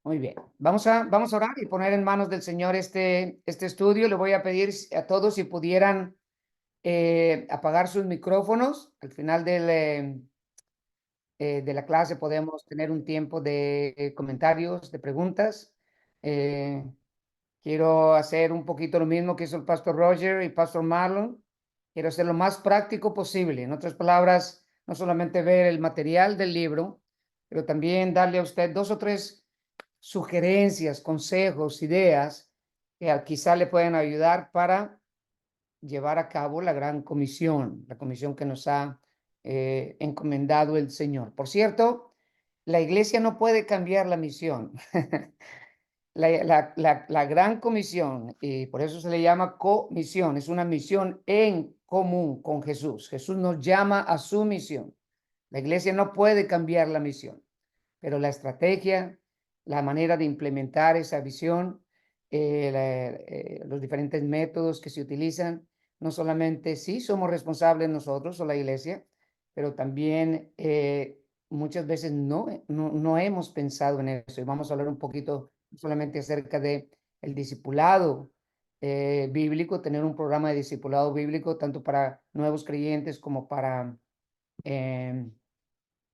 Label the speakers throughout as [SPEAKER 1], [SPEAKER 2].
[SPEAKER 1] Muy bien. Vamos a orar y poner en manos del Señor este estudio. Le voy a pedir a todos si pudieran apagar sus micrófonos. Al final de la clase podemos tener un tiempo de comentarios, de preguntas. Eh, Quiero hacer un poquito lo mismo que hizo el pastor Roger y pastor Marlon. Quiero hacer lo más práctico posible. En otras palabras, no solamente ver el material del libro, pero también darle a usted dos o tres sugerencias, consejos, ideas que quizá le pueden ayudar para llevar a cabo la comisión que nos ha encomendado el Señor. Por cierto, la iglesia no puede cambiar la misión. La gran comisión, y por eso se le llama comisión, es una misión en común con Jesús. Jesús nos llama a su misión. La iglesia no puede cambiar la misión, pero la estrategia, la manera de implementar esa visión, los diferentes métodos que se utilizan, no solamente sí somos responsables nosotros o la iglesia, pero también muchas veces no hemos pensado en eso. Y vamos a hablar un poquito solamente acerca de el discipulado bíblico, tener un programa de discipulado bíblico tanto para nuevos creyentes como para em,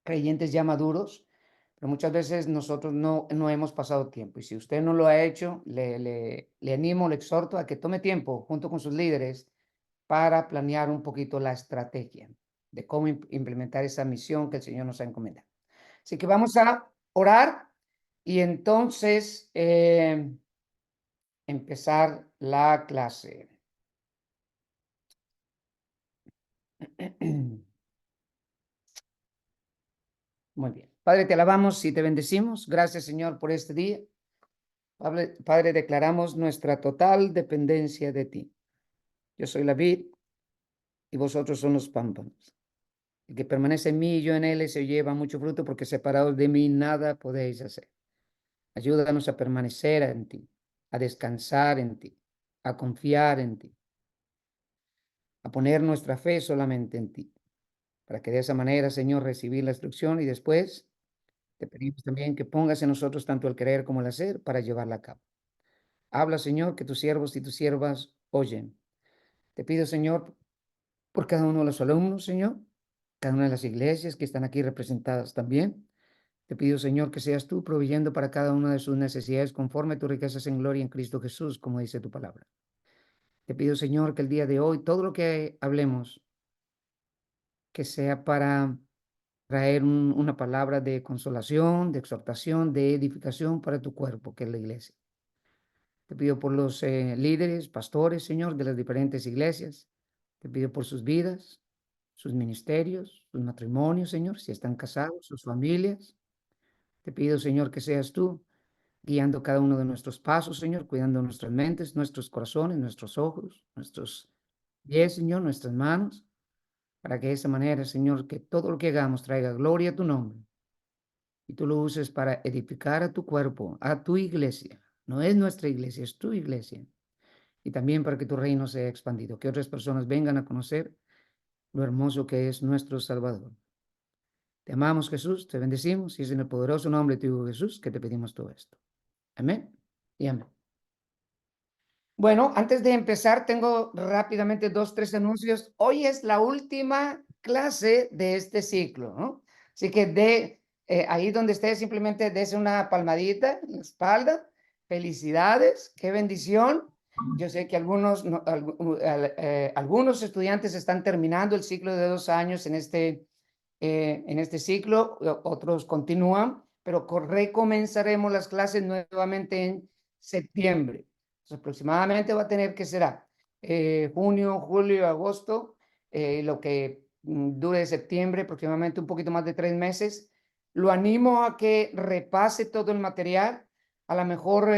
[SPEAKER 1] creyentes ya maduros, pero muchas veces nosotros no hemos pasado tiempo. Y si usted no lo ha hecho, le animo, le exhorto a que tome tiempo junto con sus líderes para planear un poquito la estrategia de cómo implementar esa misión que el Señor nos ha encomendado. Así que vamos a orar y entonces empezar la clase. Muy bien. Padre, te alabamos y te bendecimos. Gracias, Señor, por este día. Padre, declaramos nuestra total dependencia de ti. Yo soy la vid y vosotros son los pámpanos. El que permanece en mí y yo en él, se lleva mucho fruto, porque separados de mí nada podéis hacer. Ayúdanos a permanecer en ti, a descansar en ti, a confiar en ti, a poner nuestra fe solamente en ti, para que de esa manera, Señor, recibir la instrucción y después te pedimos también que pongas en nosotros tanto el querer como el hacer para llevarla a cabo. Habla, Señor, que tus siervos y tus siervas oyen. Te pido, Señor, por cada uno de los alumnos, Señor, cada una de las iglesias que están aquí representadas también. Te pido, Señor, que seas tú proveyendo para cada una de sus necesidades conforme a tus riquezas en gloria en Cristo Jesús, como dice tu palabra. Te pido, Señor, que el día de hoy todo lo que hablemos, que sea para traer una palabra de consolación, de exhortación, de edificación para tu cuerpo, que es la iglesia. Te pido por los líderes, pastores, Señor, de las diferentes iglesias. Te pido por sus vidas, sus ministerios, sus matrimonios, Señor, si están casados, sus familias. Te pido, Señor, que seas tú guiando cada uno de nuestros pasos, Señor, cuidando nuestras mentes, nuestros corazones, nuestros ojos, nuestros pies, Señor, nuestras manos, para que de esa manera, Señor, que todo lo que hagamos traiga gloria a tu nombre y tú lo uses para edificar a tu cuerpo, a tu iglesia. No es nuestra iglesia, es tu iglesia. Y también para que tu reino sea expandido, que otras personas vengan a conocer lo hermoso que es nuestro Salvador. Te amamos, Jesús, te bendecimos y es en el poderoso nombre de tu Hijo Jesús que te pedimos todo esto. Amén y amén. Bueno, antes de empezar, tengo rápidamente dos, tres anuncios. Hoy es la última clase de este ciclo, ¿no? Así que ahí donde esté, simplemente dése una palmadita en la espalda. Felicidades, qué bendición. Yo sé que algunos estudiantes están terminando el ciclo de 2 años en este ciclo, otros continúan, pero recomenzaremos las clases nuevamente en septiembre. Entonces, aproximadamente va a tener que será junio, julio, agosto, lo que dure de septiembre, aproximadamente un poquito más de 3 meses. Lo animo a que repase todo el material, a lo mejor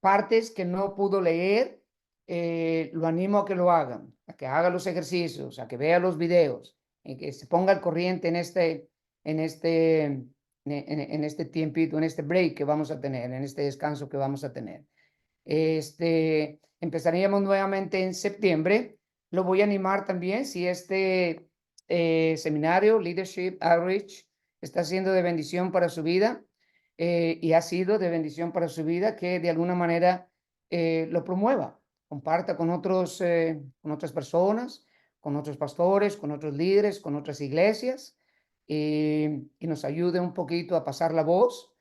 [SPEAKER 1] partes que no pudo leer, lo animo a que lo hagan, a que haga los ejercicios, a que vea los videos, que se ponga al corriente en este, en este tiempito, en este break que vamos a tener, en este descanso que vamos a tener. Empezaríamos nuevamente en septiembre. Lo voy a animar también si este seminario, Leadership Outreach, está siendo de bendición para su vida. y ha sido de bendición para su vida, que de alguna manera lo promueva, comparta con con otras personas, con otros pastores, con otros líderes, con otras iglesias, y nos ayude un poquito a pasar la voz,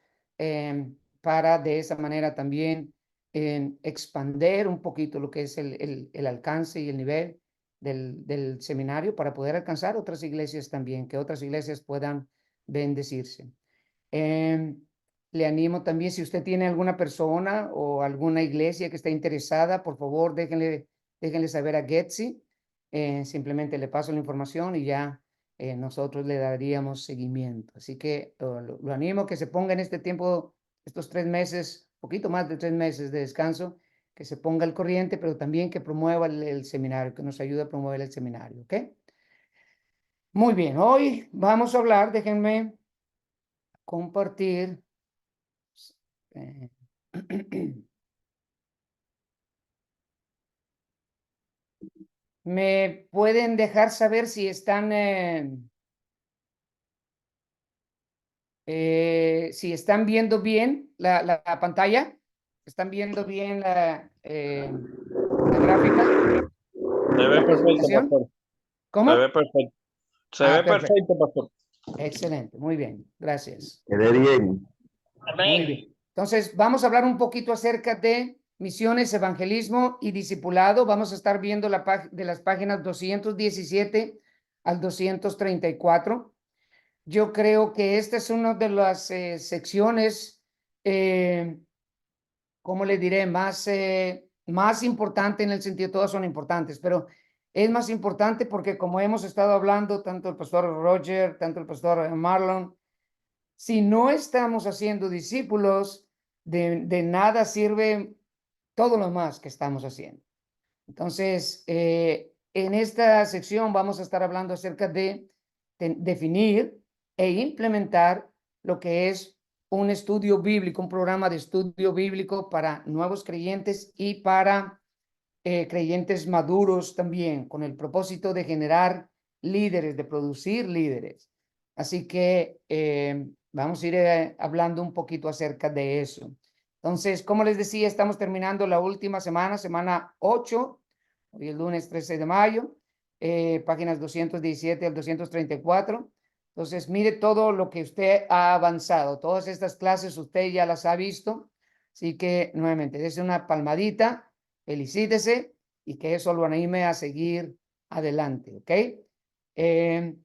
[SPEAKER 1] para de esa manera también expander un poquito lo que es el alcance y el nivel del seminario, para poder alcanzar otras iglesias también, que otras iglesias puedan bendecirse. Le animo también, si usted tiene alguna persona o alguna iglesia que esté interesada, por favor, déjenle saber a Getsi. Simplemente le paso la información y ya nosotros le daríamos seguimiento. Así que lo animo a que se ponga en este tiempo, estos 3 meses, poquito más de 3 meses de descanso, que se ponga al corriente, pero también que promueva el seminario, que nos ayude a promover el seminario, ¿ok? Muy bien, hoy vamos a hablar, déjenme compartir. eh, ¿Me pueden dejar saber si si están viendo bien la pantalla? ¿Están viendo bien la gráfica,
[SPEAKER 2] Se ve
[SPEAKER 1] la
[SPEAKER 2] perfecto,
[SPEAKER 1] presentación?
[SPEAKER 2] pastor. Se ve
[SPEAKER 1] ¿Cómo?
[SPEAKER 2] perfecto. Se
[SPEAKER 1] Ah,
[SPEAKER 2] ve
[SPEAKER 1] perfecto.
[SPEAKER 2] perfecto, pastor.
[SPEAKER 1] Excelente. Muy bien. Gracias.
[SPEAKER 3] Quedé bien.
[SPEAKER 1] Muy
[SPEAKER 2] Amén.
[SPEAKER 1] bien. Entonces, vamos a hablar un poquito acerca de misiones, evangelismo y discipulado. Vamos a estar viendo de las páginas 217 al 234. Yo creo que esta es una de las secciones, ¿cómo le diré? Más importante en el sentido, todas son importantes, pero es más importante porque como hemos estado hablando, tanto el pastor Roger, tanto el pastor Marlon, si no estamos haciendo discípulos, de nada sirve todo lo más que estamos haciendo. Entonces, en esta sección vamos a estar hablando acerca de definir e implementar lo que es un estudio bíblico, un programa de estudio bíblico para nuevos creyentes y para creyentes maduros también, con el propósito de generar líderes, de producir líderes. Así que vamos a ir hablando un poquito acerca de eso. Entonces, como les decía, estamos terminando la última semana, semana 8, hoy el lunes 13 de mayo, páginas 217 al 234. Entonces, mire todo lo que usted ha avanzado. Todas estas clases usted ya las ha visto. Así que, nuevamente, dése una palmadita, felicítese y que eso lo anime a seguir adelante, ¿ok? El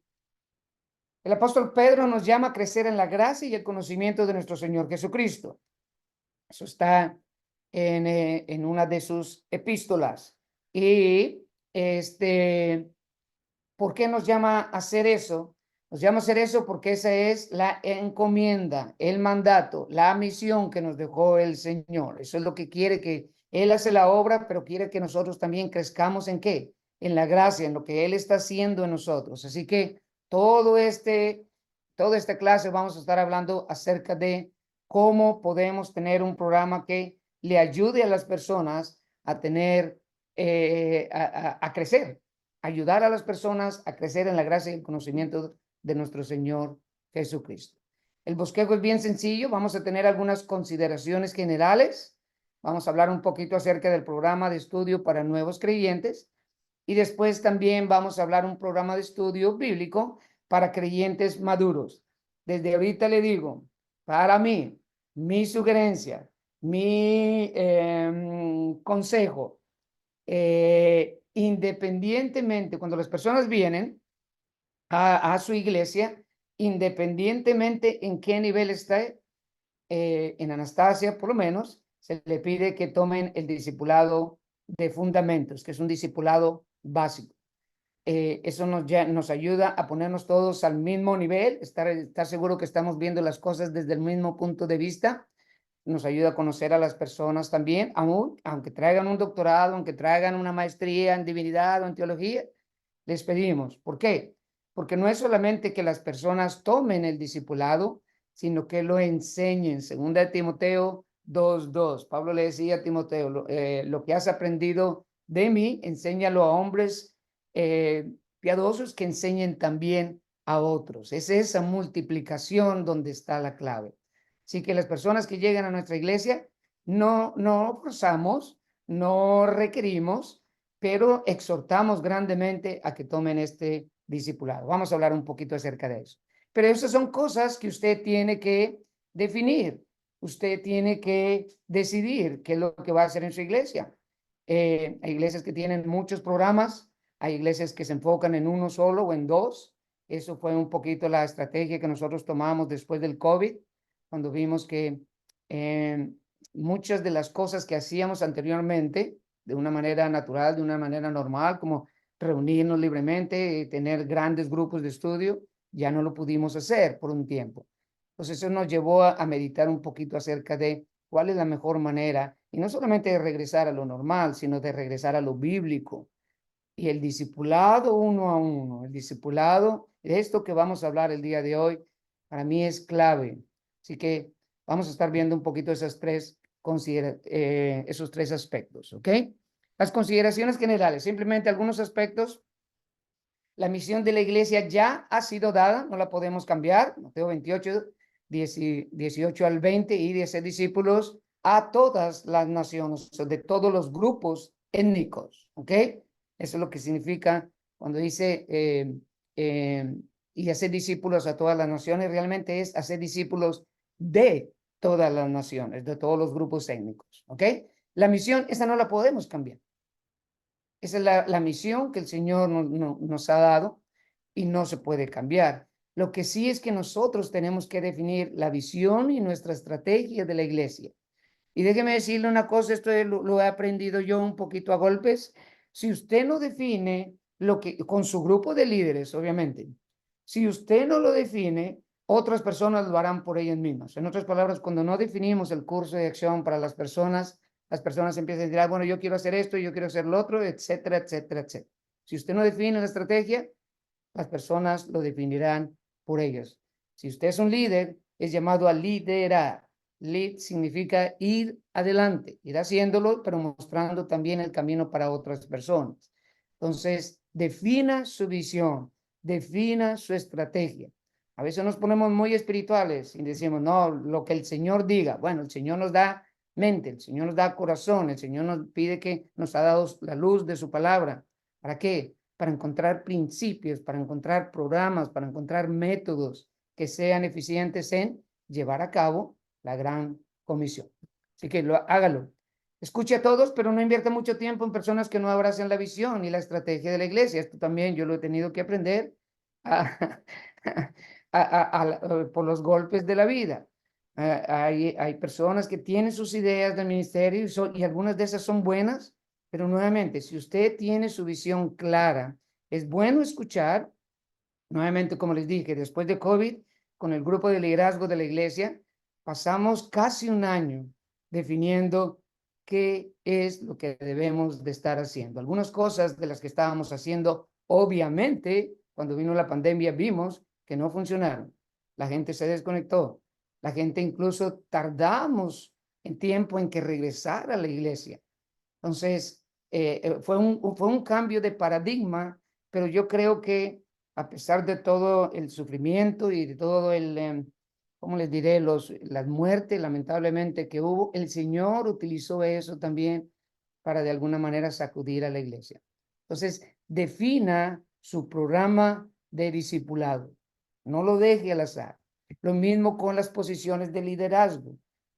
[SPEAKER 1] apóstol Pedro nos llama a crecer en la gracia y el conocimiento de nuestro Señor Jesucristo. Eso está en una de sus epístolas. Y ¿por qué nos llama a hacer eso? Nos llama a hacer eso porque esa es la encomienda, el mandato, la misión que nos dejó el Señor. Eso es lo que quiere, que Él hace la obra, pero quiere que nosotros también crezcamos ¿en qué? En la gracia, en lo que Él está haciendo en nosotros. Así que toda esta clase vamos a estar hablando acerca de cómo podemos tener un programa que le ayude a las personas a tener, a crecer, ayudar a las personas a crecer en la gracia y el conocimiento de nuestro Señor Jesucristo. El bosquejo es bien sencillo. Vamos a tener algunas consideraciones generales. Vamos a hablar un poquito acerca del programa de estudio para nuevos creyentes. Y después también vamos a hablar un programa de estudio bíblico para creyentes maduros. Desde ahorita le digo, para mí, mi sugerencia, mi consejo, independientemente, cuando las personas vienen a su iglesia, independientemente en qué nivel está, en Anastasia, por lo menos, se le pide que tomen el discipulado de fundamentos, que es un discipulado básico. Eso nos ayuda a ponernos todos al mismo nivel, estar seguro que estamos viendo las cosas desde el mismo punto de vista. Nos ayuda a conocer a las personas también, aunque traigan un doctorado, aunque traigan una maestría en divinidad o en teología, les pedimos. ¿Por qué? Porque no es solamente que las personas tomen el discipulado, sino que lo enseñen. Segunda de Timoteo 2:2. Pablo le decía a Timoteo, lo que has aprendido de mí, enséñalo a hombres piadosos que enseñen también a otros. Es esa multiplicación donde está la clave. Así que las personas que llegan a nuestra iglesia, no forzamos, no requerimos, pero exhortamos grandemente a que tomen este discipulado. Vamos a hablar un poquito acerca de eso. Pero esas son cosas que usted tiene que definir. Usted tiene que decidir qué es lo que va a hacer en su iglesia. Hay iglesias que tienen muchos programas, hay iglesias que se enfocan en uno solo o en dos. Eso fue un poquito la estrategia que nosotros tomamos después del COVID, cuando vimos que muchas de las cosas que hacíamos anteriormente, de una manera natural, de una manera normal, como reunirnos libremente, tener grandes grupos de estudio, ya no lo pudimos hacer por un tiempo. Entonces eso nos llevó a meditar un poquito acerca de cuál es la mejor manera, y no solamente de regresar a lo normal, sino de regresar a lo bíblico. Y el discipulado uno a uno, el discipulado, esto que vamos a hablar el día de hoy, para mí es clave. Así que vamos a estar viendo un poquito esos tres aspectos, ¿ok? Las consideraciones generales, simplemente algunos aspectos. La misión de la iglesia ya ha sido dada, no la podemos cambiar. Mateo 28, 18 al 20, y de ser discípulos a todas las naciones, de todos los grupos étnicos, ¿ok? Eso es lo que significa cuando dice y hacer discípulos a todas las naciones, realmente es hacer discípulos de todas las naciones, de todos los grupos étnicos, ¿ok? La misión, esa no la podemos cambiar. Esa es la misión que el Señor nos ha dado y no se puede cambiar. Lo que sí es que nosotros tenemos que definir la visión y nuestra estrategia de la iglesia. Y déjeme decirle una cosa, esto lo he aprendido yo un poquito a golpes. Si usted no define lo que, con su grupo de líderes, obviamente, si usted no lo define, otras personas lo harán por ellas mismas. En otras palabras, cuando no definimos el curso de acción para las personas empiezan a decir, bueno, yo quiero hacer esto, yo quiero hacer lo otro, etcétera, etcétera, etcétera. Si usted no define la estrategia, las personas lo definirán por ellos. Si usted es un líder, es llamado a liderar. Lead significa ir adelante, ir haciéndolo, pero mostrando también el camino para otras personas. Entonces, defina su visión, defina su estrategia. A veces nos ponemos muy espirituales y decimos, no, lo que el Señor diga. Bueno, el Señor nos da mente, el Señor nos da corazón, el Señor nos pide que nos ha dado la luz de su palabra. ¿Para qué? Para encontrar principios, para encontrar programas, para encontrar métodos que sean eficientes en llevar a cabo la gran comisión. Así que hágalo. Escuche a todos, pero no invierta mucho tiempo en personas que no abracen la visión y la estrategia de la iglesia. Esto también yo lo he tenido que aprender por los golpes de la vida. Hay personas que tienen sus ideas del ministerio y algunas de esas son buenas, pero nuevamente, si usted tiene su visión clara, es bueno escuchar. Nuevamente, como les dije, después de COVID, con el grupo de liderazgo de la iglesia, pasamos casi un año definiendo qué es lo que debemos de estar haciendo. Algunas cosas de las que estábamos haciendo, obviamente, cuando vino la pandemia, vimos que no funcionaron. La gente se desconectó. La gente incluso tardamos en tiempo en que regresara a la iglesia. Entonces, fue un cambio de paradigma, pero yo creo que a pesar de todo el sufrimiento y de todo ¿cómo les diré? Las muertes, lamentablemente, que hubo, el Señor utilizó eso también para de alguna manera sacudir a la iglesia. Entonces, defina su programa de discipulado. No lo deje al azar. Lo mismo con las posiciones de liderazgo.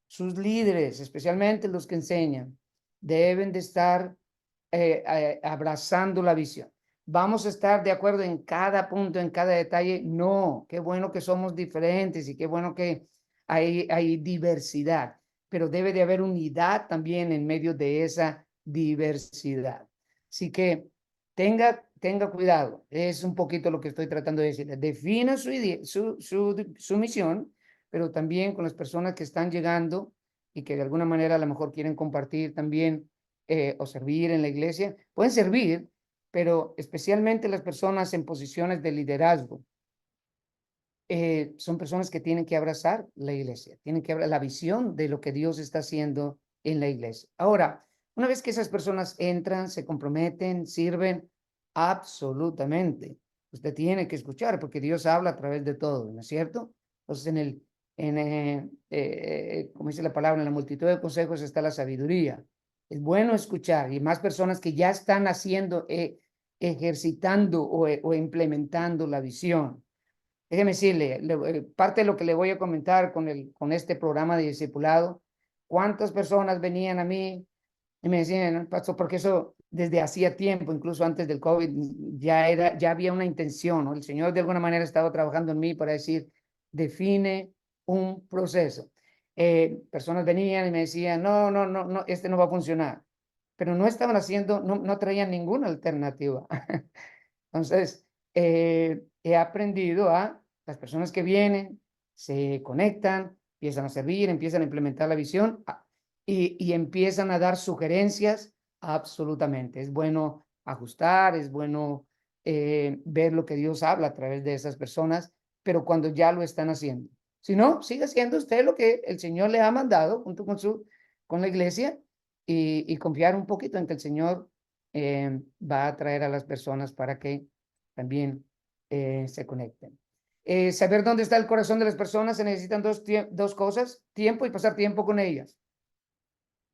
[SPEAKER 1] Sus líderes, especialmente los que enseñan, deben de estar abrazando la visión. ¿Vamos a estar de acuerdo en cada punto, en cada detalle? No, qué bueno que somos diferentes y qué bueno que hay diversidad, pero debe de haber unidad también en medio de esa diversidad. Así que tenga cuidado, es un poquito lo que estoy tratando de decir. Defina su misión, pero también con las personas que están llegando y que de alguna manera a lo mejor quieren compartir también o servir en la iglesia, pueden servir, pero especialmente las personas en posiciones de liderazgo, son personas que tienen que abrazar la iglesia, tienen que abrazar la visión de lo que Dios está haciendo en la iglesia. Ahora, una vez que esas personas entran, se comprometen, sirven, absolutamente. Usted tiene que escuchar porque Dios habla a través de todo, ¿no es cierto? Entonces, como dice la palabra, en la multitud de consejos está la sabiduría. Es bueno escuchar, y más personas que ya están haciendo, ejercitando o implementando la visión. Déjeme decirle, parte de lo que le voy a comentar con este programa de discipulado, cuántas personas venían a mí y me decían, pastor, porque eso desde hacía tiempo, incluso antes del COVID, ya había una intención, ¿no? El Señor de alguna manera estaba trabajando en mí para decir, define un proceso. Personas venían y me decían, no, este no va a funcionar, pero no estaban haciendo, no traían ninguna alternativa. Entonces, he aprendido las personas que vienen, se conectan, empiezan a servir, empiezan a implementar la visión y empiezan a dar sugerencias. Absolutamente. Es bueno ajustar, es bueno ver lo que Dios habla a través de esas personas, pero cuando ya lo están haciendo. Si no, siga haciendo usted lo que el Señor le ha mandado junto con la iglesia y confiar un poquito en que el Señor va a atraer a las personas para que también se conecten. Saber dónde está el corazón de las personas, se necesitan dos cosas, tiempo y pasar tiempo con ellas.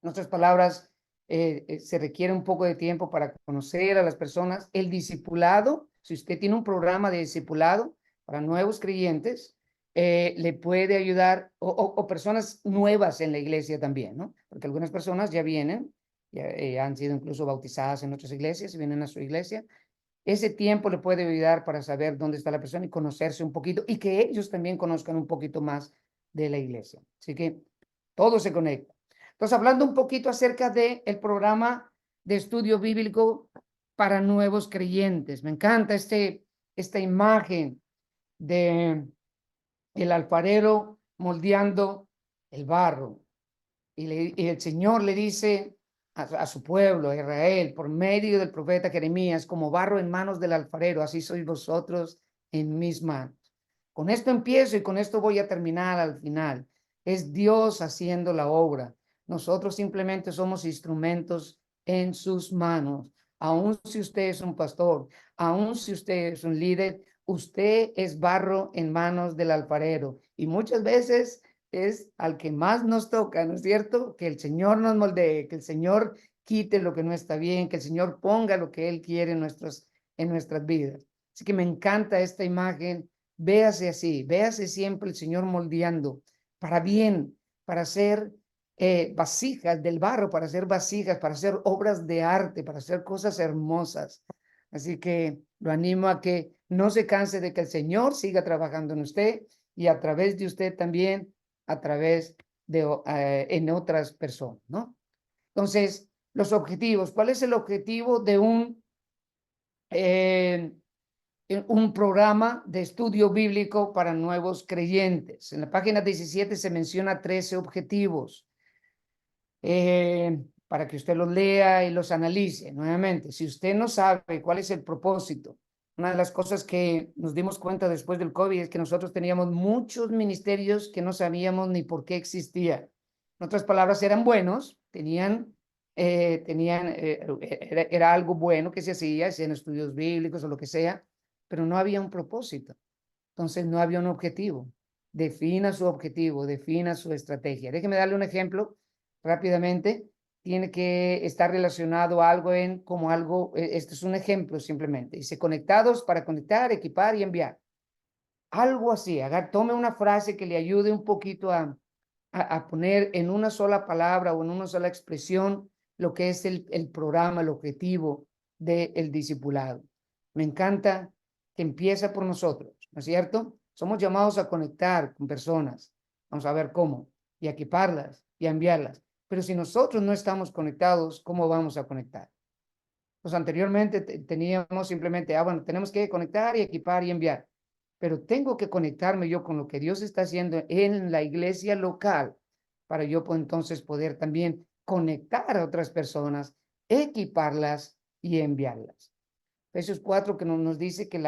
[SPEAKER 1] En otras palabras, se requiere un poco de tiempo para conocer a las personas. El discipulado, si usted tiene un programa de discipulado para nuevos creyentes, le puede ayudar, o personas nuevas en la iglesia también, ¿no? Porque algunas personas ya vienen, ya han sido incluso bautizadas en otras iglesias y vienen a su iglesia. Ese tiempo le puede ayudar para saber dónde está la persona y conocerse un poquito y que ellos también conozcan un poquito más de la iglesia. Así que todo se conecta. Entonces, hablando un poquito acerca del programa de estudio bíblico para nuevos creyentes. Me encanta esta imagen de el alfarero moldeando el barro. Y el Señor le dice a su pueblo, a Israel, por medio del profeta Jeremías, como barro en manos del alfarero, así sois vosotros en mis manos. Con esto empiezo y con esto voy a terminar al final. Es Dios haciendo la obra. Nosotros simplemente somos instrumentos en sus manos. Aun si usted es un pastor, aun si usted es un líder, usted es barro en manos del alfarero. Y muchas veces es al que más nos toca, ¿no es cierto? Que el Señor nos moldee, que el Señor quite lo que no está bien, que el Señor ponga lo que Él quiere en nuestras vidas. Así que me encanta esta imagen. Véase así, véase siempre el Señor moldeando para bien, para hacer vasijas del barro, para hacer vasijas, para hacer obras de arte, para hacer cosas hermosas. Así que lo animo a que no se canse de que el Señor siga trabajando en usted y a través de usted también, a través de en otras personas, ¿no? Entonces, los objetivos. ¿Cuál es el objetivo de un programa de estudio bíblico para nuevos creyentes? En la página 17 se menciona 13 objetivos para que usted los lea y los analice nuevamente. Si usted no sabe cuál es el propósito, una de las cosas que nos dimos cuenta después del COVID es que nosotros teníamos muchos ministerios que no sabíamos ni por qué existían. En otras palabras, eran buenos, era algo bueno que se hacía en estudios bíblicos o lo que sea, pero no había un propósito. Entonces no había un objetivo. Defina su objetivo, defina su estrategia. Déjeme darle un ejemplo rápidamente. Tiene que estar relacionado a algo como algo, este es un ejemplo simplemente. Dice conectados para conectar, equipar y enviar. Algo así, tome una frase que le ayude un poquito a poner en una sola palabra o en una sola expresión lo que es el programa, el objetivo del discipulado. Me encanta que empieza por nosotros, ¿no es cierto? Somos llamados a conectar con personas. Vamos a ver cómo, y a equiparlas y a enviarlas. Pero si nosotros no estamos conectados, ¿cómo vamos a conectar? Pues anteriormente teníamos simplemente, bueno, tenemos que conectar y equipar y enviar. Pero tengo que conectarme yo con lo que Dios está haciendo en la iglesia local para yo entonces poder también conectar a otras personas, equiparlas y enviarlas. Efesios 4 que nos dice que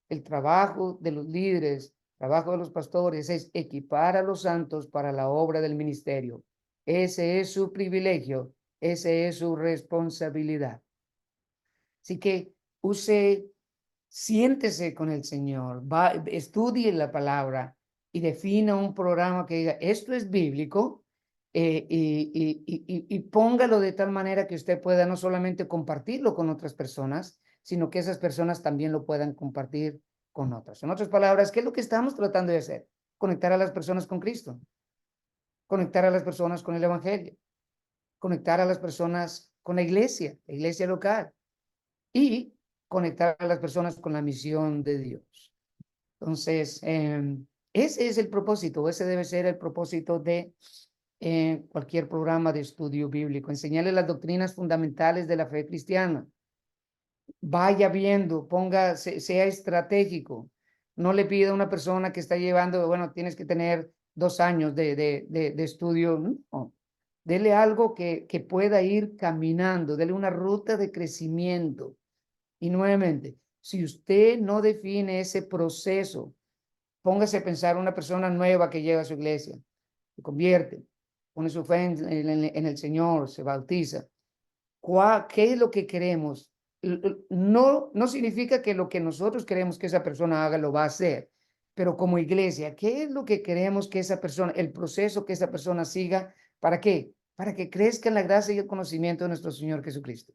[SPEAKER 1] el trabajo de los líderes, el trabajo de los pastores es equipar a los santos para la obra del ministerio. Ese es su privilegio, esa es su responsabilidad. Así que siéntese con el Señor, estudie la palabra y defina un programa que diga, esto es bíblico, y póngalo de tal manera que usted pueda no solamente compartirlo con otras personas, sino que esas personas también lo puedan compartir con otras. En otras palabras, ¿qué es lo que estamos tratando de hacer? Conectar a las personas con Cristo, conectar a las personas con el Evangelio, conectar a las personas con la iglesia local, y conectar a las personas con la misión de Dios. Entonces, ese es el propósito, ese debe ser el propósito de cualquier programa de estudio bíblico, enseñarle las doctrinas fundamentales de la fe cristiana. Vaya viendo, sea estratégico. No le pida a una persona que está llevando, bueno, tienes que tener 2 años de estudio. No. Dele algo que pueda ir caminando, dele una ruta de crecimiento. Y nuevamente, si usted no define ese proceso, póngase a pensar una persona nueva que llega a su iglesia, se convierte, pone su fe en el Señor, se bautiza. ¿Qué es lo que queremos? No significa que lo que nosotros queremos que esa persona haga lo va a hacer, pero como iglesia, ¿qué es lo que queremos que esa persona, el proceso que esa persona siga? ¿Para qué? Para que crezca en la gracia y el conocimiento de nuestro Señor Jesucristo,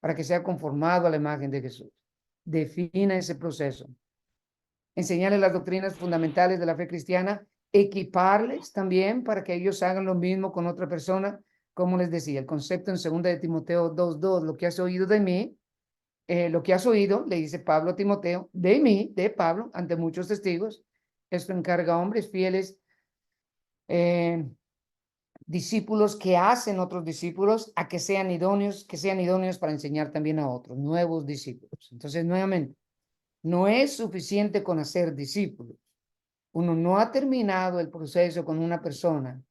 [SPEAKER 1] para que sea conformado a la imagen de Jesús. Defina ese proceso. Enseñarles las doctrinas fundamentales de la fe cristiana, equiparles también para que ellos hagan lo mismo con otra persona. Como les decía, el concepto en 2 de Timoteo 2:2, lo que has oído de mí, lo que has oído, le dice Pablo a Timoteo, de mí, de Pablo, ante muchos testigos. Esto encarga a hombres fieles, discípulos que hacen otros discípulos, a que sean idóneos para enseñar también a otros, nuevos discípulos. Entonces, nuevamente, no es suficiente con hacer discípulos. Uno no ha terminado el proceso con una persona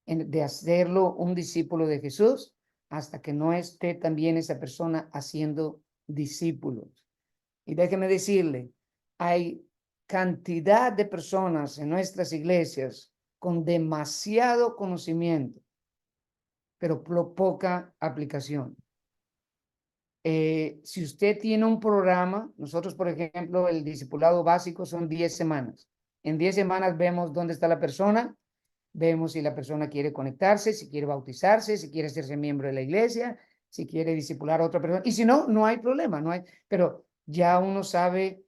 [SPEAKER 1] de hacerlo un discípulo de Jesús hasta que no esté también esa persona haciendo discípulos. Y déjeme decirle, hay cantidad de personas en nuestras iglesias con demasiado conocimiento, pero poca aplicación. Si usted tiene un programa, nosotros, por ejemplo, el discipulado básico son 10 semanas. En 10 semanas vemos dónde está la persona, vemos si la persona quiere conectarse, si quiere bautizarse, si quiere hacerse miembro de la iglesia, si quiere discipular a otra persona. Y si no, no hay problema, pero ya uno sabe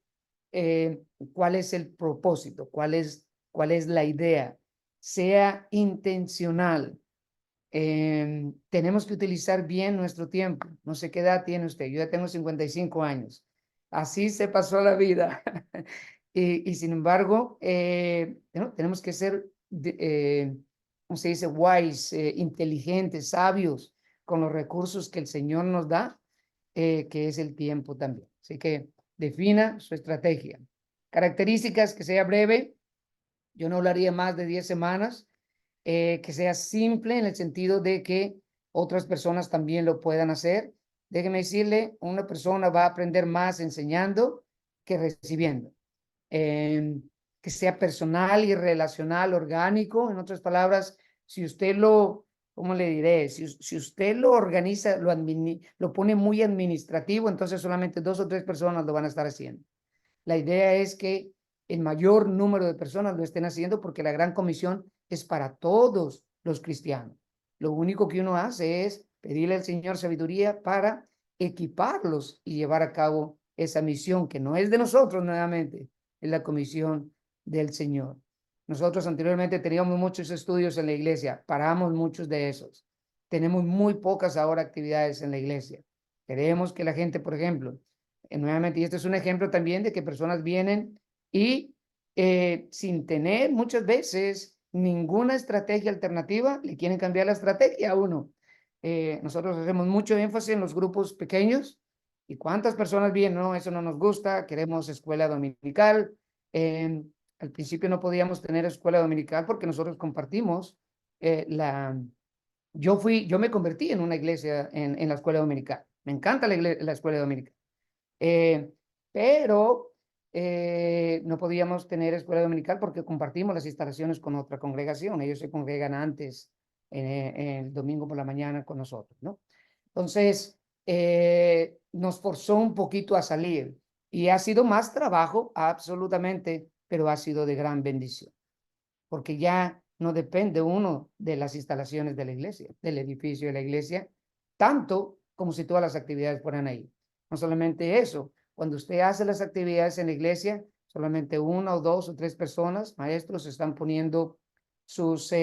[SPEAKER 1] cuál es el propósito, cuál es la idea. Sea intencional. Tenemos que utilizar bien nuestro tiempo. No sé qué edad tiene usted. Yo ya tengo 55 años. Así se pasó la vida. Y sin embargo, tenemos que ser, ¿cómo se dice? Wise, inteligentes, sabios con los recursos que el Señor nos da, que es el tiempo también. Así que defina su estrategia. Características: que sea breve. Yo no hablaría más de 10 semanas. Que sea simple en el sentido de que otras personas también lo puedan hacer. Déjeme decirle, una persona va a aprender más enseñando que recibiendo. Que sea personal y relacional, orgánico. En otras palabras, si usted ¿cómo le diré? Si usted lo organiza, lo pone muy administrativo, entonces solamente 2 o 3 personas lo van a estar haciendo. La idea es que el mayor número de personas lo estén haciendo, porque la gran comisión es para todos los cristianos. Lo único que uno hace es pedirle al Señor sabiduría para equiparlos y llevar a cabo esa misión que no es de nosotros nuevamente, es la comisión del Señor. Nosotros anteriormente teníamos muchos estudios en la iglesia, paramos muchos de esos. Tenemos muy pocas ahora actividades en la iglesia. Queremos que la gente, por ejemplo, nuevamente, y este es un ejemplo también de que personas vienen y sin tener muchas veces ninguna estrategia alternativa, le quieren cambiar la estrategia a uno. Nosotros hacemos mucho énfasis en los grupos pequeños. ¿Y cuántas personas vienen? No, eso no nos gusta, queremos escuela dominical. Al principio no podíamos tener escuela dominical porque nosotros compartimos yo me convertí en una iglesia en la escuela dominical. Me encanta la escuela dominical. Pero no podíamos tener escuela dominical porque compartimos las instalaciones con otra congregación. Ellos se congregan antes, el domingo por la mañana con nosotros, ¿no? Entonces, nos forzó un poquito a salir y ha sido más trabajo, absolutamente, pero ha sido de gran bendición. porque ya no depende uno de las instalaciones de la iglesia, del edificio de la iglesia, tanto como si todas las actividades fueran ahí. No solamente eso, cuando usted hace las actividades en la iglesia, solamente una o dos o tres personas, maestros, están poniendo sus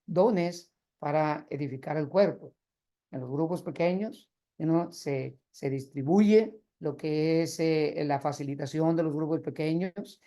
[SPEAKER 1] dones para edificar el cuerpo. En los grupos pequeños, ¿no? se distribuye lo que es la facilitación de los grupos pequeños,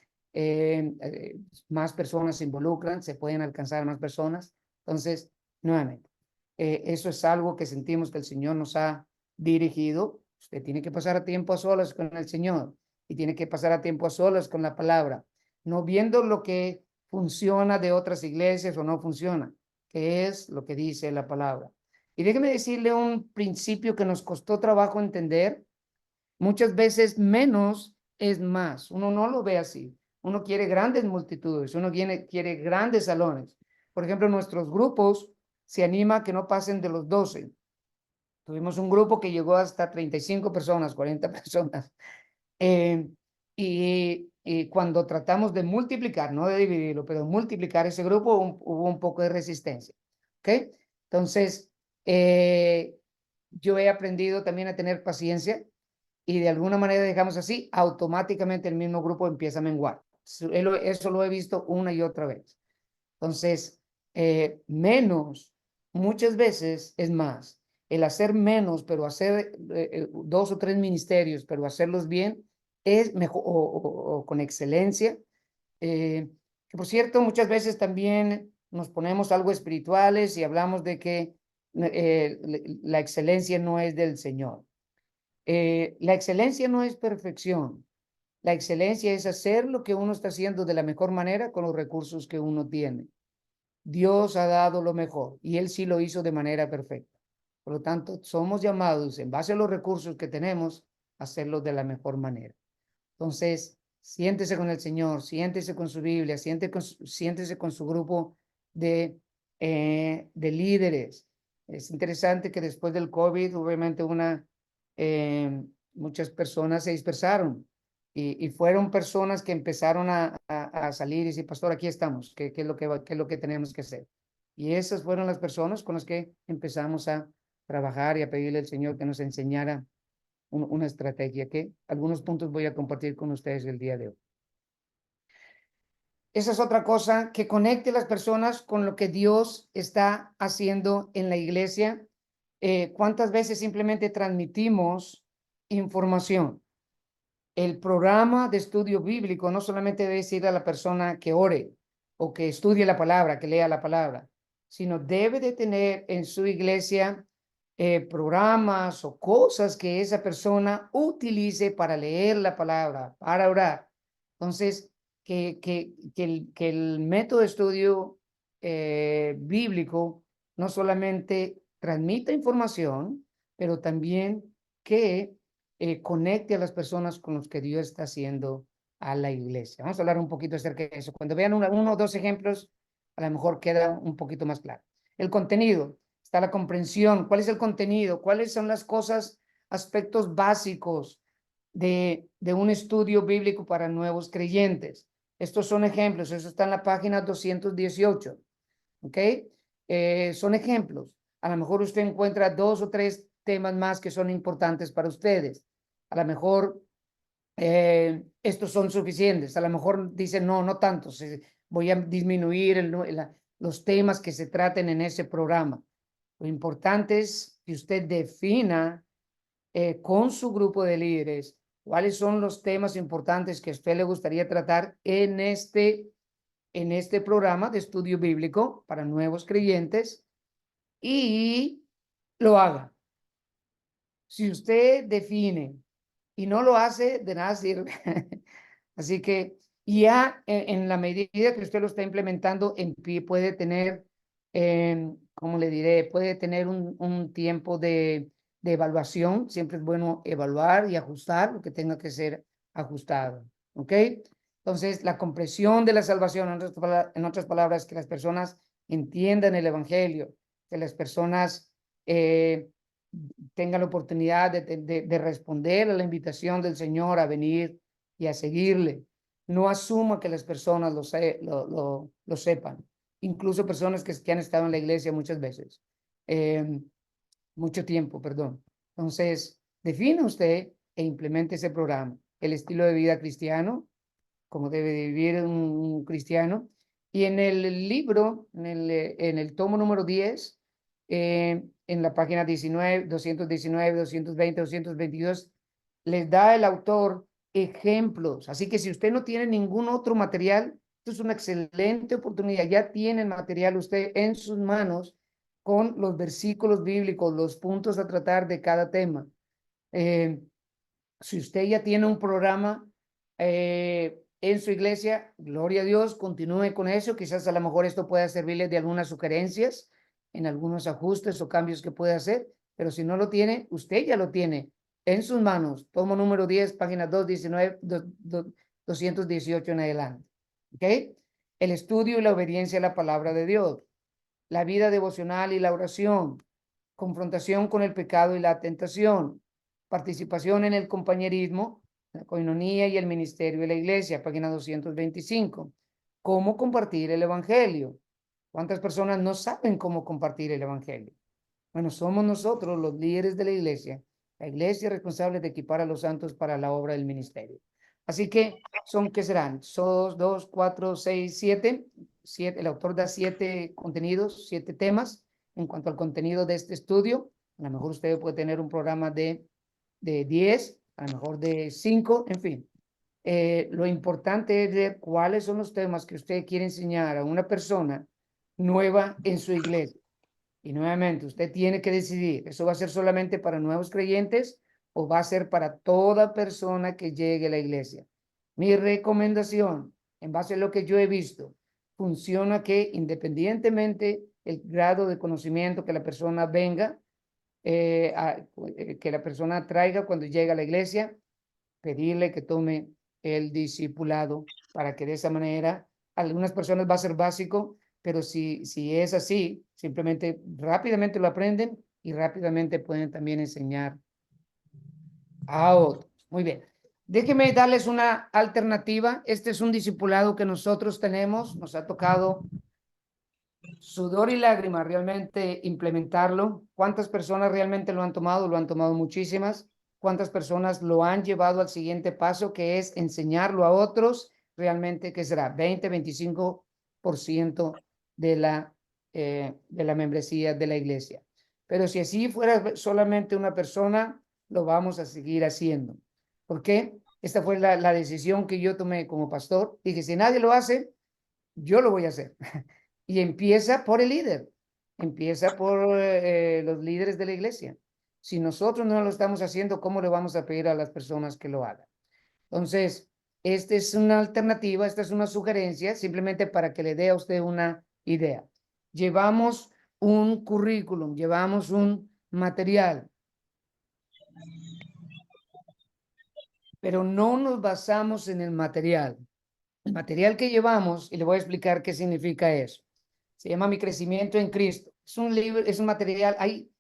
[SPEAKER 1] más personas se involucran, se pueden alcanzar más personas. Entonces, nuevamente, eso es algo que sentimos que el Señor nos ha dirigido. Usted tiene que pasar a tiempo a solas con el Señor y tiene que pasar a tiempo a solas con la palabra, no viendo lo que funciona de otras iglesias o no funciona, que es lo que dice la palabra. Y déjeme decirle un principio que nos costó trabajo entender. Muchas veces menos es más. Uno no lo ve así. Uno quiere grandes multitudes, uno quiere grandes salones. Por ejemplo, nuestros grupos se anima a que no pasen de los 12. Tuvimos un grupo que llegó hasta 35 personas, 40 personas. Eh, y cuando tratamos de multiplicar, no de dividirlo, pero multiplicar ese grupo, hubo un poco de resistencia. ¿Ok? Entonces, yo he aprendido también a tener paciencia y de alguna manera dejamos así, automáticamente el mismo grupo empieza a menguar. Eso lo he visto una y otra vez. Entonces, menos muchas veces es más. El hacer menos, pero hacer dos o tres ministerios, pero hacerlos bien, es mejor o con excelencia. Que por cierto, muchas veces también nos ponemos algo espirituales y hablamos de que la excelencia no es del Señor. La excelencia no es perfección. La excelencia es hacer lo que uno está haciendo de la mejor manera con los recursos que uno tiene. Dios ha dado lo mejor y Él sí lo hizo de manera perfecta. Por lo tanto, somos llamados en base a los recursos que tenemos a hacerlo de la mejor manera. Entonces, siéntese con el Señor, siéntese con su Biblia, siéntese con su grupo de líderes. Es interesante que después del COVID, obviamente, muchas personas se dispersaron y fueron personas que empezaron a salir y decir, pastor, aquí estamos, ¿qué es lo que tenemos que hacer? Y esas fueron las personas con las que empezamos a trabajar y a pedirle al Señor que nos enseñara una estrategia que algunos puntos voy a compartir con ustedes el día de hoy. Esa es otra cosa, que conecte a las personas con lo que Dios está haciendo en la iglesia. ¿Cuántas veces simplemente transmitimos información? El programa de estudio bíblico no solamente debe decir a la persona que ore o que estudie la palabra, que lea la palabra, sino debe de tener en su iglesia programas o cosas que esa persona utilice para leer la palabra, para orar. Entonces, que el método de estudio bíblico no solamente transmita información, pero también que conecte a las personas con los que Dios está haciendo a la iglesia. Vamos a hablar un poquito acerca de eso. Cuando vean uno o dos ejemplos, a lo mejor queda un poquito más claro. El contenido, está la comprensión. ¿Cuál es el contenido? ¿Cuáles son las cosas, aspectos básicos de un estudio bíblico para nuevos creyentes? Estos son ejemplos. Eso está en la página 218. ¿Ok? Son ejemplos. A lo mejor usted encuentra dos o tres temas más que son importantes para ustedes. A lo mejor estos son suficientes. A lo mejor dicen, no, no tanto. Voy a disminuir los temas que se traten en ese programa. Lo importante es que usted defina con su grupo de líderes cuáles son los temas importantes que a usted le gustaría tratar en este programa de estudio bíblico para nuevos creyentes y lo haga. Si usted define y no lo hace, de nada sirve. Así que ya en la medida que usted lo está implementando, puede tener, ¿cómo le diré? Puede tener un tiempo de evaluación. Siempre es bueno evaluar y ajustar lo que tenga que ser ajustado. ¿Ok? Entonces, la comprensión de la salvación, en otras palabras, que las personas entiendan el evangelio, que las personas tengan la oportunidad de responder a la invitación del Señor a venir y a seguirle. no asuma que las personas lo sepan, incluso personas que han estado en la iglesia muchas veces, mucho tiempo, perdón. Entonces, define usted e implemente ese programa, el estilo de vida cristiano, como debe de vivir un cristiano. Y en el libro, en el tomo número 10, en la página 19, 219, 220, 222, les da el autor ejemplos. Así que si usted no tiene ningún otro material, esto es una excelente oportunidad. Ya tiene el material usted en sus manos con los versículos bíblicos, los puntos a tratar de cada tema. Si usted ya tiene un programa en su iglesia, gloria a Dios, continúe con eso. Quizás a lo mejor esto pueda servirle de algunas sugerencias en algunos ajustes o cambios que puede hacer, pero si no lo tiene, usted ya lo tiene en sus manos. Tomo número 10, página 219, 218 en adelante. ¿Ok? El estudio y la obediencia a la palabra de Dios, la vida devocional y la oración, confrontación con el pecado y la tentación, participación en el compañerismo, la coinonía y el ministerio de la iglesia, página 225. ¿Cómo compartir el evangelio? ¿Cuántas personas no saben cómo compartir el evangelio? Bueno, somos nosotros los líderes de la iglesia responsable de equipar a los santos para la obra del ministerio. Así que ¿qué serán? Son 2, 4, 6, 7. El autor da 7 contenidos, 7 temas en cuanto al contenido de este estudio. A lo mejor usted puede tener un programa de 10, a lo mejor de 5, en fin. Lo importante es ver cuáles son los temas que usted quiere enseñar a una persona nueva en su iglesia. Y nuevamente, usted tiene que decidir, ¿eso va a ser solamente para nuevos creyentes o va a ser para toda persona que llegue a la iglesia? Mi recomendación, en base a lo que yo he visto, funciona que independientemente el grado de conocimiento que la persona venga, que la persona traiga cuando llega a la iglesia, pedirle que tome el discipulado para que de esa manera, algunas personas va a ser básico, pero si es así, simplemente rápidamente lo aprenden y rápidamente pueden también enseñar a otros. Muy bien. Déjenme darles una alternativa. Este es un discipulado que nosotros tenemos. Nos ha tocado sudor y lágrimas realmente implementarlo. ¿Cuántas personas realmente lo han tomado? Lo han tomado muchísimas. ¿Cuántas personas lo han llevado al siguiente paso, que es enseñarlo a otros? Realmente, ¿qué será? 20, 25% de la membresía de la iglesia. Pero si así fuera solamente una persona, lo vamos a seguir haciendo. ¿Por qué? Esta fue la decisión que yo tomé como pastor. Dije, si nadie lo hace, yo lo voy a hacer. Y empieza por el líder, empieza por los líderes de la iglesia. Si nosotros no lo estamos haciendo, ¿cómo le vamos a pedir a las personas que lo hagan? Entonces, esta es una alternativa, esta es una sugerencia, simplemente para que le dé a usted una idea. Llevamos un currículum, llevamos un material, pero no nos basamos en el material. El material que llevamos, y le voy a explicar qué significa eso. Se llama Mi crecimiento en Cristo. Es un libro, es un material, hay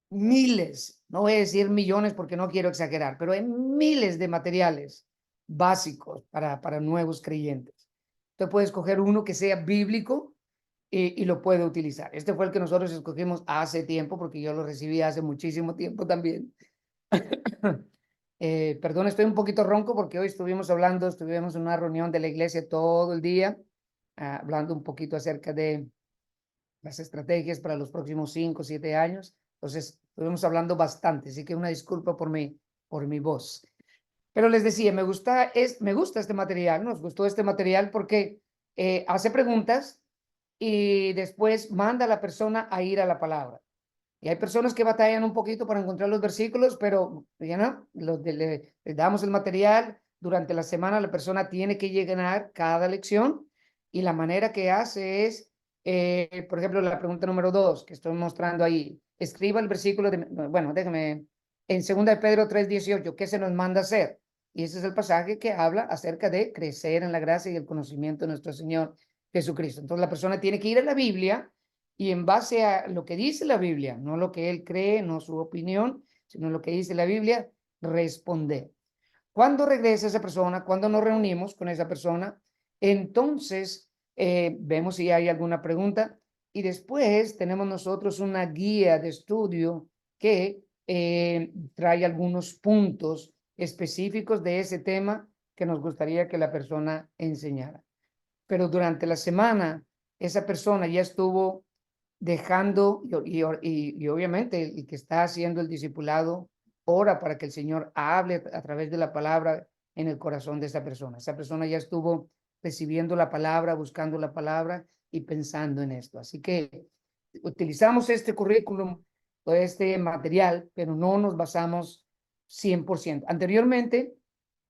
[SPEAKER 1] miles, no voy a decir millones porque no quiero exagerar, pero hay miles de materiales básicos para nuevos creyentes. Usted puede escoger uno que sea bíblico y lo puede utilizar. Este fue el que nosotros escogimos hace tiempo porque yo lo recibí hace muchísimo tiempo también. Perdón, estoy un poquito ronco porque hoy estuvimos en una reunión de la iglesia todo el día, hablando un poquito acerca de las estrategias para los próximos 5 o 7 años. Entonces, estuvimos hablando bastante, así que una disculpa por mi voz. Pero les decía, me gusta este material, nos gustó este material porque hace preguntas y después manda a la persona a ir a la palabra. Y hay personas que batallan un poquito para encontrar los versículos, pero ya no, le damos el material. Durante la semana la persona tiene que llenar cada lección y la manera que hace es, por ejemplo, la pregunta número 2 que estoy mostrando ahí. Escriba el versículo, bueno, déjame, en 2 de Pedro 3:18, ¿qué se nos manda a hacer? Y ese es el pasaje que habla acerca de crecer en la gracia y el conocimiento de nuestro Señor Jesucristo. Entonces la persona tiene que ir a la Biblia y en base a lo que dice la Biblia, no lo que él cree, no su opinión, sino lo que dice la Biblia, responder. Cuando regresa esa persona, cuando nos reunimos con esa persona, entonces vemos si hay alguna pregunta y después tenemos nosotros una guía de estudio que trae algunos puntos específicos de ese tema que nos gustaría que la persona enseñara. Pero durante la semana, esa persona ya estuvo dejando, y obviamente el que está haciendo el discipulado ora para que el Señor hable a través de la palabra en el corazón de esa persona. Esa persona ya estuvo recibiendo la palabra, buscando la palabra y pensando en esto. Así que utilizamos este currículum o este material, pero no nos basamos 100%. Anteriormente,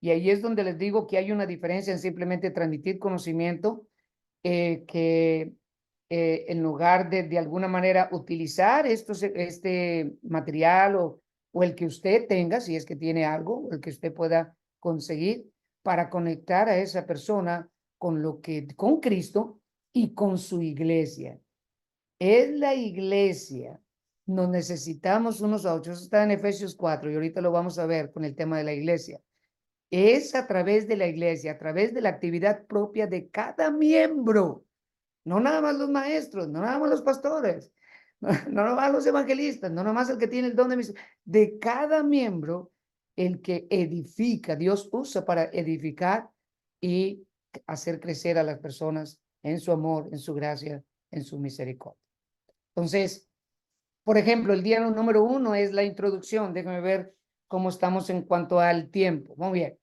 [SPEAKER 1] y ahí es donde les digo que hay una diferencia en simplemente transmitir conocimiento, que en lugar de alguna manera utilizar este material o el que usted tenga, si es que tiene algo, o el que usted pueda conseguir para conectar a esa persona con Cristo y con su iglesia. Es la iglesia. Nos necesitamos unos a otros. Eso está en Efesios 4 y ahorita lo vamos a ver con el tema de la iglesia. Es a través de la iglesia, a través de la actividad propia de cada miembro. No nada más los maestros, no nada más los pastores, no nada más los evangelistas, no nada más el que tiene el don de misión. De cada miembro, el que edifica, Dios usa para edificar y hacer crecer a las personas en su amor, en su gracia, en su misericordia. Entonces, por ejemplo, el día número 1 es la introducción. Déjame ver cómo estamos en cuanto al tiempo. Muy bien.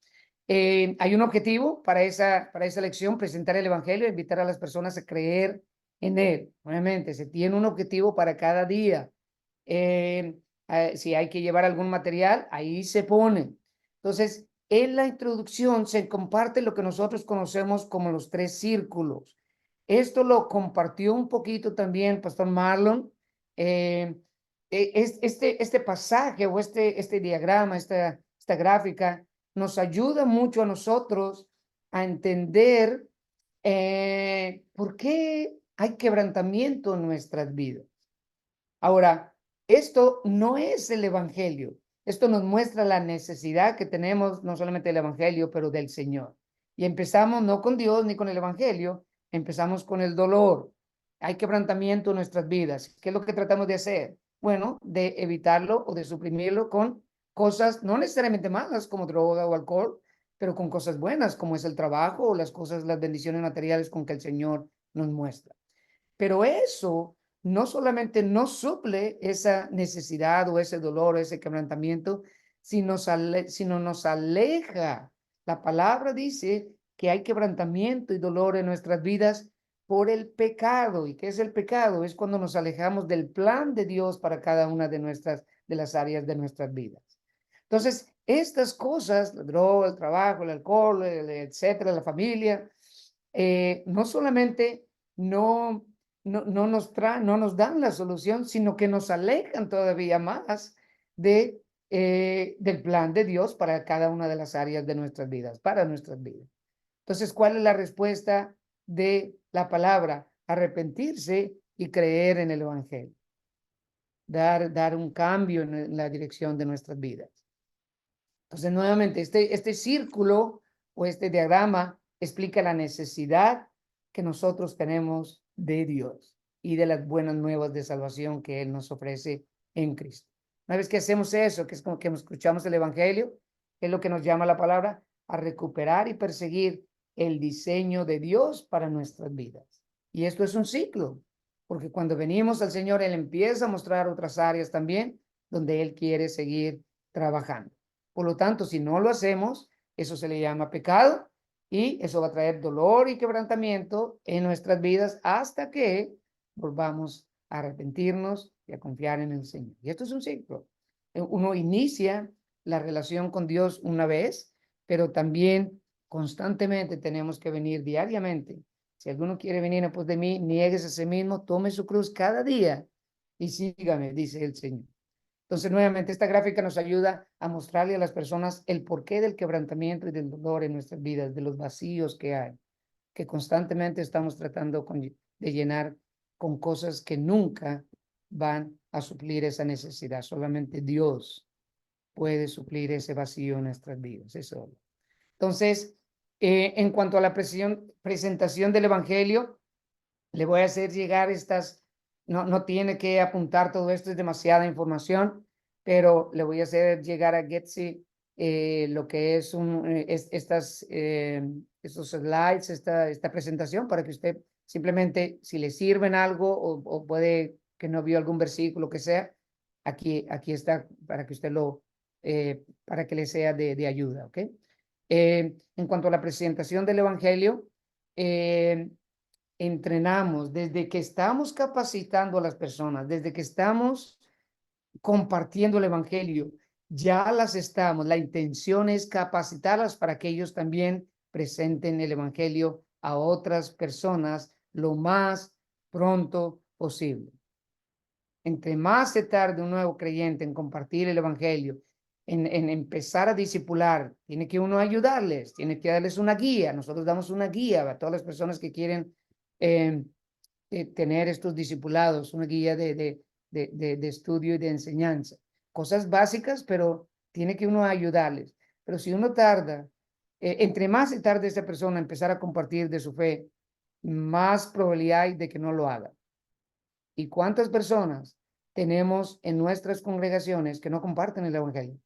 [SPEAKER 1] Hay un objetivo para esa lección, presentar el Evangelio, invitar a las personas a creer en él. Obviamente, se tiene un objetivo para cada día. Si hay que llevar algún material, ahí se pone. Entonces, en la introducción se comparte lo que nosotros conocemos como los 3 círculos. Esto lo compartió un poquito también Pastor Marlon. Este pasaje o este diagrama, esta gráfica, nos ayuda mucho a nosotros a entender por qué hay quebrantamiento en nuestras vidas. Ahora, esto no es el Evangelio. Esto nos muestra la necesidad que tenemos, no solamente del Evangelio, pero del Señor. Y empezamos no con Dios ni con el Evangelio, empezamos con el dolor. Hay quebrantamiento en nuestras vidas. ¿Qué es lo que tratamos de hacer? Bueno, de evitarlo o de suprimirlo con cosas no necesariamente malas como droga o alcohol, pero con cosas buenas como es el trabajo o las bendiciones materiales con que el Señor nos muestra. Pero eso no solamente no suple esa necesidad o ese dolor, ese quebrantamiento, sino nos aleja. La palabra dice que hay quebrantamiento y dolor en nuestras vidas por el pecado. ¿Y qué es el pecado? Es cuando nos alejamos del plan de Dios para cada una de las áreas de nuestras vidas. Entonces, estas cosas, la droga, el trabajo, el alcohol, etcétera, la familia, no solamente no no nos dan la solución, sino que nos alejan todavía más del plan de Dios para cada una de las áreas de nuestras vidas, para nuestras vidas. Entonces, ¿cuál es la respuesta de la palabra? Arrepentirse y creer en el Evangelio. Dar un cambio en la dirección de nuestras vidas. Entonces, nuevamente, este círculo o este diagrama explica la necesidad que nosotros tenemos de Dios y de las buenas nuevas de salvación que Él nos ofrece en Cristo. Una vez que hacemos eso, que es como que escuchamos el Evangelio, es lo que nos llama la palabra a recuperar y perseguir el diseño de Dios para nuestras vidas. Y esto es un ciclo, porque cuando venimos al Señor, Él empieza a mostrar otras áreas también donde Él quiere seguir trabajando. Por lo tanto, si no lo hacemos, eso se le llama pecado y eso va a traer dolor y quebrantamiento en nuestras vidas hasta que volvamos a arrepentirnos y a confiar en el Señor. Y esto es un ciclo. Uno inicia la relación con Dios una vez, pero también constantemente tenemos que venir diariamente. Si alguno quiere venir después de mí, niegues a sí mismo, tome su cruz cada día y sígame, dice el Señor. Entonces, nuevamente, esta gráfica nos ayuda a mostrarle a las personas el porqué del quebrantamiento y del dolor en nuestras vidas, de los vacíos que hay, que constantemente estamos tratando de llenar con cosas que nunca van a suplir esa necesidad. Solamente Dios puede suplir ese vacío en nuestras vidas. Eso. Entonces, en cuanto a la presentación del Evangelio, le voy a hacer llegar estas, no tiene que apuntar todo esto, es demasiada información, pero le voy a hacer llegar a Getsi lo que es estos slides, esta presentación, para que usted simplemente, si le sirven algo o puede que no vio algún versículo, que sea, aquí está para que usted para que le sea de ayuda, ¿ok? En cuanto a la presentación del Evangelio, entrenamos desde que estamos capacitando a las personas, desde que estamos compartiendo el Evangelio, ya las estamos, la intención es capacitarlas para que ellos también presenten el Evangelio a otras personas lo más pronto posible. Entre más se tarde un nuevo creyente en compartir el Evangelio, en empezar a discipular, tiene que uno ayudarles, tiene que darles una guía. Nosotros damos una guía a todas las personas que quieren tener estos discipulados, una guía de estudio y de enseñanza. Cosas básicas, pero tiene que uno ayudarles. Pero si uno tarda, entre más se tarde esa persona a empezar a compartir de su fe, más probabilidad hay de que no lo haga. ¿Y cuántas personas tenemos en nuestras congregaciones que no comparten el Evangelio?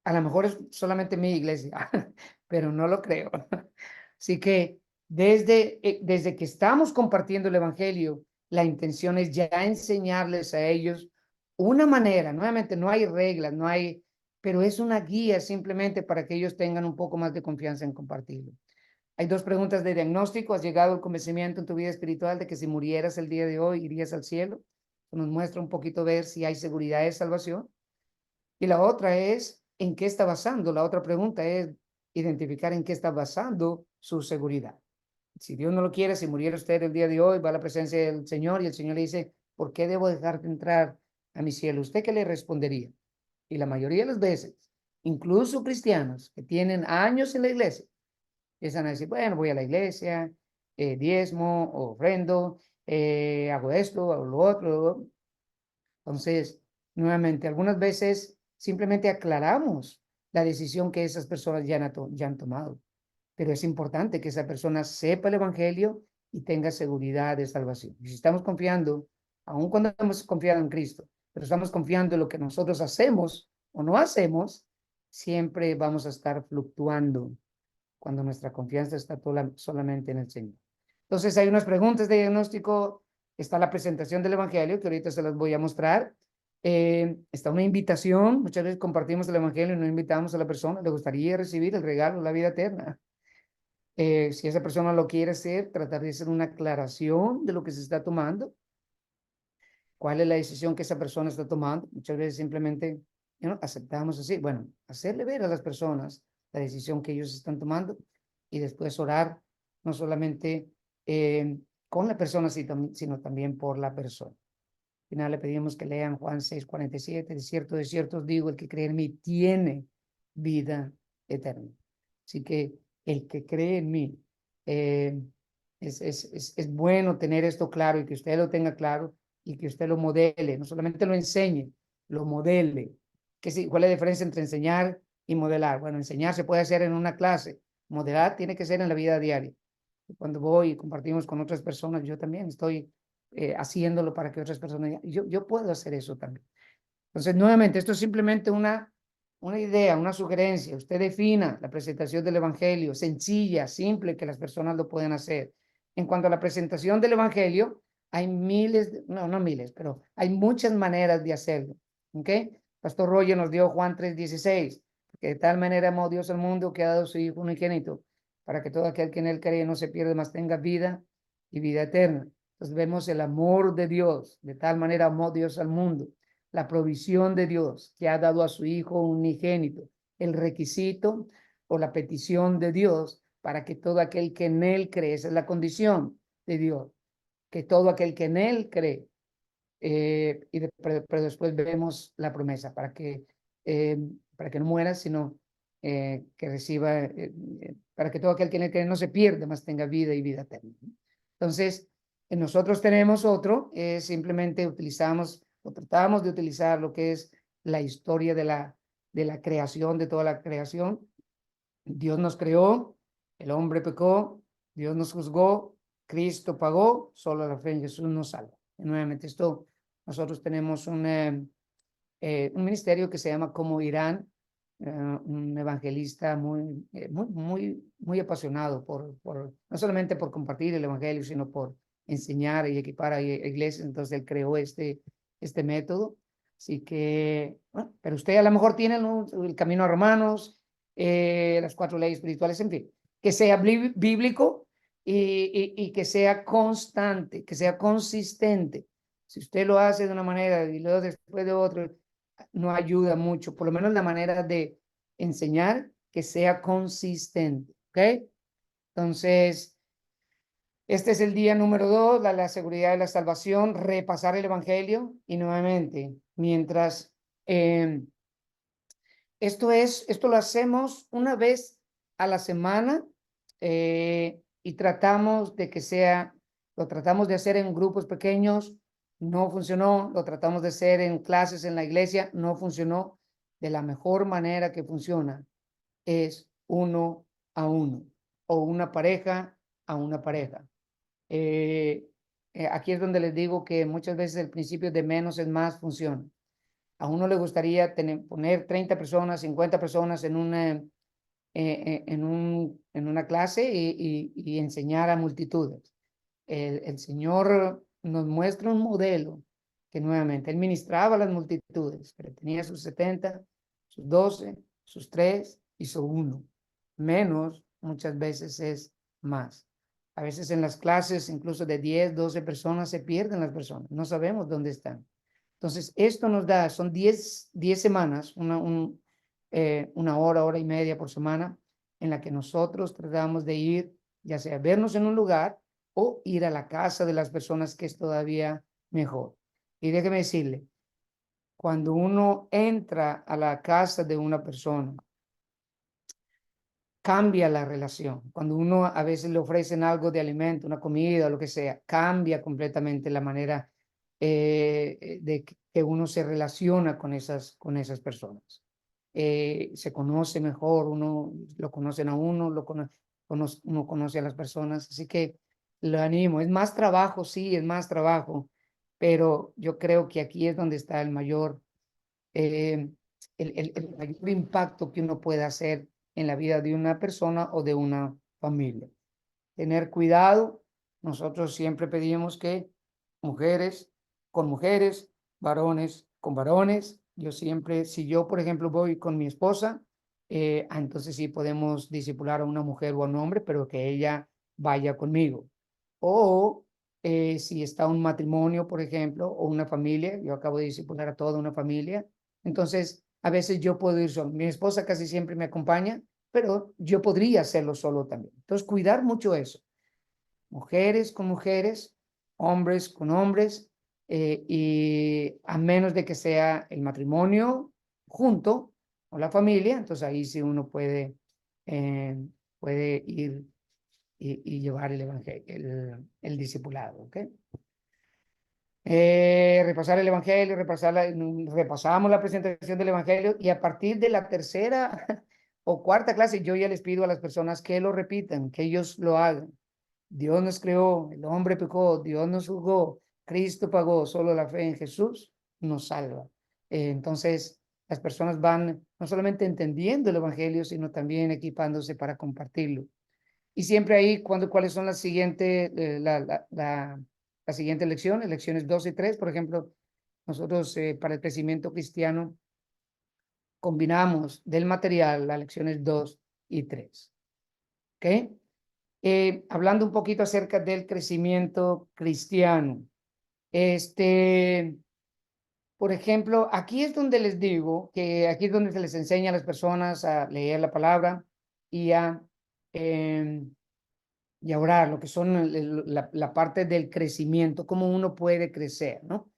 [SPEAKER 1] A lo mejor es solamente mi iglesia, pero no lo creo. Así que desde que estamos compartiendo el Evangelio, la intención es ya enseñarles a ellos una manera. Nuevamente, no hay reglas, pero es una guía simplemente para que ellos tengan un poco más de confianza en compartirlo. Hay dos preguntas de diagnóstico. ¿Has llegado al convencimiento en tu vida espiritual de que si murieras el día de hoy irías al cielo? Nos muestra un poquito ver si hay seguridad de salvación. Y la otra es, ¿en qué está basando? La otra pregunta es identificar en qué está basando su seguridad. Si Dios no lo quiere, si muriera usted el día de hoy, va a la presencia del Señor y el Señor le dice, ¿por qué debo dejarte entrar a mi cielo? ¿Usted qué le respondería? Y la mayoría de las veces, incluso cristianos que tienen años en la iglesia, empiezan a decir, bueno, voy a la iglesia, diezmo, ofrendo, hago esto, hago lo otro. Entonces, nuevamente, algunas veces simplemente aclaramos la decisión que esas personas ya han tomado, pero es importante que esa persona sepa el Evangelio y tenga seguridad de salvación. Y si estamos confiando, aun cuando hemos confiado en Cristo, pero estamos confiando en lo que nosotros hacemos o no hacemos, siempre vamos a estar fluctuando cuando nuestra confianza está solamente en el Señor. Entonces, hay unas preguntas de diagnóstico, está la presentación del Evangelio, que ahorita se las voy a mostrar. Está una invitación, muchas veces compartimos el Evangelio y no invitamos a la persona, le gustaría recibir el regalo, la vida eterna. Si esa persona lo quiere hacer, tratar de hacer una aclaración de lo que se está tomando, cuál es la decisión que esa persona está tomando. Muchas veces simplemente aceptamos así, bueno, hacerle ver a las personas la decisión que ellos están tomando y después orar, no solamente con la persona, sino también por la persona. Al final le pedimos que lean Juan 6:47, de cierto os digo, el que cree en mí tiene vida eterna. Así que el que cree en mí, es bueno tener esto claro y que usted lo tenga claro y que usted lo modele, no solamente lo enseñe, lo modele. ¿Cuál es la diferencia entre enseñar y modelar? Bueno, enseñar se puede hacer en una clase, modelar tiene que ser en la vida diaria. Cuando voy y compartimos con otras personas, yo también estoy haciéndolo para que otras personas, yo puedo hacer eso también. Entonces, nuevamente, esto es simplemente una idea, una sugerencia. Usted defina la presentación del Evangelio, sencilla, simple, que las personas lo pueden hacer. En cuanto a la presentación del Evangelio, hay no miles, pero hay muchas maneras de hacerlo. ¿Ok? Pastor Roger nos dio Juan 3:16, que de tal manera amó Dios al mundo que ha dado su Hijo unigénito, para que todo aquel que en él cree no se pierda, mas tenga vida y vida eterna. Entonces vemos el amor de Dios, de tal manera amó Dios al mundo, la provisión de Dios que ha dado a su Hijo unigénito, el requisito o la petición de Dios para que todo aquel que en él cree, esa es la condición de Dios, que todo aquel que en él cree, pero después vemos la promesa para que no muera, sino que reciba, para que todo aquel que en él cree no se pierda, mas tenga vida y vida eterna. Entonces, nosotros tenemos otro, simplemente utilizamos o tratamos de utilizar lo que es la historia de la creación, de toda la creación. Dios nos creó, el hombre pecó, Dios nos juzgó, Cristo pagó, solo la fe en Jesús nos salva. Y nuevamente esto, nosotros tenemos un ministerio que se llama Como Irán, un evangelista muy apasionado no solamente por compartir el evangelio, sino por enseñar y equipar a iglesias. Entonces él creó este método. Así que, bueno, pero usted a lo mejor tiene el camino a Romanos, las 4 leyes espirituales, en fin, que sea bíblico y que sea constante, que sea consistente. Si usted lo hace de una manera y luego después de otra, no ayuda mucho, por lo menos la manera de enseñar que sea consistente, ¿ok? Entonces, este es el día número 2, la seguridad de la salvación, repasar el evangelio y nuevamente, mientras esto lo hacemos una vez a la semana y tratamos de que sea, lo tratamos de hacer en grupos pequeños, no funcionó, lo tratamos de hacer en clases en la iglesia, no funcionó. De la mejor manera que funciona es uno a uno o una pareja a una pareja. Aquí es donde les digo que muchas veces el principio de menos es más funciona. A uno le gustaría poner 30 personas, 50 personas en una clase y enseñar a multitudes. El Señor nos muestra un modelo que nuevamente Él ministraba a las multitudes, pero tenía sus 70, sus 12, sus 3 y su 1. Menos muchas veces es más. A veces en las clases, incluso de 10, 12 personas, se pierden las personas. No sabemos dónde están. Entonces, esto nos da, son 10 semanas, una hora y media por semana, en la que nosotros tratamos de ir, ya sea vernos en un lugar o ir a la casa de las personas, que es todavía mejor. Y déjeme decirle, cuando uno entra a la casa de una persona, cambia la relación. Cuando uno a veces le ofrecen algo de alimento, una comida, lo que sea, cambia completamente la manera de que uno se relaciona con esas personas. Se conoce mejor, uno lo conocen a uno, uno conoce a las personas, así que lo animo. Es más trabajo, sí, es más trabajo, pero yo creo que aquí es donde está eh, el mayor impacto que uno puede hacer en la vida de una persona o de una familia. Tener cuidado. Nosotros siempre pedimos que mujeres con mujeres, varones con varones. Yo siempre, si yo, por ejemplo, voy con mi esposa, entonces sí podemos discipular a una mujer o a un hombre, pero que ella vaya conmigo. O si está un matrimonio, por ejemplo, o una familia, yo acabo de discipular a toda una familia, entonces a veces yo puedo ir solo. Mi esposa casi siempre me acompaña, pero yo podría hacerlo solo también. Entonces, cuidar mucho eso. Mujeres con mujeres, hombres con hombres, y a menos de que sea el matrimonio junto o la familia, entonces ahí sí uno puede ir y llevar el evangelio, el discipulado, ¿ok? Repasar el evangelio, repasamos la presentación del evangelio y a partir de la tercera o cuarta clase yo ya les pido a las personas que lo repitan, que ellos lo hagan. Dios nos creó, el hombre pecó, Dios nos juzgó, Cristo pagó, solo la fe en Jesús nos salva. Entonces, las personas van no solamente entendiendo el evangelio, sino también equipándose para compartirlo. Y siempre ahí, ¿cuáles son las siguientes, la siguiente lección? Lecciones 2 y 3, por ejemplo, nosotros para el crecimiento cristiano combinamos del material las lecciones 2 y 3. ¿Ok? Hablando un poquito acerca del crecimiento cristiano. Por ejemplo, aquí es donde les digo que aquí es donde se les enseña a las personas a leer la palabra y eh, y orar, lo que son la parte del crecimiento, cómo uno puede crecer, ¿no?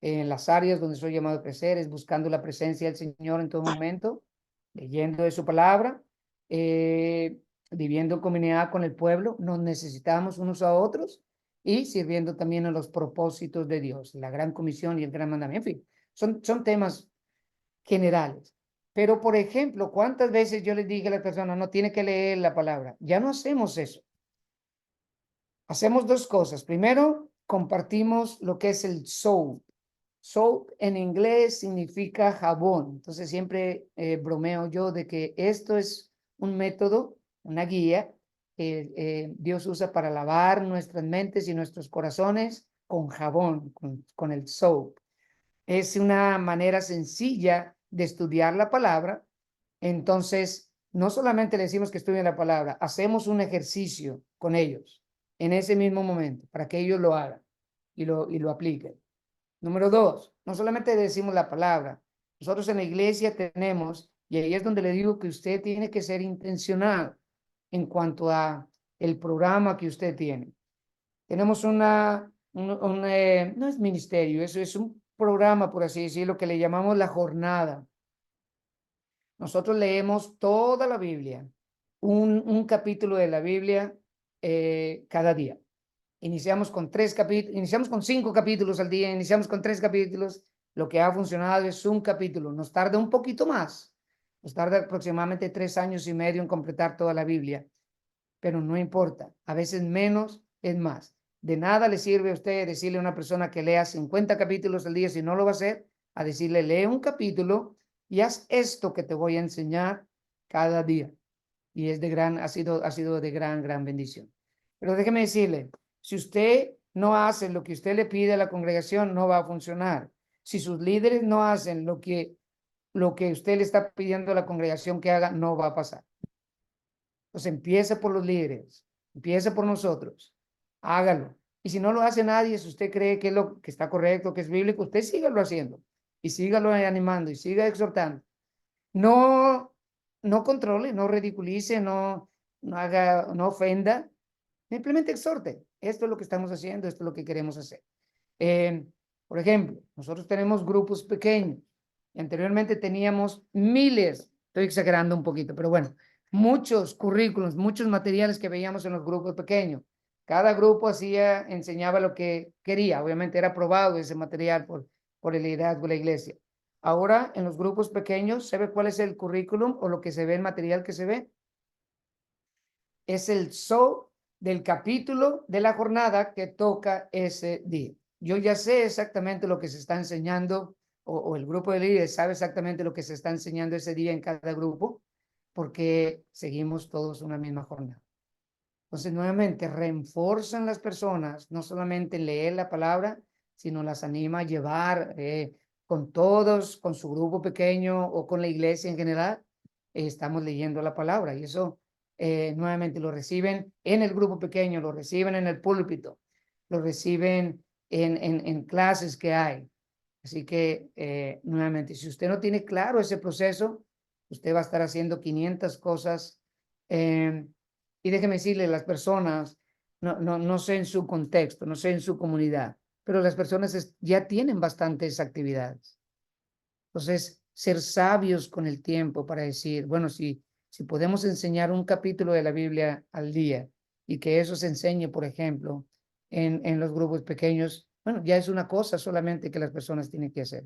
[SPEAKER 1] En las áreas donde soy llamado a crecer es buscando la presencia del Señor en todo momento, leyendo de su palabra, viviendo en comunidad con el pueblo. Nos necesitamos unos a otros y sirviendo también a los propósitos de Dios, la gran comisión y el gran mandamiento. En fin, son temas generales. Pero, por ejemplo, ¿cuántas veces yo les dije a la persona, no tiene que leer la palabra? Ya no hacemos eso. Hacemos dos cosas. Primero, compartimos lo que es el soap. Soap en inglés significa jabón. Entonces siempre bromeo yo de que esto es un método, una guía que Dios usa para lavar nuestras mentes y nuestros corazones con jabón, con el soap. Es una manera sencilla de estudiar la palabra. Entonces, no solamente le decimos que estudien la palabra, hacemos un ejercicio con ellos en ese mismo momento para que ellos lo hagan y lo apliquen. Número dos, no solamente decimos la palabra, nosotros en la iglesia tenemos, y ahí es donde le digo que usted tiene que ser intencional en cuanto a el programa que usted tiene. Tenemos no es ministerio, eso es un programa, por así decirlo, que le llamamos la jornada. Nosotros leemos toda la Biblia, un capítulo de la Biblia cada día. Iniciamos con 5 capítulos al día, iniciamos con 3 capítulos. Lo que ha funcionado es un capítulo. Nos tarda un poquito más. Nos tarda aproximadamente 3 años y medio en completar toda la Biblia. Pero no importa. A veces menos es más. De nada le sirve a usted decirle a una persona que lea 50 capítulos al día si no lo va a hacer, a decirle lee un capítulo y haz esto que te voy a enseñar cada día. Y ha sido de gran bendición. Pero déjeme decirle, si usted no hace lo que usted le pide a la congregación, no va a funcionar. Si sus líderes no hacen lo que usted le está pidiendo a la congregación que haga, no va a pasar. Entonces empieza por los líderes, empieza por nosotros, hágalo. Y si no lo hace nadie, si usted cree que es lo que está correcto, que es bíblico, usted sígalo haciendo y sígalo animando y siga exhortando. No, no controle, no ridiculice, no ofenda, simplemente exhorte. Esto es lo que estamos haciendo, esto es lo que queremos hacer. Por ejemplo, nosotros tenemos grupos pequeños. Anteriormente teníamos miles, estoy exagerando un poquito, pero bueno, muchos currículos, muchos materiales que veíamos en los grupos pequeños. Cada grupo enseñaba lo que quería. Obviamente era aprobado ese material por el liderazgo de la iglesia. Ahora, en los grupos pequeños, ¿sabe cuál es el currículum o lo que se ve, el material que se ve? Es el del capítulo de la jornada que toca ese día. Yo ya sé exactamente lo que se está enseñando o el grupo de líderes sabe exactamente lo que se está enseñando ese día en cada grupo porque seguimos todos una misma jornada. Entonces, nuevamente, reforzan las personas, no solamente leer la palabra, sino las anima a llevar con todos, con su grupo pequeño o con la iglesia en general, estamos leyendo la palabra y eso nuevamente lo reciben en el grupo pequeño, lo reciben en el púlpito, lo reciben en clases que hay. Así que, nuevamente, si usted no tiene claro ese proceso, usted va a estar haciendo 500 cosas. Y déjeme decirle, las personas, no sé en su contexto, no sé en su comunidad, pero las personas ya tienen bastantes actividades. Entonces, ser sabios con el tiempo para decir, bueno, si podemos enseñar un capítulo de la Biblia al día y que eso se enseñe, por ejemplo, en los grupos pequeños, bueno, ya es una cosa solamente que las personas tienen que hacer.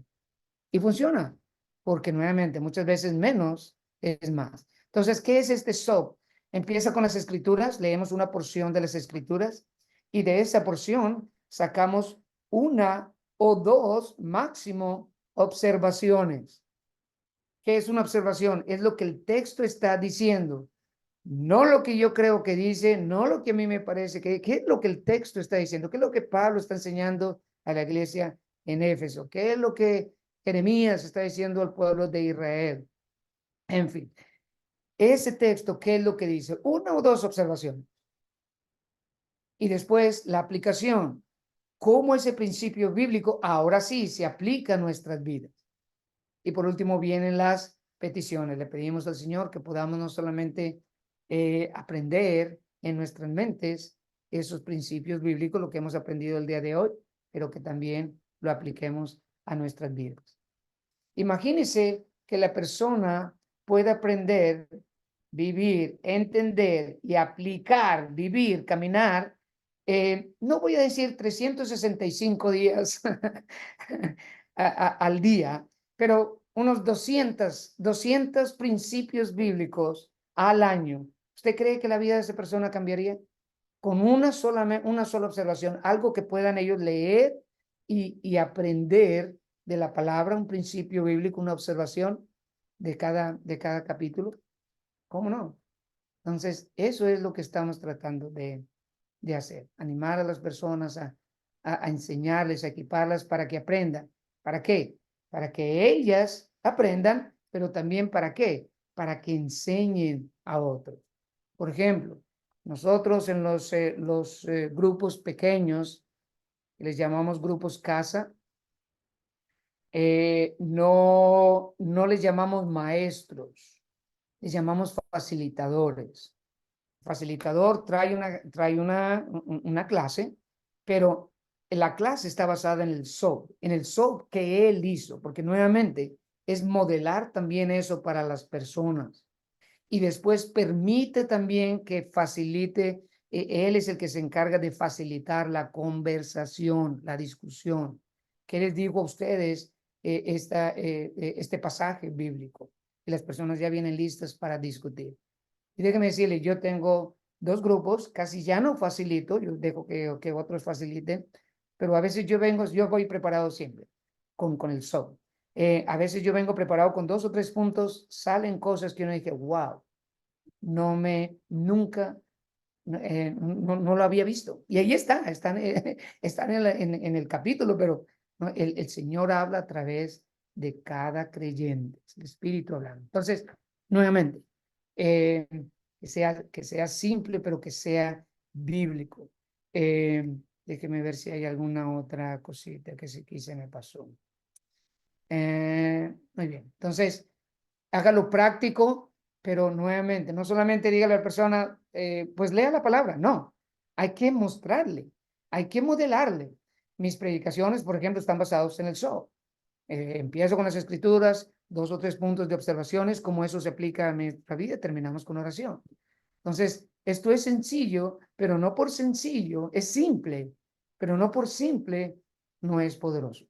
[SPEAKER 1] Y funciona, porque nuevamente muchas veces menos es más. Entonces, ¿qué es este SOP? Empieza con las escrituras, leemos una porción de las escrituras y de esa porción sacamos una o dos máximo observaciones. ¿Qué es una observación? Es lo que el texto está diciendo, no lo que yo creo que dice, no lo que a mí me parece, ¿qué es lo que el texto está diciendo? ¿Qué es lo que Pablo está enseñando a la iglesia en Éfeso? ¿Qué es lo que Jeremías está diciendo al pueblo de Israel? En fin, ese texto, ¿qué es lo que dice? Una o dos observaciones. Y después la aplicación. ¿Cómo ese principio bíblico ahora sí se aplica a nuestras vidas? Y por último vienen las peticiones. Le pedimos al Señor que podamos no solamente aprender en nuestras mentes esos principios bíblicos, lo que hemos aprendido el día de hoy, pero que también lo apliquemos a nuestras vidas. Imagínese que la persona pueda aprender, vivir, entender y aplicar, vivir, caminar no voy a decir 365 días al día, pero unos 200 principios bíblicos al año. ¿Usted cree que la vida de esa persona cambiaría? Con una sola observación, algo que puedan ellos leer y aprender de la palabra, un principio bíblico, una observación de cada capítulo. ¿Cómo no? Entonces, eso es lo que estamos tratando de hacer, animar a las personas a enseñarles, a equiparlas para que aprendan. ¿Para qué? Para que ellas aprendan, pero también ¿para qué? Para que enseñen a otros. Por ejemplo, nosotros en los grupos pequeños, les llamamos grupos casa, no les llamamos maestros, les llamamos facilitadores. Facilitador trae una clase, pero la clase está basada en el SOAP que él hizo, porque nuevamente es modelar también eso para las personas. Y después permite también que facilite, él es el que se encarga de facilitar la conversación, la discusión. ¿Qué les digo a ustedes este pasaje bíblico? Y las personas ya vienen listas para discutir. Y déjeme decirle, yo tengo 2 grupos, casi ya no facilito, yo dejo que otros faciliten, pero a veces yo voy preparado siempre con el SOAP. A veces yo vengo preparado con 2 o 3 puntos, salen cosas que uno dice, wow, nunca, no lo había visto. Y ahí están en el capítulo, pero ¿no? El Señor habla a través de cada creyente, es el Espíritu hablando. Entonces, nuevamente, que sea simple, pero que sea bíblico. Déjeme ver si hay alguna otra cosita que aquí se me pasó. Muy bien, entonces, hágalo práctico, pero nuevamente, no solamente dígale a la persona, pues lea la palabra, no, hay que mostrarle, hay que modelarle. Mis predicaciones, por ejemplo, están basados en el SOAP. Empiezo con las escrituras, 2 o 3 puntos de observaciones, cómo eso se aplica a nuestra vida, terminamos con oración. Entonces, esto es sencillo, pero no por sencillo, es simple, pero no por simple, no es poderoso.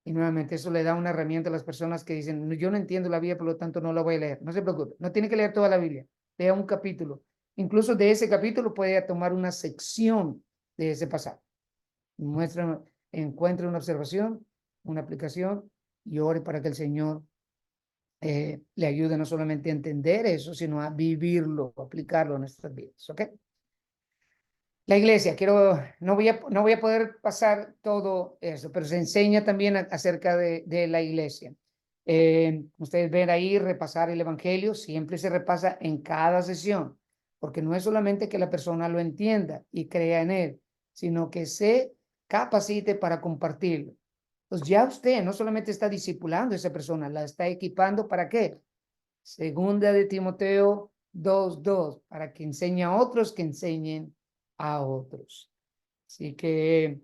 [SPEAKER 1] Y nuevamente eso le da una herramienta a las personas que dicen, yo no entiendo la Biblia, por lo tanto no la voy a leer. No se preocupe, no tiene que leer toda la Biblia, lea un capítulo. Incluso de ese capítulo puede tomar una sección de ese pasaje. Encuentre una observación, una aplicación y ore para que el Señor le ayude no solamente a entender eso, sino a vivirlo, a aplicarlo a nuestras vidas. ¿Ok? La iglesia, no voy a poder pasar todo eso, pero se enseña también acerca de la iglesia. Ustedes ven ahí repasar el evangelio, siempre se repasa en cada sesión, porque no es solamente que la persona lo entienda y crea en él, sino que se capacite para compartirlo. Entonces ya usted no solamente está discipulando a esa persona, la está equipando ¿para qué? Segunda de Timoteo 2:2, para que enseñe a otros que enseñen a otros. Así que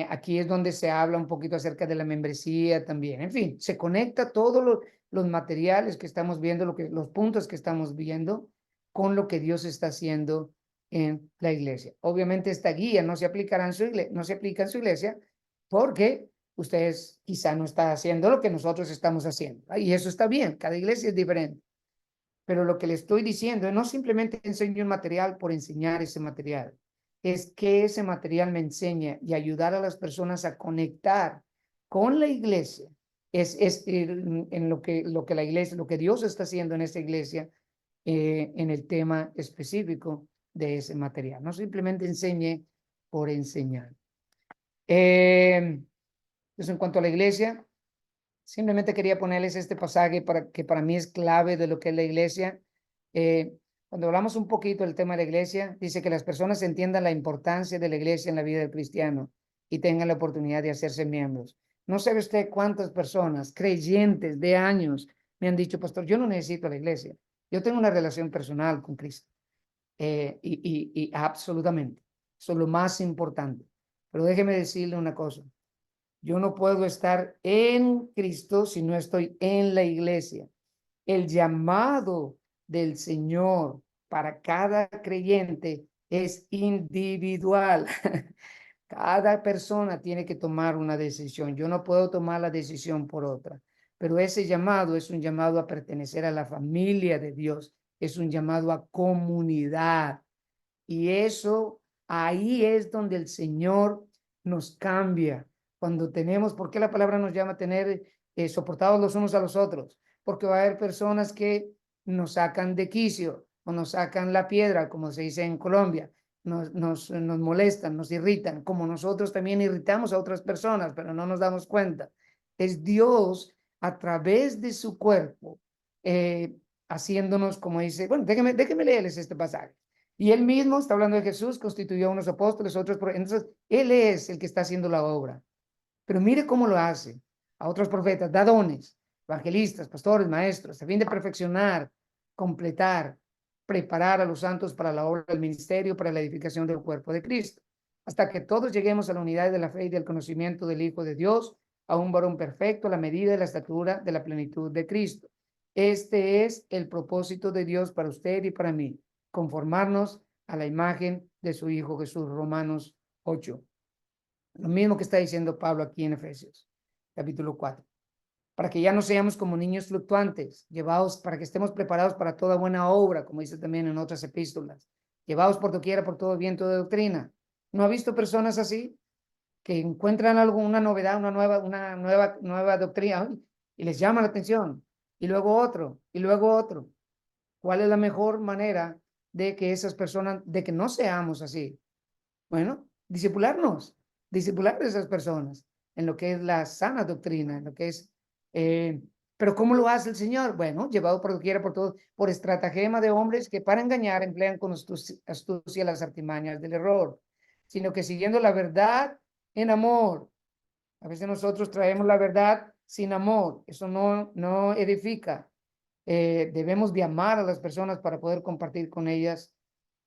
[SPEAKER 1] aquí es donde se habla un poquito acerca de la membresía también. En fin, se conecta todos los materiales que estamos viendo, los puntos que estamos viendo con lo que Dios está haciendo en la iglesia. Obviamente esta guía no se aplicará en su iglesia, no se aplica en su iglesia porque ustedes quizá no están haciendo lo que nosotros estamos haciendo. Y eso está bien, cada iglesia es diferente. Pero lo que le estoy diciendo es no simplemente enseño un material por enseñar ese material, es que ese material me enseña y ayudar a las personas a conectar con la iglesia. Es en lo que la iglesia, lo que Dios está haciendo en esta iglesia, en el tema específico de ese material. No simplemente enseñe por enseñar. Entonces, en cuanto a la iglesia, simplemente quería ponerles este pasaje que para mí es clave de lo que es la iglesia. Cuando hablamos un poquito del tema de la iglesia, dice que las personas entiendan la importancia de la iglesia en la vida del cristiano y tengan la oportunidad de hacerse miembros. No sabe usted cuántas personas, creyentes de años, me han dicho, pastor, yo no necesito la iglesia. Yo tengo una relación personal con Cristo. Y absolutamente, eso es lo más importante. Pero déjeme decirle una cosa. Yo no puedo estar en Cristo si no estoy en la iglesia. El llamado del Señor para cada creyente es individual. Cada persona tiene que tomar una decisión. Yo no puedo tomar la decisión por otra, pero ese llamado es un llamado a pertenecer a la familia de Dios, es un llamado a comunidad. Y eso, ahí es donde el Señor nos cambia. Cuando tenemos, ¿por qué la palabra nos llama a tener soportados los unos a los otros? Porque va a haber personas que nos sacan de quicio o nos sacan la piedra, como se dice en Colombia. Nos molestan, nos irritan, como nosotros también irritamos a otras personas, pero no nos damos cuenta. Es Dios a través de su cuerpo, haciéndonos, como dice, bueno, déjeme leerles este pasaje. Y él mismo está hablando de Jesús, constituyó a unos apóstoles, otros, entonces él es el que está haciendo la obra. Pero mire cómo lo hace. A otros profetas, da dones, evangelistas, pastores, maestros, a fin de perfeccionar, completar, preparar a los santos para la obra del ministerio, para la edificación del cuerpo de Cristo, hasta que todos lleguemos a la unidad de la fe y del conocimiento del Hijo de Dios, a un varón perfecto, a la medida de la estatura de la plenitud de Cristo. Este es el propósito de Dios para usted y para mí, conformarnos a la imagen de su Hijo Jesús. Romanos 8. Lo mismo que está diciendo Pablo aquí en Efesios, capítulo 4. Para que ya no seamos como niños fluctuantes, llevados, para que estemos preparados para toda buena obra, como dice también en otras epístolas, llevados por doquiera por todo viento de doctrina. ¿No ha visto personas así? Que encuentran alguna novedad, una nueva doctrina, y les llama la atención, y luego otro, y luego otro. ¿Cuál es la mejor manera de que esas personas, de que no seamos así? Bueno, discipular de esas personas en lo que es la sana doctrina, en lo que es, pero ¿cómo lo hace el Señor? Bueno, llevado por doquiera, por todo, por estratagema de hombres que para engañar emplean con astucia las artimañas del error, sino que siguiendo la verdad en amor. A veces nosotros traemos la verdad sin amor, eso no edifica. Debemos de amar a las personas para poder compartir con ellas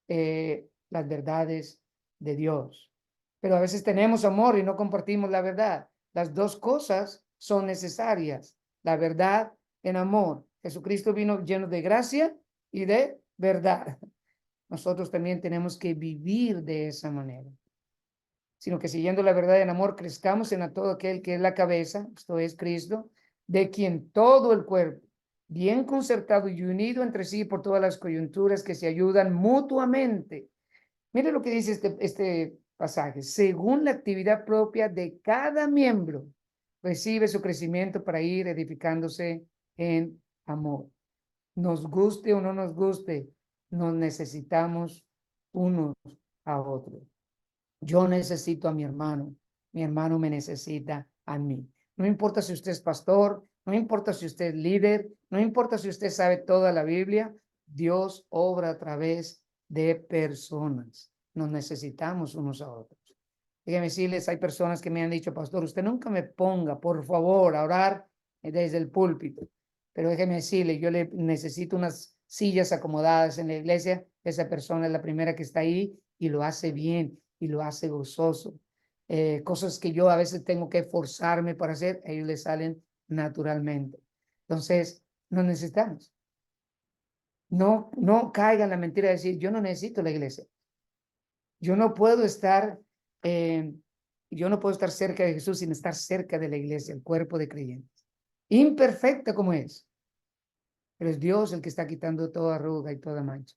[SPEAKER 1] las verdades de Dios. Pero a veces tenemos amor y no compartimos la verdad. Las dos cosas son necesarias. La verdad en amor. Jesucristo vino lleno de gracia y de verdad. Nosotros también tenemos que vivir de esa manera. Sino que siguiendo la verdad en amor, crezcamos en a todo aquel que es la cabeza, esto es Cristo, de quien todo el cuerpo, bien concertado y unido entre sí por todas las coyunturas que se ayudan mutuamente. Mire lo que dice este pasaje. Según la actividad propia de cada miembro, recibe su crecimiento para ir edificándose en amor. Nos guste o no nos guste, nos necesitamos unos a otros. Yo necesito a mi hermano me necesita a mí. No importa si usted es pastor, no importa si usted es líder, no importa si usted sabe toda la Biblia, Dios obra a través de personas. Nos necesitamos unos a otros. Déjeme decirles, hay personas que me han dicho, pastor, usted nunca me ponga, por favor, a orar desde el púlpito. Pero déjeme decirle, yo le necesito unas sillas acomodadas en la iglesia. Esa persona es la primera que está ahí y lo hace bien y lo hace gozoso. Cosas que yo a veces tengo que forzarme para hacer, a ellos les salen naturalmente. Entonces, nos necesitamos. No caiga en la mentira de decir, yo no necesito la iglesia. Yo no puedo estar, eh, yo no puedo estar cerca de Jesús sin estar cerca de la iglesia, el cuerpo de creyentes. Imperfecta como es, pero es Dios el que está quitando toda arruga y toda mancha.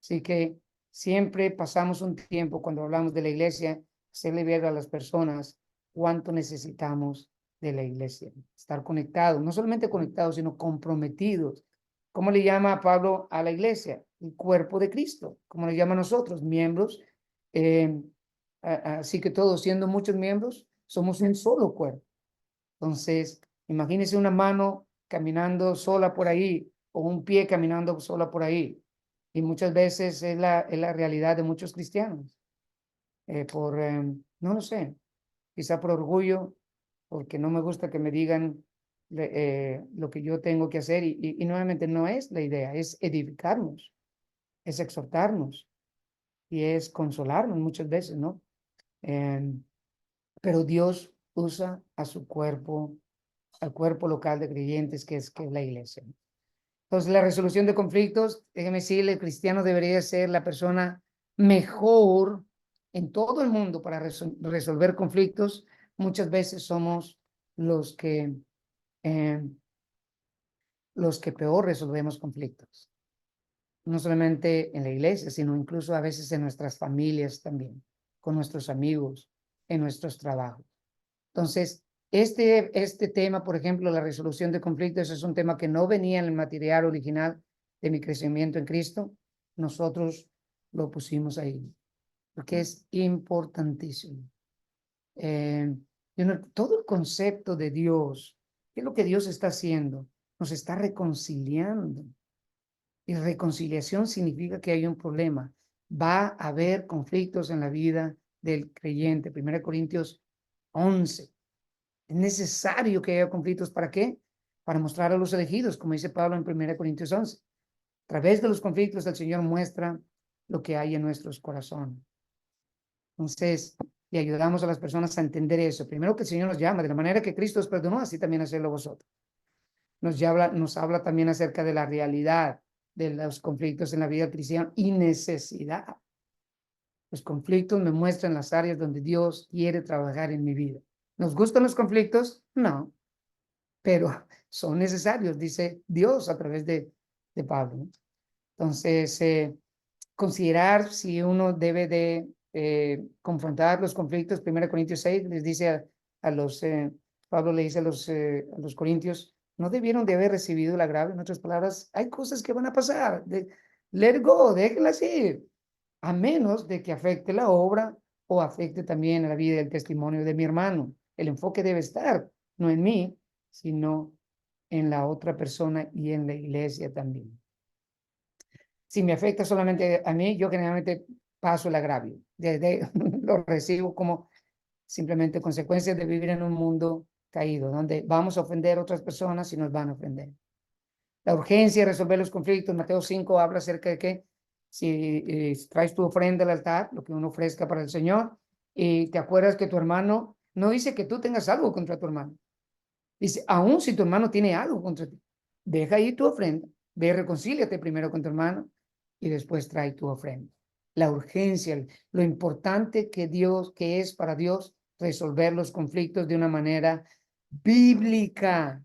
[SPEAKER 1] Así que siempre pasamos un tiempo cuando hablamos de la iglesia, hacerle ver a las personas cuánto necesitamos de la iglesia. Estar conectados, no solamente conectados, sino comprometidos. ¿Cómo le llama Pablo a la iglesia? El cuerpo de Cristo. ¿Cómo le llama a nosotros? Miembros. Eh, Así que todos, siendo muchos miembros, somos un solo cuerpo. Entonces, imagínese una mano caminando sola por ahí o un pie caminando sola por ahí. Y muchas veces es la realidad de muchos cristianos. No lo sé, quizá por orgullo, porque no me gusta que me digan lo que yo tengo que hacer. Y nuevamente no es la idea, es edificarnos, es exhortarnos y es consolarnos muchas veces, ¿no? Pero Dios usa a su cuerpo, al cuerpo local de creyentes que es la iglesia. Entonces, la resolución de conflictos, déjeme decirle, el cristiano debería ser la persona mejor en todo el mundo para resolver conflictos, muchas veces somos los que, eh, los que peor resolvemos conflictos. No solamente en la iglesia, sino incluso a veces en nuestras familias también, con nuestros amigos, en nuestros trabajos. Entonces, este tema, por ejemplo, la resolución de conflictos, es un tema que no venía en el material original de mi crecimiento en Cristo. Nosotros lo pusimos ahí, porque es importantísimo. Todo el concepto de Dios, ¿qué es lo que Dios está haciendo? Nos está reconciliando. Y reconciliación significa que hay un problema. Va a haber conflictos en la vida del creyente. 1 Corintios 11. Es necesario que haya conflictos. ¿Para qué? Para mostrar a los elegidos, como dice Pablo en 1 Corintios 11. A través de los conflictos el Señor muestra lo que hay en nuestros corazones. Entonces, y ayudamos a las personas a entender eso. Primero, que el Señor nos llama, de la manera que Cristo os perdonó, así también hacerlo vosotros. Nos habla también acerca de la realidad de los conflictos en la vida cristiana y necesidad. Los conflictos me muestran las áreas donde Dios quiere trabajar en mi vida. ¿Nos gustan los conflictos? No, pero son necesarios, dice Dios a través de Pablo. Entonces, considerar si uno debe de confrontar los conflictos. 1 Corintios 6 les dice a los, Pablo le dice a los corintios, no debieron de haber recibido el agravio. En otras palabras, hay cosas que van a pasar. Let it go, déjenlas ir. A menos de que afecte la obra o afecte también la vida y el testimonio de mi hermano. El enfoque debe estar no en mí, sino en la otra persona y en la iglesia también. Si me afecta solamente a mí, yo generalmente paso el agravio. Lo recibo como simplemente consecuencias de vivir en un mundo caído, donde vamos a ofender a otras personas y nos van a ofender. La urgencia de resolver los conflictos. Mateo 5 habla acerca de que si traes tu ofrenda al altar, lo que uno ofrezca para el Señor, y te acuerdas que tu hermano, no dice que tú tengas algo contra tu hermano. Dice, aún si tu hermano tiene algo contra ti, deja ahí tu ofrenda, ve, reconcíliate primero con tu hermano y después trae tu ofrenda. La urgencia, lo importante que es para Dios resolver los conflictos de una manera bíblica.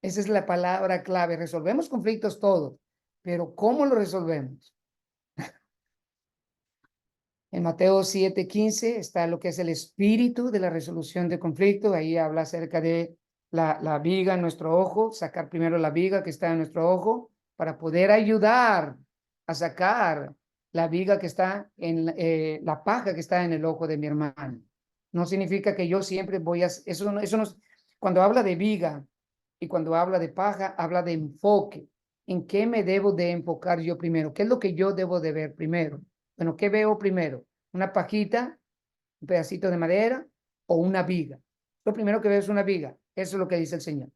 [SPEAKER 1] Esa es la palabra clave. Resolvemos conflictos todos, pero ¿cómo lo resolvemos? En Mateo 7:15 está lo que es el espíritu de la resolución de conflicto. Ahí habla acerca de la viga en nuestro ojo, sacar primero la viga que está en nuestro ojo para poder ayudar a sacar la viga que está en la paja que está en el ojo de mi hermano. No significa que yo siempre voy a... Eso no, cuando habla de viga y cuando habla de paja, habla de enfoque. ¿En qué me debo de enfocar yo primero? ¿Qué es lo que yo debo de ver primero? Bueno, ¿qué veo primero? ¿Una pajita, un pedacito de madera o una viga? Lo primero que veo es una viga. Eso es lo que dice el Señor.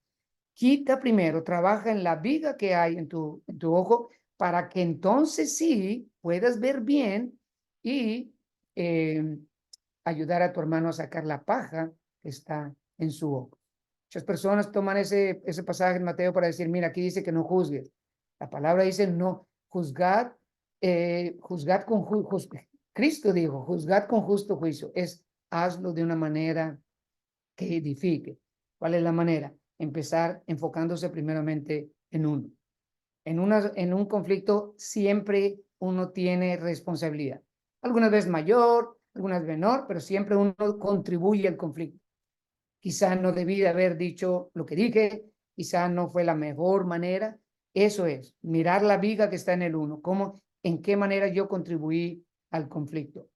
[SPEAKER 1] Quita primero, trabaja en la viga que hay en tu ojo para que entonces sí puedas ver bien y ayudar a tu hermano a sacar la paja que está en su ojo. Muchas personas toman ese pasaje en Mateo para decir, mira, aquí dice que no juzgues. La palabra dice no, juzgad con justo. Cristo dijo, juzgad con justo juicio. Hazlo de una manera que edifique. ¿Cuál es la manera? Empezar enfocándose primeramente en uno. En un conflicto siempre uno tiene responsabilidad. Algunas veces mayor, algunas menor, pero siempre uno contribuye al conflicto. Quizá no debí de haber dicho lo que dije, quizá no fue la mejor manera. Eso es, mirar la viga que está en el uno, en qué manera yo contribuí al conflicto.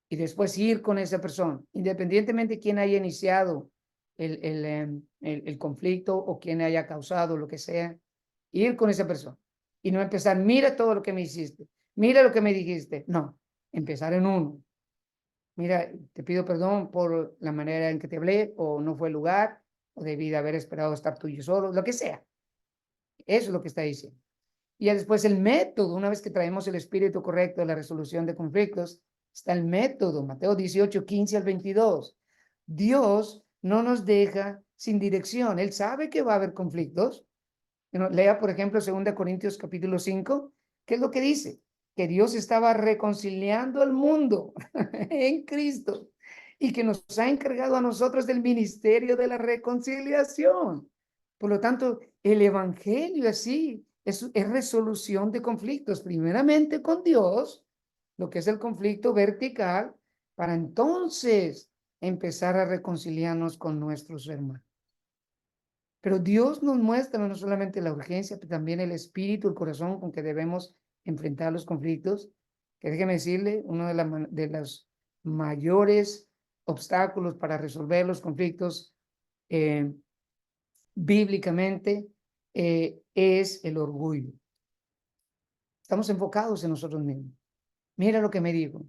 [SPEAKER 1] Y después ir con esa persona, independientemente de quién haya iniciado el conflicto o quién haya causado lo que sea, ir con esa persona. Y no empezar, mira todo lo que me hiciste, mira lo que me dijiste. No, empezar en uno. Mira, te pido perdón por la manera en que te hablé, o no fue el lugar, o debí de haber esperado estar tú y yo solo, lo que sea. Eso es lo que está diciendo. Y ya después el método, una vez que traemos el espíritu correcto de la resolución de conflictos, está el método, Mateo 18:15-22. Dios no nos deja sin dirección. Él sabe que va a haber conflictos. Lea, por ejemplo, 2 Corintios capítulo 5. ¿Qué es lo que dice? que Dios estaba reconciliando al mundo en Cristo y que nos ha encargado a nosotros del ministerio de la reconciliación. Por lo tanto, el evangelio así es resolución de conflictos, primeramente con Dios, lo que es el conflicto vertical, para entonces empezar a reconciliarnos con nuestros hermanos. Pero Dios nos muestra no solamente la urgencia, pero también el espíritu, el corazón con que debemos enfrentar los conflictos, que déjeme decirle, uno de los mayores obstáculos para resolver los conflictos bíblicamente es el orgullo. Estamos enfocados en nosotros mismos. Mira lo que me digo,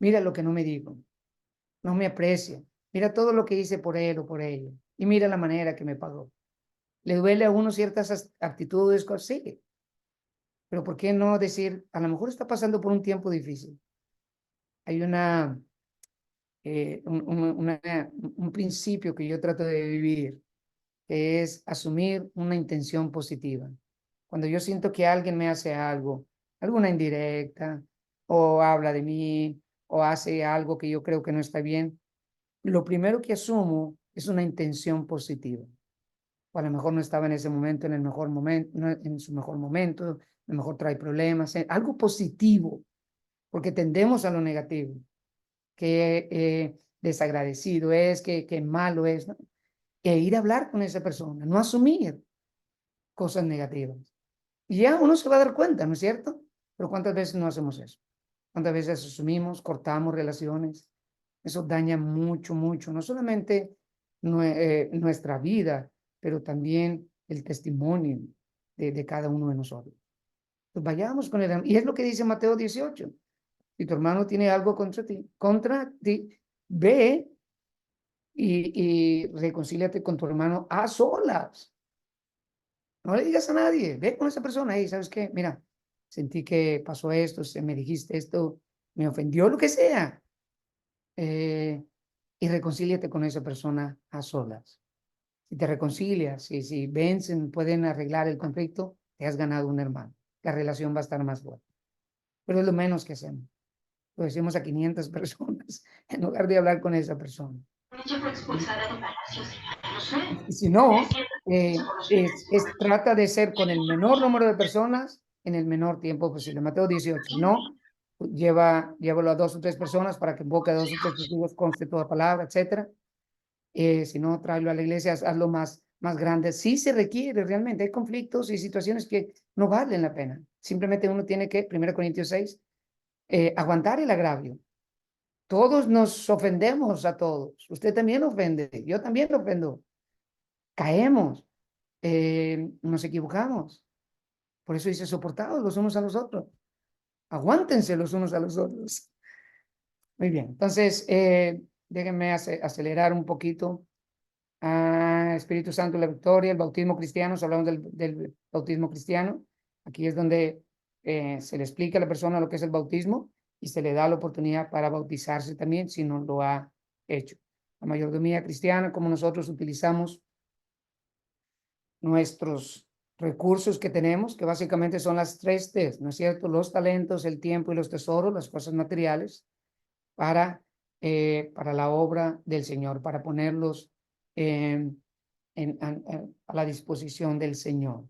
[SPEAKER 1] mira lo que no me digo, no me aprecia, mira todo lo que hice por él o por ella, y mira la manera que me pagó. ¿Le duele a uno ciertas actitudes? Sí. Pero ¿por qué no decir, a lo mejor está pasando por un tiempo difícil? Hay un principio que yo trato de vivir, que es asumir una intención positiva. Cuando yo siento que alguien me hace algo, alguna indirecta, o habla de mí, o hace algo que yo creo que no está bien, lo primero que asumo es una intención positiva. O a lo mejor no estaba en ese momento, en el mejor momento, no en su mejor momento, a lo mejor trae problemas, algo positivo, porque tendemos a lo negativo, que desagradecido es, que malo es, ¿no? E ir a hablar con esa persona, no asumir cosas negativas. Y ya uno se va a dar cuenta, ¿no es cierto? Pero ¿cuántas veces no hacemos eso? ¿Cuántas veces asumimos, cortamos relaciones? Eso daña mucho, mucho, no solamente nuestra vida, pero también el testimonio de cada uno de nosotros. Pues vayamos con él. Y es lo que dice Mateo 18. Si tu hermano tiene algo contra ti, ve y reconcíliate con tu hermano a solas. No le digas a nadie, ve con esa persona y ¿sabes qué? Mira, sentí que pasó esto, me dijiste esto, me ofendió, lo que sea. Y reconcíliate con esa persona a solas. Si te reconcilias y si vencen, pueden arreglar el conflicto, te has ganado un hermano. La relación va a estar más fuerte. Pero es lo menos que hacemos. Lo decimos a 500 personas en lugar de hablar con esa persona.
[SPEAKER 3] Ella fue expulsada de palacio, señora. Lo sé.
[SPEAKER 1] Y si no, trata de ser con el menor número de personas en el menor tiempo posible. Mateo 18, ¿no? Llévalo a 2 o 3 personas para que en boca de 2 o 3 testigos conste toda palabra, etcétera. Si no, tráelo a la iglesia, hazlo más grande. Sí se requiere realmente. Hay conflictos y situaciones que no valen la pena. Simplemente uno tiene que, 1 Corintios 6, aguantar el agravio. Todos nos ofendemos a todos. Usted también ofende. Yo también ofendo. Caemos. Nos equivocamos. Por eso dice, soportados los unos a los otros. Aguántense los unos a los otros. Muy bien. Entonces, déjenme acelerar un poquito. Espíritu Santo, la victoria, el bautismo cristiano. Hablamos del bautismo cristiano. Aquí es donde se le explica a la persona lo que es el bautismo y se le da la oportunidad para bautizarse también si no lo ha hecho. La mayordomía cristiana, como nosotros utilizamos nuestros recursos que tenemos, que básicamente son las 3 T's, ¿no es cierto? Los talentos, el tiempo y los tesoros, las cosas materiales, para la obra del Señor, para ponerlos a la disposición del Señor.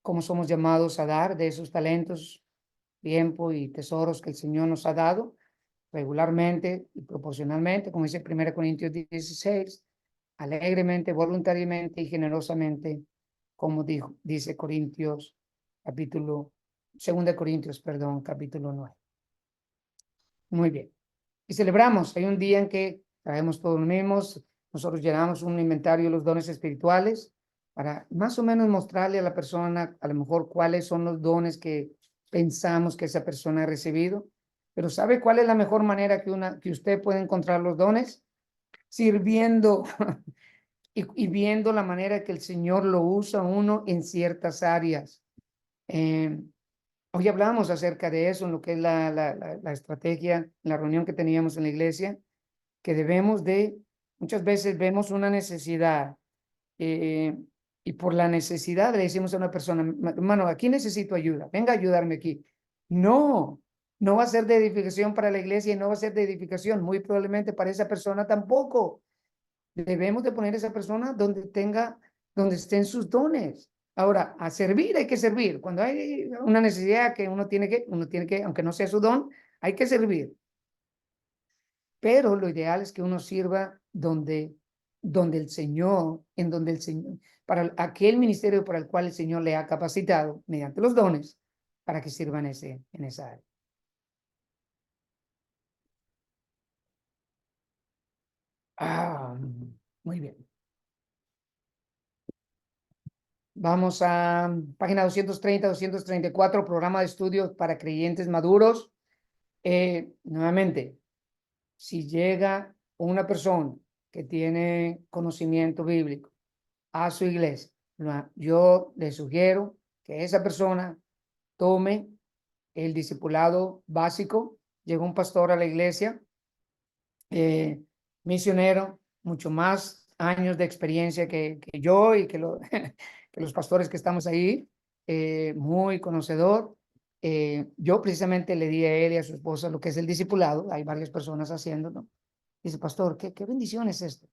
[SPEAKER 1] ¿Cómo somos llamados a dar de esos talentos, tiempo y tesoros que el Señor nos ha dado? Regularmente y proporcionalmente, como dice 1 Corintios 16, alegremente, voluntariamente y generosamente, como dice Corintios, 2 Corintios, capítulo 9. Muy bien. Y celebramos, hay un día en que traemos todos los mismos, nosotros llenamos un inventario de los dones espirituales para más o menos mostrarle a la persona a lo mejor cuáles son los dones que pensamos que esa persona ha recibido. Pero ¿sabe cuál es la mejor manera que usted puede encontrar los dones? Sirviendo y viendo la manera que el Señor lo usa uno en ciertas áreas. Hoy hablamos acerca de eso en lo que es la estrategia, en la reunión que teníamos en la iglesia, que muchas veces vemos una necesidad Y por la necesidad le decimos a una persona, hermano, aquí necesito ayuda, venga a ayudarme aquí. No, no va a ser de edificación para la iglesia y no va a ser de edificación, muy probablemente para esa persona tampoco. Debemos de poner a esa persona donde estén sus dones. Ahora, a servir hay que servir. Cuando hay una necesidad que uno tiene que, aunque no sea su don, hay que servir. Pero lo ideal es que uno sirva donde el Señor, para aquel ministerio para el cual el Señor le ha capacitado mediante los dones para que sirva en esa área. Muy bien. Vamos a página 230, 234, programa de estudios para creyentes maduros. Nuevamente, si llega una persona que tiene conocimiento bíblico a su iglesia, yo le sugiero que esa persona tome el discipulado básico. Llegó un pastor a la iglesia, misionero, mucho más años de experiencia que yo y que los pastores que estamos ahí, muy conocedor. Yo precisamente le di a él y a su esposa lo que es el discipulado. Hay varias personas haciéndolo. Dice, pastor, qué bendición es esto.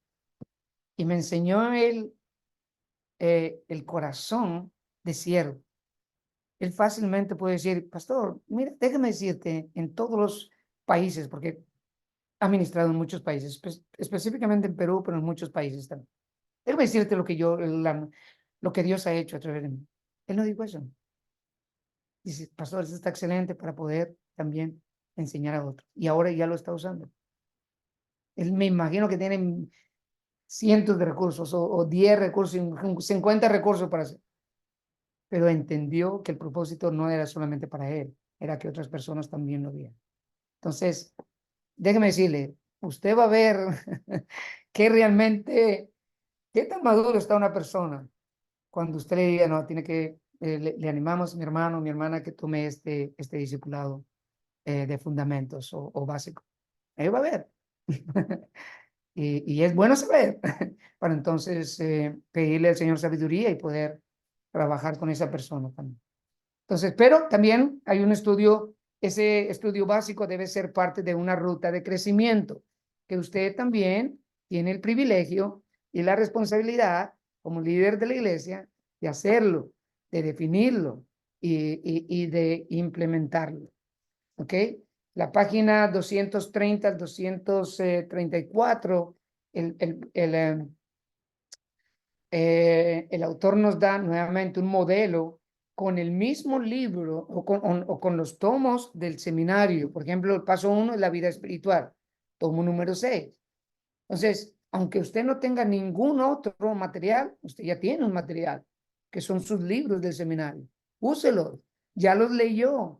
[SPEAKER 1] Y me enseñó él el corazón de siervo. Él fácilmente puede decir, pastor, mira, déjame decirte, en todos los países, porque ha ministrado en muchos países, específicamente en Perú, pero en muchos países también. Déjame decirte lo que Dios ha hecho a través de mí. Él no dijo eso. Dice, pastor, esto está excelente para poder también enseñar a otros. Y ahora ya lo está usando. Él me imagino que tiene cientos de recursos o 10 recursos, 50 recursos para hacer. Pero entendió que el propósito no era solamente para él, era que otras personas también lo vieran. Entonces, déjeme decirle, usted va a ver que realmente, qué tan maduro está una persona cuando usted le diga, no, tiene que, le animamos, mi hermano, mi hermana, que tome este discipulado de fundamentos o básico. Ahí va a ver. Y es bueno saber para entonces pedirle al Señor sabiduría y poder trabajar con esa persona también. Entonces, pero también hay un estudio, ese estudio básico debe ser parte de una ruta de crecimiento, que usted también tiene el privilegio y la responsabilidad como líder de la iglesia de hacerlo, de definirlo y de implementarlo. ¿Ok? La página 230 al 234, el autor nos da nuevamente un modelo con el mismo libro o con los tomos del seminario. Por ejemplo, el paso 1 es la vida espiritual, tomo número 6. Entonces, aunque usted no tenga ningún otro material, usted ya tiene un material, que son sus libros del seminario. Úselos, ya los leyó,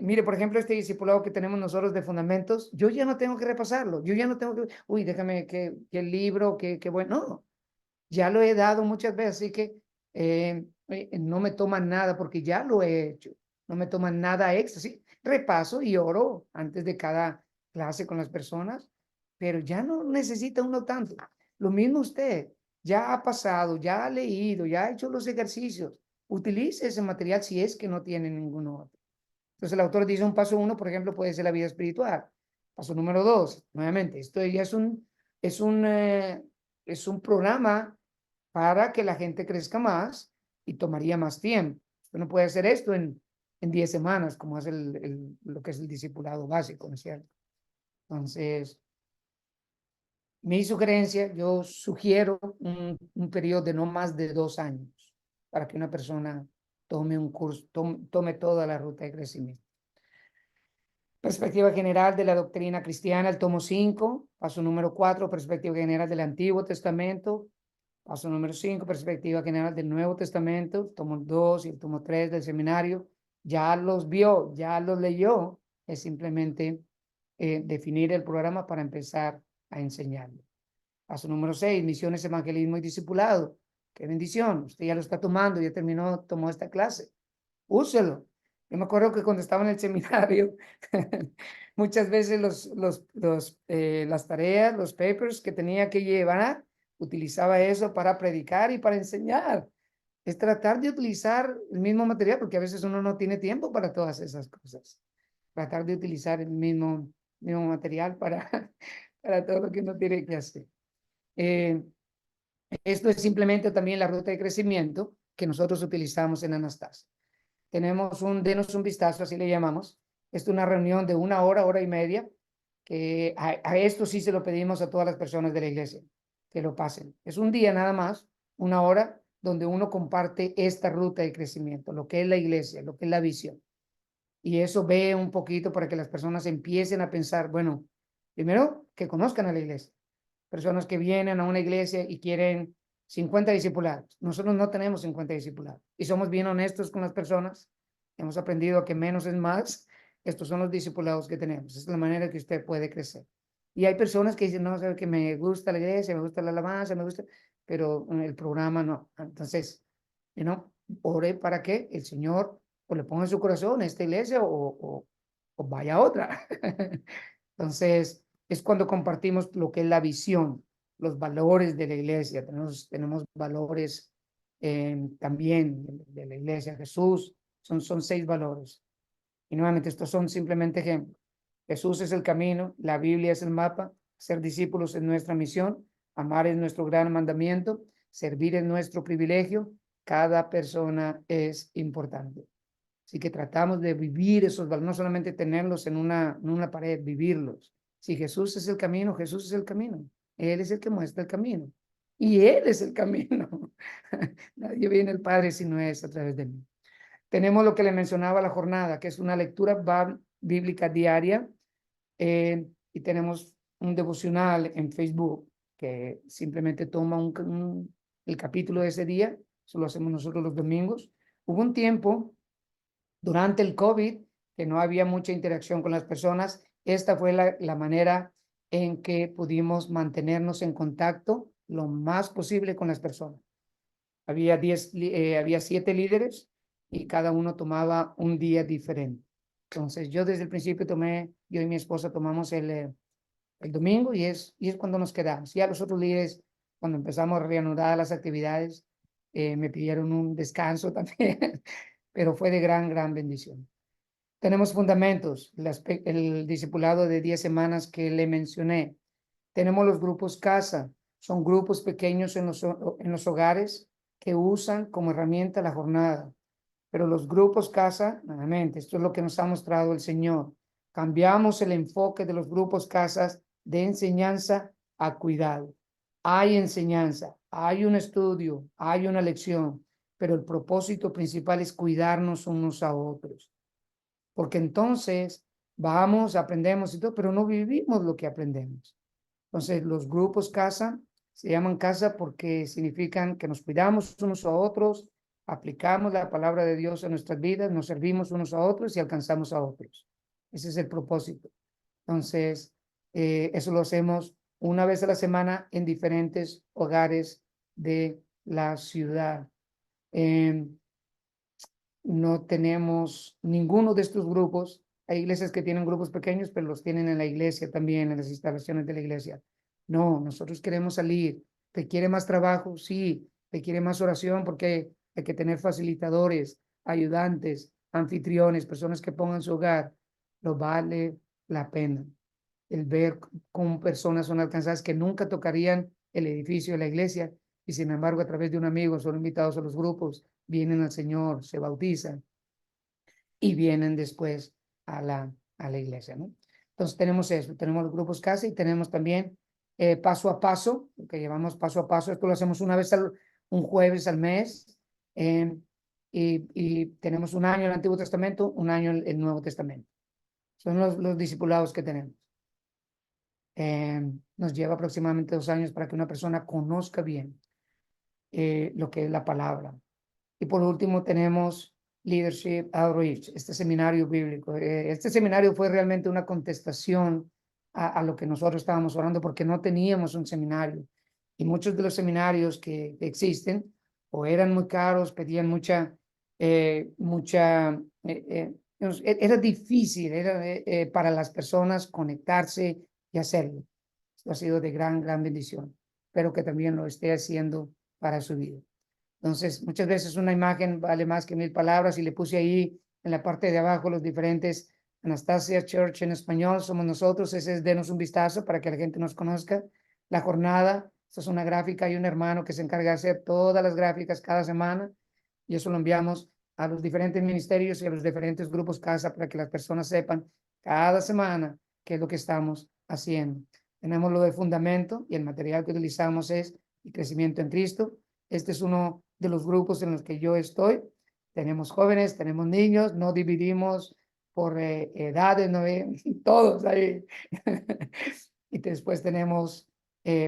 [SPEAKER 1] mire, por ejemplo, este discipulado que tenemos nosotros de fundamentos, yo ya no tengo que repasarlo, yo ya no tengo que, uy, déjame que el libro, que bueno, no, ya lo he dado muchas veces, así que no me toma nada porque ya lo he hecho, no me toma nada extra, sí, repaso y oro antes de cada clase con las personas, pero ya no necesita uno tanto. Lo mismo usted, ya ha pasado, ya ha leído, ya ha hecho los ejercicios, utilice ese material si es que no tiene ninguno otro. Entonces el autor dice un paso 1, por ejemplo, puede ser la vida espiritual. Paso número 2, nuevamente, esto ya es un programa para que la gente crezca más y tomaría más tiempo. Usted no puede hacer esto en 10 semanas, como es lo que es el discipulado básico, ¿no es cierto? Entonces, mi sugerencia, yo sugiero un periodo de no más de 2 años para que una persona tome un curso, tome toda la ruta de crecimiento. Perspectiva general de la doctrina cristiana, el tomo 5, paso número 4, perspectiva general del Antiguo Testamento, paso número 5, perspectiva general del Nuevo Testamento, tomo 2 y el tomo 3 del seminario. Ya los vio, ya los leyó, es simplemente definir el programa para empezar a enseñarlo. Paso número 6, misiones, evangelismo y discipulado. Qué bendición, usted ya lo está tomando, ya tomó esta clase. Úselo. Yo me acuerdo que cuando estaba en el seminario, muchas veces las tareas, los papers que tenía que llevar, utilizaba eso para predicar y para enseñar. Es tratar de utilizar el mismo material, porque a veces uno no tiene tiempo para todas esas cosas. Tratar de utilizar el mismo material para, para todo lo que uno tiene que hacer. Esto es simplemente también la ruta de crecimiento que nosotros utilizamos en Anastasia. Tenemos denos un vistazo, así le llamamos. Es una reunión de 1 hora, hora y media, que a esto sí se lo pedimos a todas las personas de la iglesia, que lo pasen. Es un día nada más, 1 hora, donde uno comparte esta ruta de crecimiento, lo que es la iglesia, lo que es la visión. Y eso ve un poquito para que las personas empiecen a pensar, bueno, primero que conozcan a la iglesia. Personas que vienen a una iglesia y quieren 50 discipulados. Nosotros no tenemos 50 discipulados y somos bien honestos con las personas. Hemos aprendido que menos es más. Estos son los discipulados que tenemos. Esa es la manera que usted puede crecer. Y hay personas que dicen, no, sabe que me gusta la iglesia, me gusta la alabanza, me gusta, pero el programa no. Entonces, ore para que el Señor o le ponga en su corazón esta iglesia o vaya a otra. Entonces, es cuando compartimos lo que es la visión, los valores de la iglesia. Tenemos valores también de la iglesia. Jesús, son 6 valores. Y nuevamente, estos son simplemente ejemplos. Jesús es el camino, la Biblia es el mapa, ser discípulos es nuestra misión, amar es nuestro gran mandamiento, servir es nuestro privilegio, cada persona es importante. Así que tratamos de vivir esos valores, no solamente tenerlos en una pared, vivirlos. Si Jesús es el camino, Jesús es el camino. Él es el que muestra el camino. Y Él es el camino. Nadie viene al Padre si no es a través de mí. Tenemos lo que le mencionaba la jornada, que es una lectura bíblica diaria. Y tenemos un devocional en Facebook que simplemente toma el capítulo de ese día. Eso lo hacemos nosotros los domingos. Hubo un tiempo durante el COVID, que no había mucha interacción con las personas, esta fue la manera en que pudimos mantenernos en contacto lo más posible con las personas. Había 7 líderes y cada uno tomaba un día diferente. Entonces, yo desde el principio yo y mi esposa tomamos el domingo y es cuando nos quedamos. Ya los otros líderes, cuando empezamos a reanudar las actividades, me pidieron un descanso también, pero fue de gran bendición. Tenemos fundamentos, el discipulado de 10 semanas que le mencioné. Tenemos los grupos casa, son grupos pequeños en los hogares que usan como herramienta la jornada. Pero los grupos casa, nuevamente, esto es lo que nos ha mostrado el Señor. Cambiamos el enfoque de los grupos casas de enseñanza a cuidado. Hay enseñanza, hay un estudio, hay una lección, pero el propósito principal es cuidarnos unos a otros. Porque entonces vamos, aprendemos y todo, pero no vivimos lo que aprendemos. Entonces, los grupos casa se llaman casa porque significan que nos cuidamos unos a otros, aplicamos la palabra de Dios en nuestras vidas, nos servimos unos a otros y alcanzamos a otros. Ese es el propósito. Entonces, eso lo hacemos una vez a la semana en diferentes hogares de la ciudad. No tenemos ninguno de estos grupos. Hay iglesias que tienen grupos pequeños, pero los tienen en la iglesia también, en las instalaciones de la iglesia. No, nosotros queremos salir. ¿Te quiere más trabajo? Sí. ¿Te quiere más oración? Porque hay que tener facilitadores, ayudantes, anfitriones, personas que pongan su hogar. Lo vale la pena. El ver cómo personas son alcanzadas que nunca tocarían el edificio de la iglesia y sin embargo a través de un amigo son invitados a los grupos, vienen al Señor, se bautizan y vienen después a la iglesia, ¿no? Entonces tenemos eso, tenemos los grupos casa y tenemos también paso a paso, lo que llevamos paso a paso. Esto lo hacemos un jueves al mes, y tenemos un año el Antiguo Testamento, un año el Nuevo Testamento. Son los discipulados que tenemos. Nos lleva aproximadamente 2 años para que una persona conozca bien lo que es la palabra. Y por último tenemos Leadership Outreach, este seminario bíblico. Este seminario fue realmente una contestación a lo que nosotros estábamos orando porque no teníamos un seminario. Y muchos de los seminarios que existen o eran muy caros, pedían era difícil para las personas conectarse y hacerlo. Esto ha sido de gran bendición. pero que también lo esté haciendo para su vida. Entonces, muchas veces una imagen vale más que 1000 palabras, y le puse ahí en la parte de abajo los diferentes Anastasia Church en español, somos nosotros. Ese es denos un vistazo para que la gente nos conozca. La jornada, esta es una gráfica, hay un hermano que se encarga de hacer todas las gráficas cada semana, y eso lo enviamos a los diferentes ministerios y a los diferentes grupos casa para que las personas sepan cada semana qué es lo que estamos haciendo. Tenemos lo de fundamento, y el material que utilizamos es el crecimiento en Cristo. Este es uno de los grupos en los que yo estoy. Tenemos jóvenes, tenemos niños, no dividimos por edades, ¿no? Todos ahí. Y después tenemos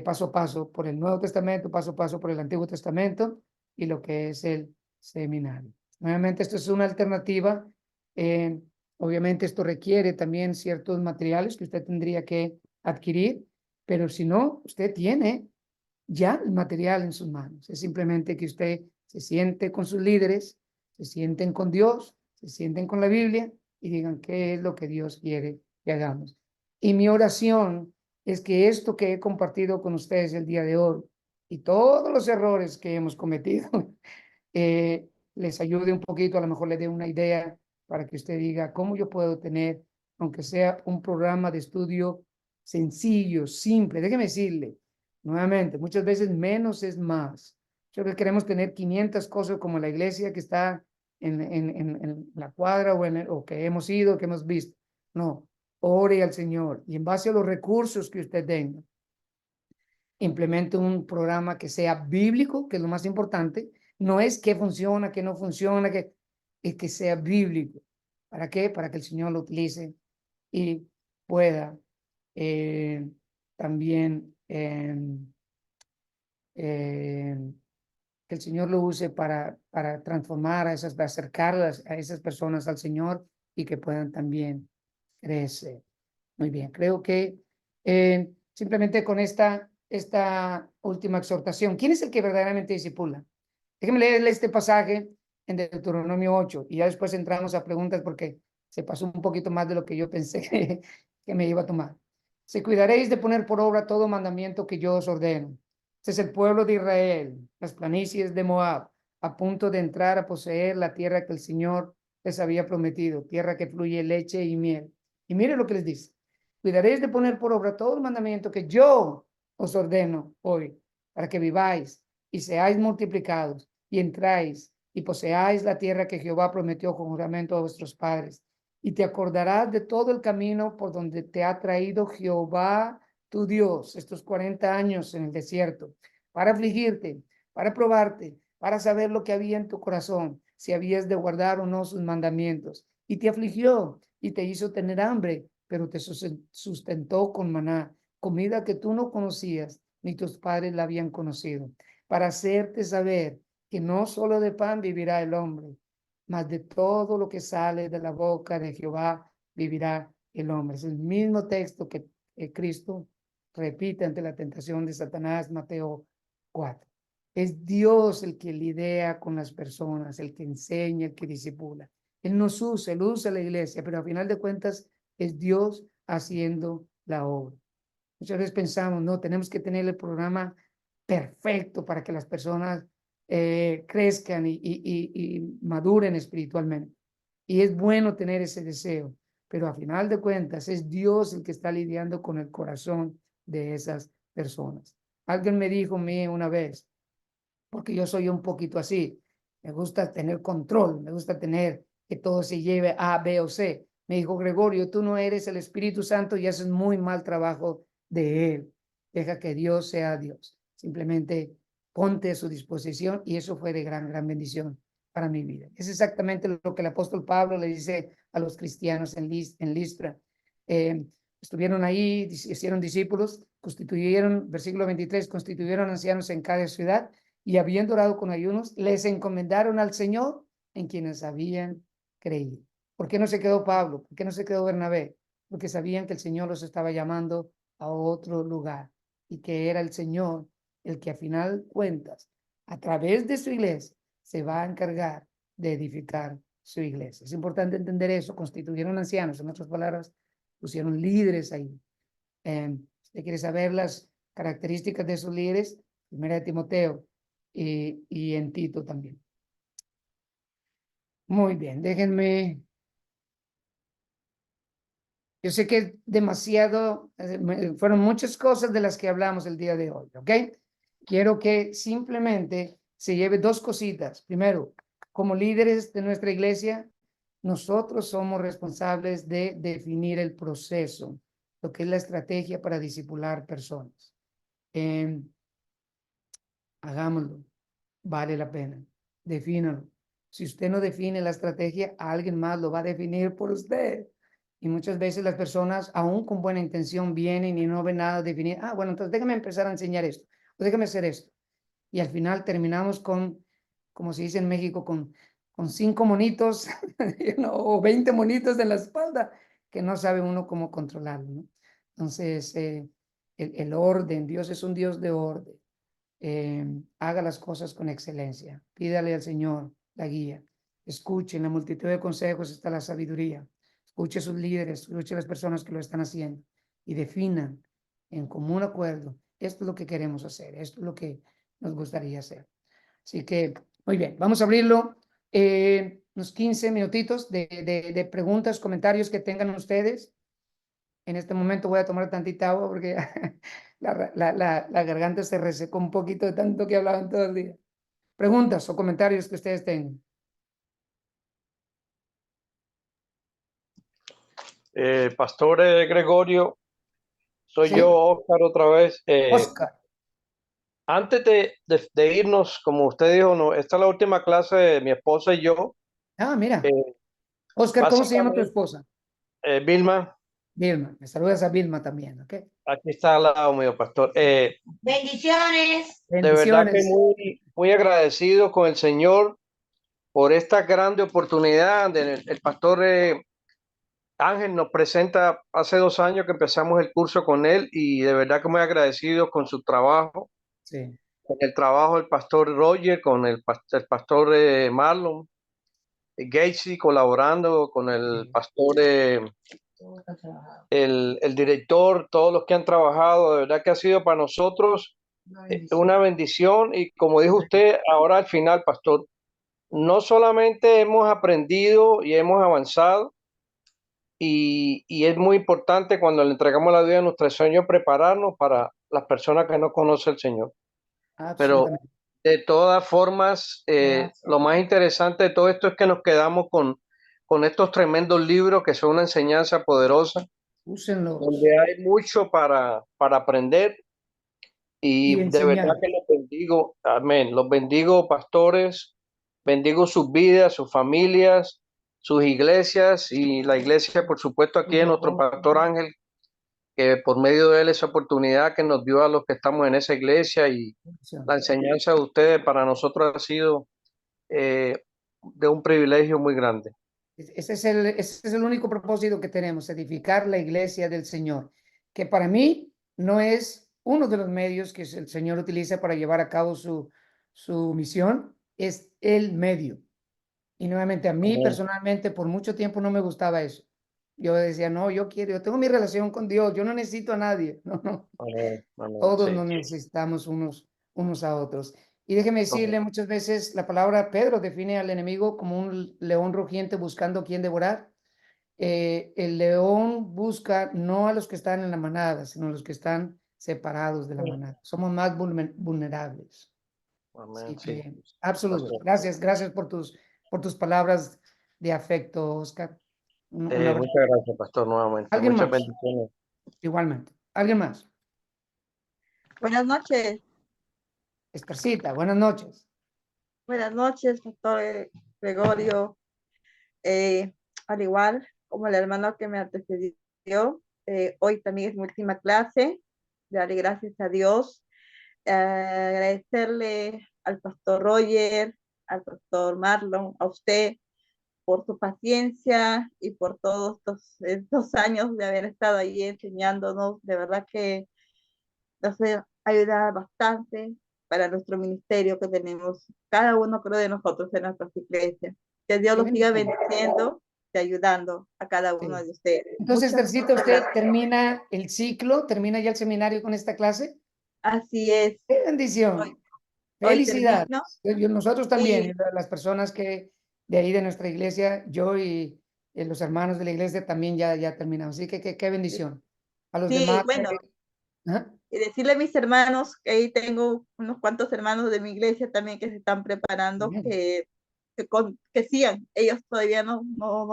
[SPEAKER 1] paso a paso por el Nuevo Testamento, paso a paso por el Antiguo Testamento, y lo que es el seminario. Nuevamente, esto es una alternativa. Obviamente esto requiere también ciertos materiales que usted tendría que adquirir, pero si no, usted tiene ya el material en sus manos. Es simplemente que usted se siente con sus líderes, se sienten con Dios, se sienten con la Biblia y digan qué es lo que Dios quiere que hagamos. Y mi oración es que esto que he compartido con ustedes el día de hoy y todos los errores que hemos cometido les ayude un poquito, a lo mejor le dé una idea para que usted diga cómo yo puedo tener, aunque sea un programa de estudio sencillo, simple. Déjeme decirle, nuevamente, muchas veces menos es más. Nosotros queremos tener 500 cosas como la iglesia que está en la cuadra o que hemos ido, que hemos visto. No, ore al Señor y en base a los recursos que usted tenga, implemente un programa que sea bíblico, que es lo más importante. No es que funciona, que no funciona, es que sea bíblico. ¿Para qué? Para que el Señor lo utilice y pueda también que el Señor lo use para transformar para acercarlas a esas personas al Señor y que puedan también crecer. Muy bien, creo que simplemente con esta última exhortación, ¿quién es el que verdaderamente discipula? Déjenme leerle este pasaje en Deuteronomio 8 y ya después entramos a preguntas porque se pasó un poquito más de lo que yo pensé que me iba a tomar. Se cuidaréis de poner por obra todo mandamiento que yo os ordeno. Este es el pueblo de Israel, las planicies de Moab, a punto de entrar a poseer la tierra que el Señor les había prometido, tierra que fluye leche y miel. Y mire lo que les dice: cuidaréis de poner por obra todo el mandamiento que yo os ordeno hoy, para que viváis y seáis multiplicados y entráis y poseáis la tierra que Jehová prometió con juramento a vuestros padres. Y te acordarás de todo el camino por donde te ha traído Jehová tu Dios estos 40 años en el desierto, para afligirte, para probarte, para saber lo que había en tu corazón, si habías de guardar o no sus mandamientos. Y te afligió y te hizo tener hambre, pero te sustentó con maná, comida que tú no conocías, ni tus padres la habían conocido, para hacerte saber que no solo de pan vivirá el hombre, mas de todo lo que sale de la boca de Jehová vivirá el hombre. Es el mismo texto que Cristo repite ante la tentación de Satanás, Mateo 4. Es Dios el que lidia con las personas, el que enseña, el que disipula. Él nos usa, Él usa la iglesia, pero a final de cuentas es Dios haciendo la obra. Muchas veces pensamos, no, tenemos que tener el programa perfecto para que las personas crezcan y maduren espiritualmente. Y es bueno tener ese deseo, pero a final de cuentas es Dios el que está lidiando con el corazón de esas personas. Alguien me dijo a mí una vez, porque yo soy un poquito así, me gusta tener control, me gusta tener que todo se lleve A, B o C. Me dijo: Gregorio, tú no eres el Espíritu Santo y haces muy mal trabajo de él. Deja que Dios sea Dios. Simplemente ponte a su disposición, y eso fue de gran bendición para mi vida. Es exactamente lo que el apóstol Pablo le dice a los cristianos en Listra. Estuvieron ahí, hicieron discípulos, constituyeron, versículo 23, constituyeron ancianos en cada ciudad, y habiendo orado con ayunos, les encomendaron al Señor en quienes habían creído. ¿Por qué no se quedó Pablo? ¿Por qué no se quedó Bernabé? Porque sabían que el Señor los estaba llamando a otro lugar, y que era el Señor el que a final cuentas, a través de su iglesia, se va a encargar de edificar su iglesia. Es importante entender eso. Constituyeron ancianos, en otras palabras, pusieron líderes ahí. Usted quiere saberlas, características de sus líderes, primera de Timoteo y en Tito también. Muy bien, déjenme. Yo sé que es demasiado, fueron muchas cosas de las que hablamos el día de hoy, ¿ok? Quiero que simplemente se lleve dos cositas. Primero, como líderes de nuestra iglesia, nosotros somos responsables de definir el proceso, lo que es la estrategia para discipular personas. Hagámoslo, vale la pena, defínalo. Si usted no define la estrategia, alguien más lo va a definir por usted. Y muchas veces las personas, aún con buena intención, vienen y no ven nada definido. Ah, bueno, entonces déjame empezar a enseñar esto, o déjame hacer esto. Y al final terminamos con, como se dice en México, con 5 monitos o 20 monitos en la espalda, que no sabe uno cómo controlarlo, ¿no? Entonces, el orden, Dios es un Dios de orden. Haga las cosas con excelencia. Pídale al Señor la guía. Escuche, en la multitud de consejos está la sabiduría. Escuche a sus líderes, escuche a las personas que lo están haciendo y definan en común acuerdo, esto es lo que queremos hacer, esto es lo que nos gustaría hacer. Así que, muy bien, vamos a abrirlo unos 15 minutitos de preguntas, comentarios que tengan ustedes. En este momento voy a tomar tantita agua porque la garganta se resecó un poquito de tanto que hablaban todo el día. Preguntas o comentarios que ustedes tengan.
[SPEAKER 2] Pastor Gregorio, soy
[SPEAKER 1] Sí,
[SPEAKER 2] yo, Oscar, otra vez.
[SPEAKER 1] Oscar.
[SPEAKER 2] Antes de irnos, como usted dijo, no, esta es la última clase de mi esposa y yo.
[SPEAKER 1] Ah, mira.
[SPEAKER 2] Eh,
[SPEAKER 1] Oscar, ¿cómo se llama tu
[SPEAKER 2] Básicamente,
[SPEAKER 1] esposa?
[SPEAKER 2] Vilma,
[SPEAKER 1] Vilma. Me saludas a Vilma también, ¿ok?
[SPEAKER 2] aquí está al lado mío, pastor.
[SPEAKER 3] Bendiciones.
[SPEAKER 2] De verdad que
[SPEAKER 1] Bendiciones.
[SPEAKER 2] muy, muy agradecido con el Señor por esta grande oportunidad. El pastor Ángel nos presenta hace 2 años que empezamos el curso con él y de verdad que muy agradecido con su trabajo,
[SPEAKER 1] Sí.
[SPEAKER 2] con el trabajo del pastor Roger, con el pastor Marlon, Gacy colaborando, con el
[SPEAKER 1] Sí.
[SPEAKER 2] pastor, el director, todos los que han trabajado, de verdad que ha sido para nosotros una bendición y como dijo usted ahora al final, pastor, no solamente hemos aprendido y hemos avanzado, y es muy importante cuando le entregamos la vida a nuestro Señor prepararnos para las personas que no conocen al Señor. Pero
[SPEAKER 1] Absolutamente.
[SPEAKER 2] de todas formas, lo más interesante de todo esto es que nos quedamos con estos tremendos libros que son una enseñanza poderosa,
[SPEAKER 1] Úsenlos
[SPEAKER 2] donde hay mucho para aprender
[SPEAKER 1] y
[SPEAKER 2] y de verdad
[SPEAKER 1] enseñar.
[SPEAKER 2] que los bendigo, amén, los bendigo pastores, bendigo sus vidas, sus familias, sus iglesias y la iglesia, por supuesto, aquí en nuestro pastor Ángel, que por medio de él esa oportunidad que nos dio a los que estamos en esa iglesia y la enseñanza de ustedes para nosotros ha sido de un privilegio muy grande.
[SPEAKER 1] Ese es el único propósito que tenemos, edificar la iglesia del Señor, que para mí no es uno de los medios que el Señor utiliza para llevar a cabo su misión, es el medio. Y nuevamente, a mí
[SPEAKER 2] Amén,
[SPEAKER 1] personalmente por mucho tiempo no me gustaba eso. Yo decía, no, yo tengo mi relación con Dios, yo no necesito a nadie. No, no,
[SPEAKER 2] amén, amén,
[SPEAKER 1] todos
[SPEAKER 2] sí.
[SPEAKER 1] nos necesitamos unos a otros. Y déjeme decirle, muchas veces la palabra Pedro define al enemigo como un león rugiente buscando quien devorar. El león busca no a los que están en la manada, sino a los que están separados de la manada. Somos más vulnerables.
[SPEAKER 2] Amén,
[SPEAKER 1] Así
[SPEAKER 2] sí.
[SPEAKER 1] que, absoluto.
[SPEAKER 2] Pastor.
[SPEAKER 1] Gracias por tus palabras de afecto, Oscar. Un abrazo.
[SPEAKER 2] Muchas gracias, pastor, nuevamente.
[SPEAKER 1] ¿Alguien
[SPEAKER 2] Muchas
[SPEAKER 1] más?
[SPEAKER 2] bendiciones.
[SPEAKER 1] Igualmente. ¿Alguien más?
[SPEAKER 4] Buenas noches,
[SPEAKER 1] Estarcita, buenas noches.
[SPEAKER 4] Pastor Gregorio. Al igual como el hermano que me antecedió, hoy también es mi última clase. Darle gracias a Dios, agradecerle al pastor Roger, al pastor Marlon, a usted por su paciencia y por todos estos años de haber estado ahí enseñándonos. De verdad que nos ayuda bastante para nuestro ministerio que tenemos cada uno, creo, de nosotros en nuestras iglesias. Que Dios
[SPEAKER 1] Qué
[SPEAKER 4] los siga
[SPEAKER 1] bendición.
[SPEAKER 4] bendiciendo y ayudando a cada uno
[SPEAKER 1] Sí.
[SPEAKER 4] de ustedes.
[SPEAKER 1] Entonces,
[SPEAKER 4] Muchas
[SPEAKER 1] Estarcita, ¿usted
[SPEAKER 4] gracias.
[SPEAKER 1] termina el ciclo, termina ya el seminario con esta clase?
[SPEAKER 4] Así es.
[SPEAKER 1] ¡Qué bendición!
[SPEAKER 4] Hoy
[SPEAKER 1] Felicidades.
[SPEAKER 4] termino.
[SPEAKER 1] Nosotros también,
[SPEAKER 4] Y
[SPEAKER 1] las personas que de ahí de nuestra iglesia, yo y los hermanos de la iglesia también ya terminamos. Así que qué bendición. A los
[SPEAKER 4] sí,
[SPEAKER 1] demás.
[SPEAKER 4] bueno,
[SPEAKER 1] Ajá.
[SPEAKER 4] y decirle a mis hermanos, que ahí tengo unos cuantos hermanos de mi iglesia también que se están preparando,
[SPEAKER 1] Bien.
[SPEAKER 4] que sigan. Ellos todavía no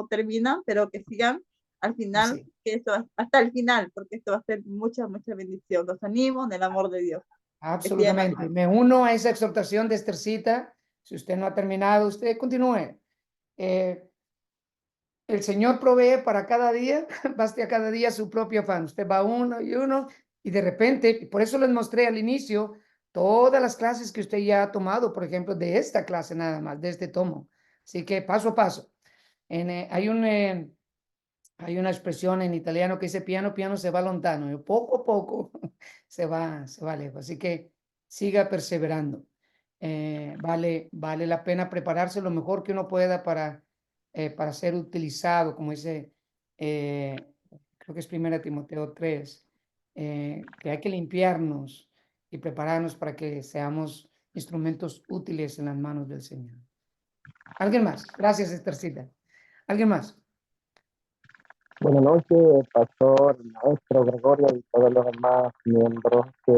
[SPEAKER 4] terminan, pero que sigan al final,
[SPEAKER 1] Así.
[SPEAKER 4] que esto, hasta el final, porque esto va a ser mucha, mucha bendición. Los animo en el amor de Dios. Que sigan
[SPEAKER 1] Absolutamente.
[SPEAKER 4] así.
[SPEAKER 1] Me uno a esa exhortación de Esthercita. Si usted no ha terminado, usted continúe. Eh, el Señor provee para cada día, baste a cada día su propio afán. Usted va uno y de repente, por eso les mostré al inicio todas las clases que usted ya ha tomado, por ejemplo, de esta clase nada más, de este tomo. Así que paso a paso. Hay una expresión en italiano que dice piano, piano se va lontano. Y poco a poco se va lejos. Así que siga perseverando. Vale la pena prepararse lo mejor que uno pueda para ser utilizado, como dice, creo que es 1 Timoteo 3, que hay que limpiarnos y prepararnos para que seamos instrumentos útiles en las manos del Señor. ¿Alguien más? Gracias, Esthercita. ¿Alguien más?
[SPEAKER 5] Buenas noches, pastor, maestro Gregorio y todos los demás miembros que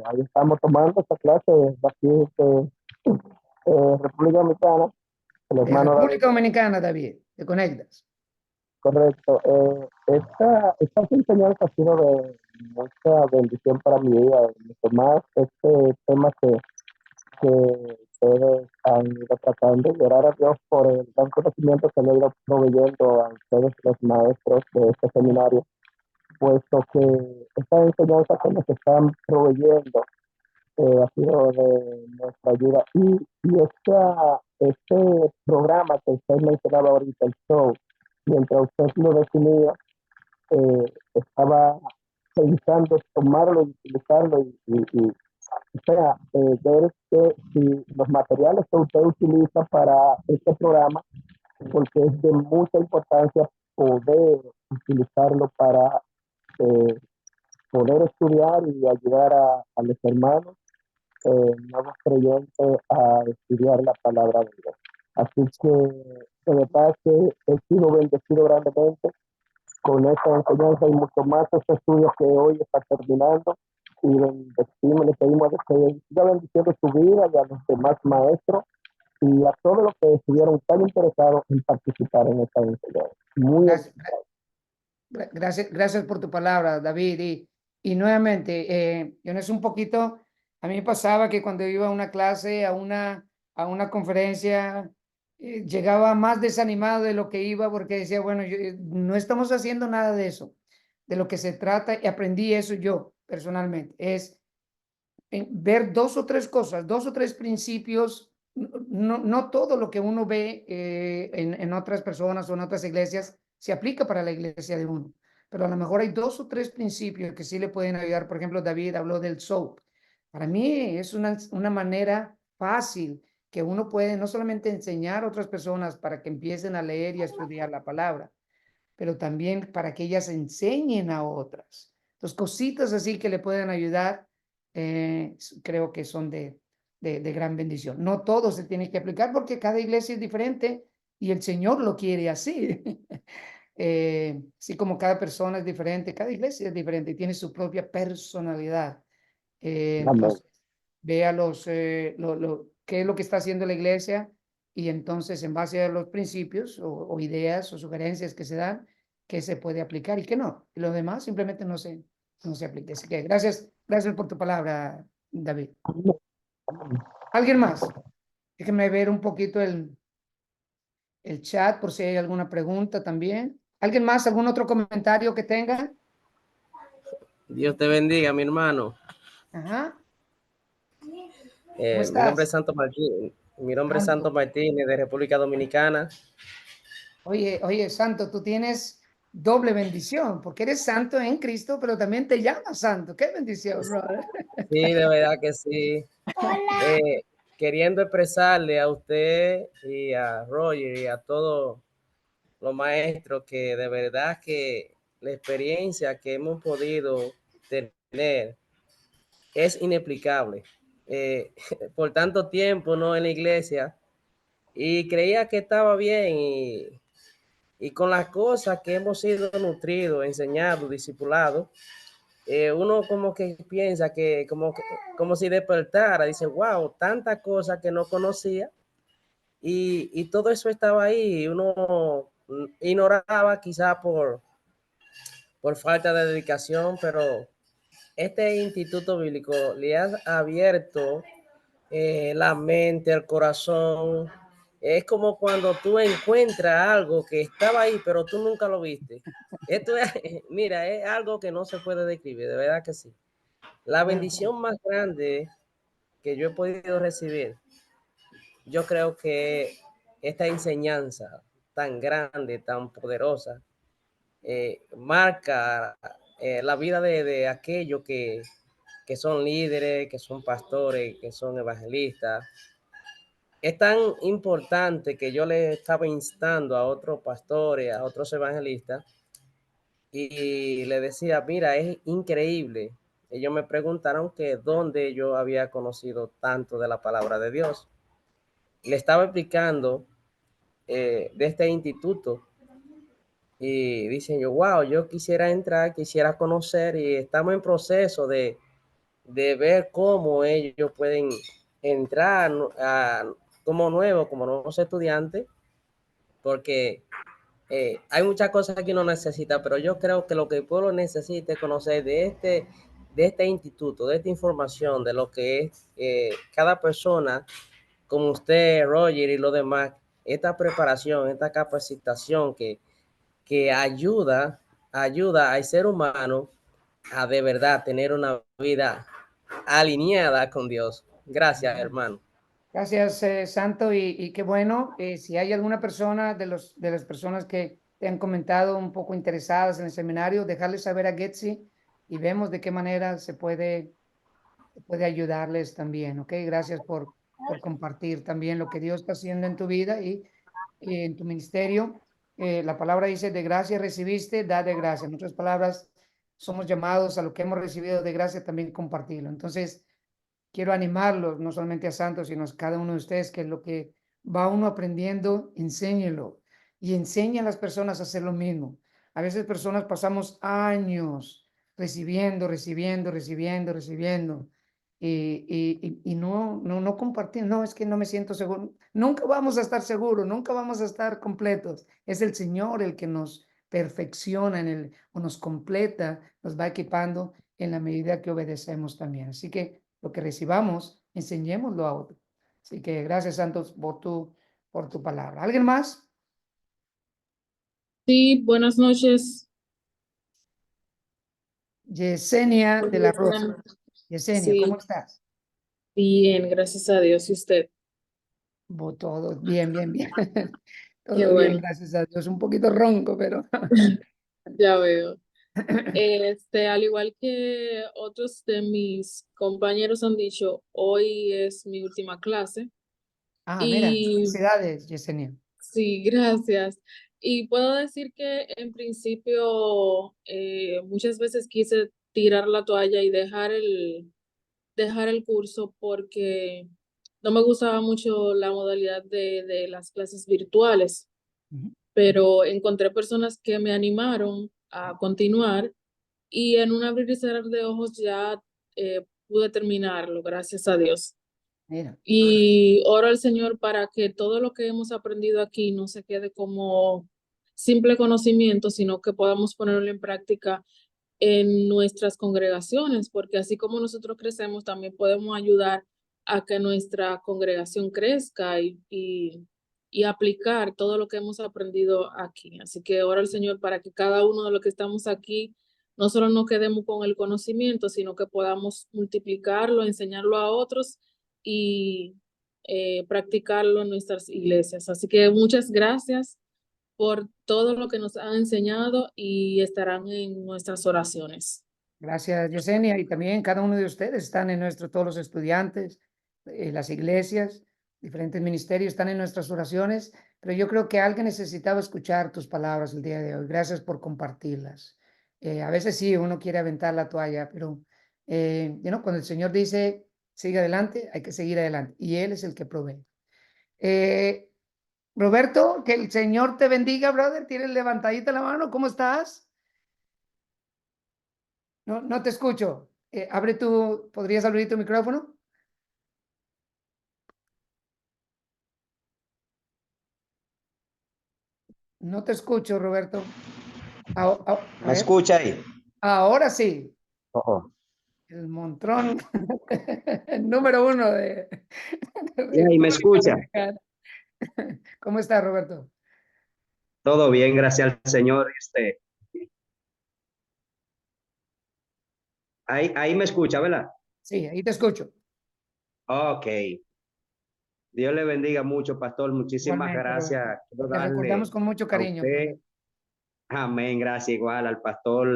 [SPEAKER 5] ahí estamos tomando esta clase de aquí de República Dominicana, el
[SPEAKER 1] De
[SPEAKER 5] hermano David.
[SPEAKER 1] República Dominicana, David, te conectas.
[SPEAKER 5] Correcto. Esta enseñanza ha sido de mucha bendición para mi vida, mucho más este tema que ustedes han ido tratando y orar a Dios por el gran conocimiento que le ha ido proveyendo a ustedes los maestros de este seminario, puesto que esta enseñanza que nos están proveyendo ha sido de nuestra ayuda. Este programa que usted mencionaba ahorita, el show, mientras usted lo definía, estaba pensando tomarlo y utilizarlo o sea, ver que si los materiales que usted utiliza para este programa, porque es de mucha importancia poder utilizarlo para eh, poder estudiar y ayudar a los hermanos nuevos creyentes a estudiar la palabra de Dios. Así que de verdad que he sido bendecido grandemente con esta enseñanza y mucho más este estudio que hoy está terminando. Y bendecimos, le pedimos que siga bendiciendo su vida y a los demás maestros y a todos los que estuvieron tan interesados en participar en esta enseñanza. Muy
[SPEAKER 1] Gracias, gracias por tu palabra, David. Y nuevamente, yo no es un poquito, a mí me pasaba que cuando iba a una clase, a una conferencia, llegaba más desanimado de lo que iba porque decía, bueno, no estamos haciendo nada de eso. De lo que se trata, y aprendí eso yo personalmente, es ver dos o tres cosas, dos o tres principios. No todo lo que uno ve en otras personas o en otras iglesias se aplica para la iglesia de uno, pero a lo mejor hay dos o tres principios que sí le pueden ayudar. Por ejemplo, David habló del SOAP. Para mí es una manera fácil que uno puede no solamente enseñar a otras personas para que empiecen a leer y a estudiar la palabra, pero también para que ellas enseñen a otras. Entonces, cositas así que le pueden ayudar, creo que son de gran bendición. No todo se tiene que aplicar porque cada iglesia es diferente y el Señor lo quiere así. Así como cada persona es diferente, cada iglesia es diferente y tiene su propia personalidad.
[SPEAKER 5] amén.
[SPEAKER 1] Entonces, vea qué es lo que está haciendo la iglesia y entonces en base a los principios o ideas o sugerencias que se dan, qué se puede aplicar y qué no. Y lo demás simplemente no se aplica. Así que gracias por tu palabra, David. ¿Alguien más? Déjenme ver un poquito el chat por si hay alguna pregunta también. ¿Alguien más? ¿Algún otro comentario que tenga?
[SPEAKER 6] Dios te bendiga, mi hermano.
[SPEAKER 1] Ajá. ¿Cómo
[SPEAKER 6] Mi nombre
[SPEAKER 1] estás?
[SPEAKER 6] es Santo Martín. Mi nombre es Santo
[SPEAKER 1] Santo.
[SPEAKER 6] Martínez de República Dominicana.
[SPEAKER 1] Oye, Santo, tú tienes doble bendición, porque eres santo en Cristo, pero también te llamas santo. Qué bendición, brother.
[SPEAKER 6] Sí, de verdad que sí. Queriendo expresarle a usted y a Roger y a todos los maestros que de verdad que la experiencia que hemos podido tener es inexplicable. Por tanto tiempo, ¿no? En la iglesia, y creía que estaba bien, y con las cosas que hemos sido nutridos, enseñados, discipulados, uno como que piensa que como si despertara, dice, wow, tantas cosas que no conocía, y todo eso estaba ahí, y uno ignoraba quizá por falta de dedicación, pero este instituto bíblico le ha abierto la mente, el corazón. Es como cuando tú encuentras algo que estaba ahí, pero tú nunca lo viste. Esto es, mira, es algo que no se puede describir, de verdad que sí. La bendición más grande que yo he podido recibir, yo creo que esta enseñanza tan grande, tan poderosa, marca la vida de aquellos que son líderes, que son pastores, que son evangelistas. Es tan importante que yo le estaba instando a otros pastores, a otros evangelistas, y le decía, mira, es increíble. Ellos me preguntaron que dónde yo había conocido tanto de la palabra de Dios. Le estaba explicando de este instituto, y dicen yo, wow, yo quisiera entrar, quisiera conocer, y estamos en proceso de ver cómo ellos pueden entrar como nuevos estudiantes, porque hay muchas cosas que uno necesita, pero yo creo que lo que el pueblo necesita es conocer de este instituto, de esta información, de lo que es cada persona, como usted, Roger, y los demás, esta preparación, esta capacitación que ayuda al ser humano a de verdad tener una vida alineada con Dios. Gracias, hermano.
[SPEAKER 1] Gracias, Santo, y qué bueno. Si hay alguna persona de las personas que te han comentado un poco interesadas en el seminario, dejarles saber a Getsi y vemos de qué manera se puede ayudarles también, ¿ok? Gracias por compartir también lo que Dios está haciendo en tu vida y en tu ministerio. La palabra dice, de gracia recibiste, da de gracia. En otras palabras, somos llamados a lo que hemos recibido de gracia también compartirlo. Entonces, quiero animarlos, no solamente a Santos, sino a cada uno de ustedes, que lo que va uno aprendiendo, enséñelo y enseña a las personas a hacer lo mismo. A veces personas pasamos años recibiendo, recibiendo, recibiendo, recibiendo y no compartir. No, es que no me siento seguro. Nunca vamos a estar seguros, nunca vamos a estar completos. Es el Señor el que nos perfecciona o nos completa, nos va equipando en la medida que obedecemos también. Así que lo que recibamos, enseñémoslo a otro. Así que gracias, Santos, por tu palabra. ¿Alguien más?
[SPEAKER 7] Sí, buenas noches.
[SPEAKER 1] Yesenia de la Rosa. Yesenia,
[SPEAKER 7] Sí,
[SPEAKER 1] ¿cómo estás?
[SPEAKER 7] bien, gracias a Dios. ¿Y usted?
[SPEAKER 1] Todo bien, bien, bien.
[SPEAKER 7] Qué
[SPEAKER 1] Todo bien,
[SPEAKER 7] bueno,
[SPEAKER 1] gracias a Dios. Un poquito ronco, pero
[SPEAKER 7] ya veo. Al igual que otros de mis compañeros han dicho, hoy es mi última clase
[SPEAKER 1] mira,
[SPEAKER 7] y
[SPEAKER 1] felicidades, Yesenia.
[SPEAKER 7] sí, gracias. Y puedo decir que en principio muchas veces quise tirar la toalla y dejar el curso porque no me gustaba mucho la modalidad de las clases virtuales,
[SPEAKER 1] Ujú.
[SPEAKER 7] pero encontré personas que me animaron a continuar y en un abrir y cerrar de ojos ya pude terminarlo, gracias a Dios.
[SPEAKER 1] Mira,
[SPEAKER 7] Y oro al Señor para que todo lo que hemos aprendido aquí no se quede como simple conocimiento, sino que podamos ponerlo en práctica en nuestras congregaciones, porque así como nosotros crecemos, también podemos ayudar a que nuestra congregación crezca y aplicar todo lo que hemos aprendido aquí. Así que ora al Señor para que cada uno de los que estamos aquí no solo nos quedemos con el conocimiento, sino que podamos multiplicarlo, enseñarlo a otros y practicarlo en nuestras iglesias. Así que muchas gracias por todo lo que nos han enseñado y estarán en nuestras oraciones.
[SPEAKER 1] gracias, Yesenia. Y también cada uno de ustedes están en todos los estudiantes, las iglesias, diferentes ministerios están en nuestras oraciones, pero yo creo que alguien necesitaba escuchar tus palabras el día de hoy. Gracias por compartirlas. A veces sí, uno quiere aventar la toalla, pero Cuando el Señor dice, sigue adelante, hay que seguir adelante. Y Él es el que provee. Roberto, que el Señor te bendiga, brother. Tienes levantadita la mano. ¿Cómo estás? No te escucho. ¿Podrías abrir tu micrófono? No te escucho, Roberto. A
[SPEAKER 8] ¿Me
[SPEAKER 1] ver,
[SPEAKER 8] escucha ahí?
[SPEAKER 1] ahora sí.
[SPEAKER 8] Oh.
[SPEAKER 1] El montrón número 1 de
[SPEAKER 8] Y ahí me
[SPEAKER 1] República
[SPEAKER 8] escucha.
[SPEAKER 1] Dominicana. ¿Cómo estás, Roberto?
[SPEAKER 8] Todo bien, gracias al Señor. Ahí me escucha, ¿verdad?
[SPEAKER 1] Sí, ahí te escucho.
[SPEAKER 8] Ok. Dios le bendiga mucho, pastor. Muchísimas
[SPEAKER 1] Igualmente,
[SPEAKER 8] gracias.
[SPEAKER 1] Roberto.
[SPEAKER 8] Quiero
[SPEAKER 1] Te recordamos
[SPEAKER 8] darle
[SPEAKER 1] con mucho
[SPEAKER 8] a
[SPEAKER 1] cariño,
[SPEAKER 8] usted,
[SPEAKER 1] brother.
[SPEAKER 8] amén, gracias igual al pastor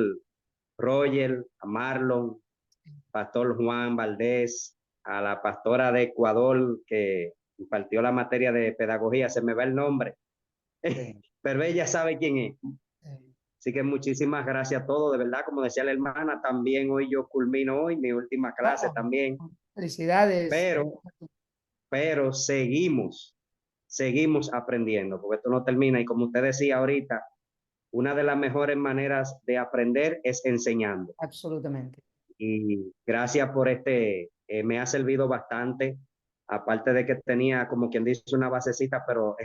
[SPEAKER 8] Roger, a Marlon, pastor Juan Valdés, a la pastora de Ecuador que impartió la materia de pedagogía, se me va el nombre,
[SPEAKER 1] Sí,
[SPEAKER 8] pero ella sabe quién es.
[SPEAKER 1] sí.
[SPEAKER 8] Así que muchísimas gracias a todos, de verdad, como decía la hermana, también hoy yo culmino hoy mi última clase
[SPEAKER 1] Oh,
[SPEAKER 8] también,
[SPEAKER 1] felicidades.
[SPEAKER 8] pero seguimos aprendiendo, porque esto no termina y como usted decía ahorita, una de las mejores maneras de aprender es enseñando.
[SPEAKER 1] Absolutamente.
[SPEAKER 8] Y gracias por me ha servido bastante, aparte de que tenía como quien dice una basecita, pero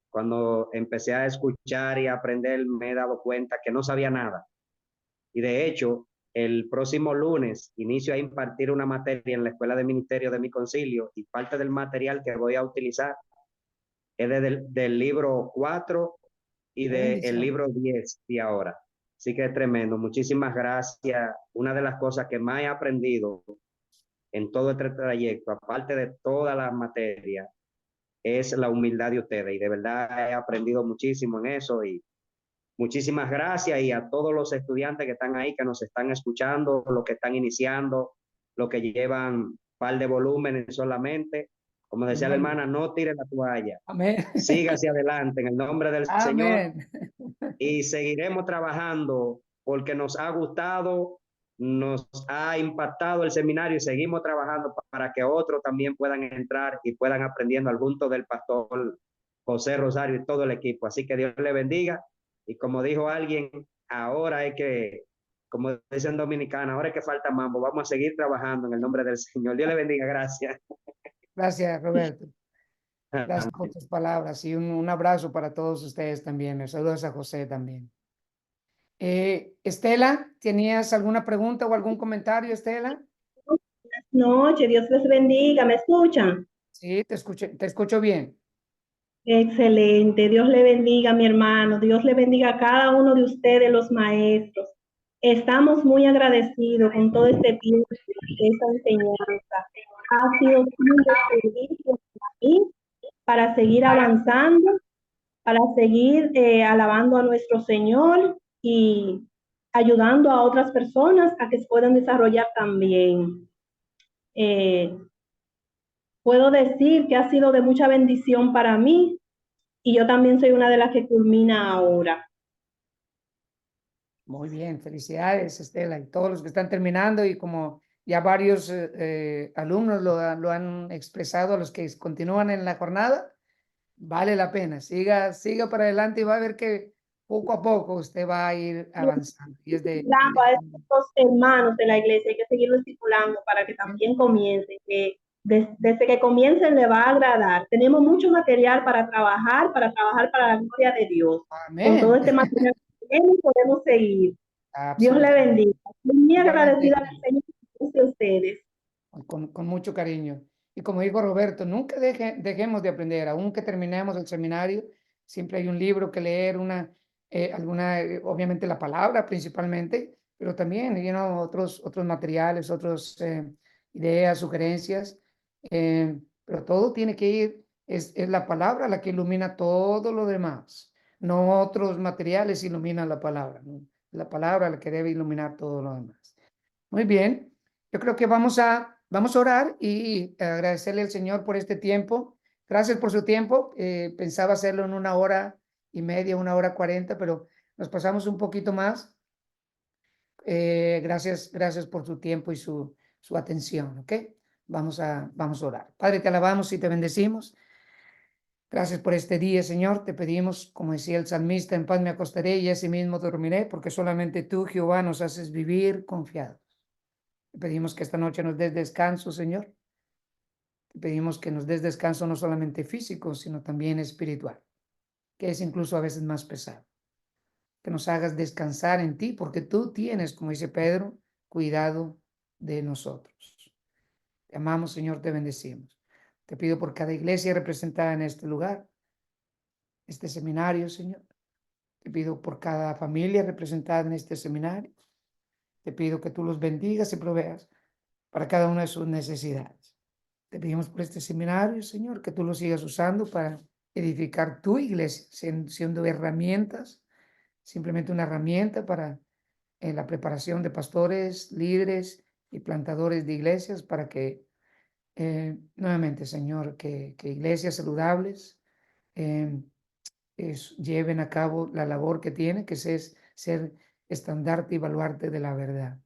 [SPEAKER 8] cuando empecé a escuchar y a aprender me he dado cuenta que no sabía nada. Y de hecho, el próximo lunes inicio a impartir una materia en la Escuela de Ministerio de mi concilio y parte del material que voy a utilizar es del libro 4 y
[SPEAKER 1] Qué
[SPEAKER 8] del
[SPEAKER 1] bendición.
[SPEAKER 8] libro 10 de ahora. Así que es tremendo. Muchísimas gracias. Una de las cosas que más he aprendido en todo este trayecto, aparte de todas las materias, es la humildad de ustedes. Y de verdad he aprendido muchísimo en eso. Y muchísimas gracias. Y a todos los estudiantes que están ahí, que nos están escuchando, los que están iniciando, los que llevan un par de volúmenes solamente. Como decía la
[SPEAKER 1] Amén.
[SPEAKER 8] hermana, no tire la toalla.
[SPEAKER 1] Amén.
[SPEAKER 8] Siga hacia adelante en el nombre del Señor
[SPEAKER 1] Amén.
[SPEAKER 8] y seguiremos trabajando porque nos ha gustado, nos ha impactado el seminario y seguimos trabajando para que otros también puedan entrar y puedan aprendiendo al junto del pastor José Rosario y todo el equipo. Así que Dios le bendiga y como dijo alguien, ahora es que, como dicen dominicanos, ahora es que falta mambo, vamos a seguir trabajando en el nombre del Señor. Dios le bendiga, gracias.
[SPEAKER 1] Gracias, Roberto. Gracias por tus palabras y un abrazo para todos ustedes también. Me saludos a José también. Estela, ¿tenías alguna pregunta o algún comentario, Estela?
[SPEAKER 9] Noche, Dios les bendiga, ¿me escuchan?
[SPEAKER 1] Sí, te escucho bien.
[SPEAKER 9] Excelente, Dios le bendiga, mi hermano, Dios le bendiga a cada uno de ustedes, los maestros. Estamos muy agradecidos con todo este tiempo, esta enseñanza. Ha sido un servicio para mí, para seguir avanzando, para seguir alabando a nuestro Señor y ayudando a otras personas a que se puedan desarrollar también. Puedo decir que ha sido de mucha bendición para mí y yo también soy una de las que culmina ahora.
[SPEAKER 1] Muy bien, felicidades, Estela, y todos los que están terminando y como ya varios alumnos lo han expresado, los que continúan en la jornada, vale la pena. Siga para adelante y va a ver que poco a poco usted va a ir avanzando. Y es de
[SPEAKER 9] A estos hermanos de la iglesia hay que seguirlo estipulando para que también comiencen, que desde que comiencen le va a agradar. Tenemos mucho material para trabajar para la gloria de Dios. Con todo
[SPEAKER 1] Amén.
[SPEAKER 9] este material que tenemos, podemos seguir. Dios le
[SPEAKER 1] Absolutamente.
[SPEAKER 9] bendiga. Estoy muy
[SPEAKER 1] Igualmente,
[SPEAKER 9] agradecida al Señor de ustedes.
[SPEAKER 1] con mucho cariño. Y como dijo Roberto, nunca dejemos de aprender, aunque terminemos el seminario, siempre hay un libro que leer, obviamente la palabra principalmente, pero también otros materiales, otras ideas, sugerencias, pero todo tiene que ir, es la palabra la que ilumina todo lo demás, no otros materiales iluminan la palabra, ¿no? La palabra la que debe iluminar todo lo demás. Muy bien. Yo creo que vamos a orar y agradecerle al Señor por este tiempo. Gracias por su tiempo. Pensaba hacerlo en 1 hora y media, 1 hora 40, pero nos pasamos un poquito más. Gracias por tu tiempo y su atención, ¿ok? Vamos a orar. Padre, te alabamos y te bendecimos. Gracias por este día, Señor. Te pedimos, como decía el salmista, en paz me acostaré y así mismo dormiré, porque solamente tú, Jehová, nos haces vivir confiados. Te pedimos que esta noche nos des descanso, Señor. Te pedimos que nos des descanso no solamente físico, sino también espiritual, que es incluso a veces más pesado. Que nos hagas descansar en ti, porque tú tienes, como dice Pedro, cuidado de nosotros. Te amamos, Señor, te bendecimos. Te pido por cada iglesia representada en este lugar, este seminario, Señor. Te pido por cada familia representada en este seminario. Te pido que tú los bendigas y proveas para cada una de sus necesidades. Te pedimos por este seminario, Señor, que tú lo sigas usando para edificar tu iglesia, siendo herramientas, simplemente una herramienta para la preparación de pastores, líderes y plantadores de iglesias para que, nuevamente, Señor, que iglesias saludables lleven a cabo la labor que tiene, que es ser estandarte y baluarte de la verdad.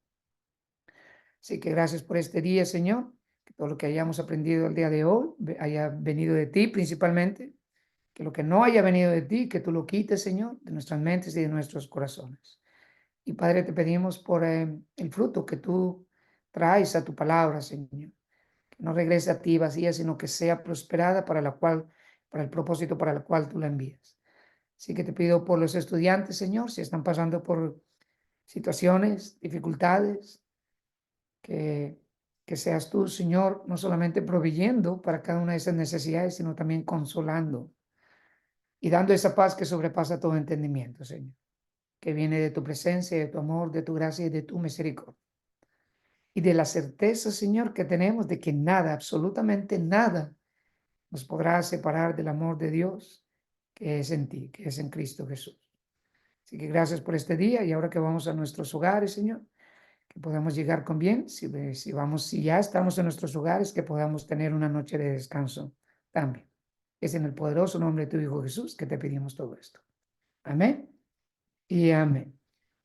[SPEAKER 1] Así que gracias por este día, Señor, que todo lo que hayamos aprendido el día de hoy haya venido de ti principalmente, que lo que no haya venido de ti, que tú lo quites, Señor, de nuestras mentes y de nuestros corazones. Y Padre, te pedimos por el fruto que tú traes a tu palabra, Señor, que no regrese a ti vacía, sino que sea prosperada para el propósito para el cual tú la envías. Así que te pido por los estudiantes, Señor, si están pasando por situaciones, dificultades, que seas tú, Señor, no solamente proveyendo para cada una de esas necesidades, sino también consolando y dando esa paz que sobrepasa todo entendimiento, Señor, que viene de tu presencia, de tu amor, de tu gracia y de tu misericordia. Y de la certeza, Señor, que tenemos de que nada, absolutamente nada, nos podrá separar del amor de Dios que es en ti, que es en Cristo Jesús. Así que gracias por este día y ahora que vamos a nuestros hogares, Señor, que podamos llegar con bien. Si ya estamos en nuestros hogares, que podamos tener una noche de descanso también. Es en el poderoso nombre de tu Hijo Jesús que te pedimos todo esto. Amén y amén.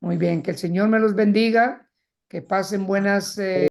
[SPEAKER 1] Muy bien, que el Señor me los bendiga, que pasen buenas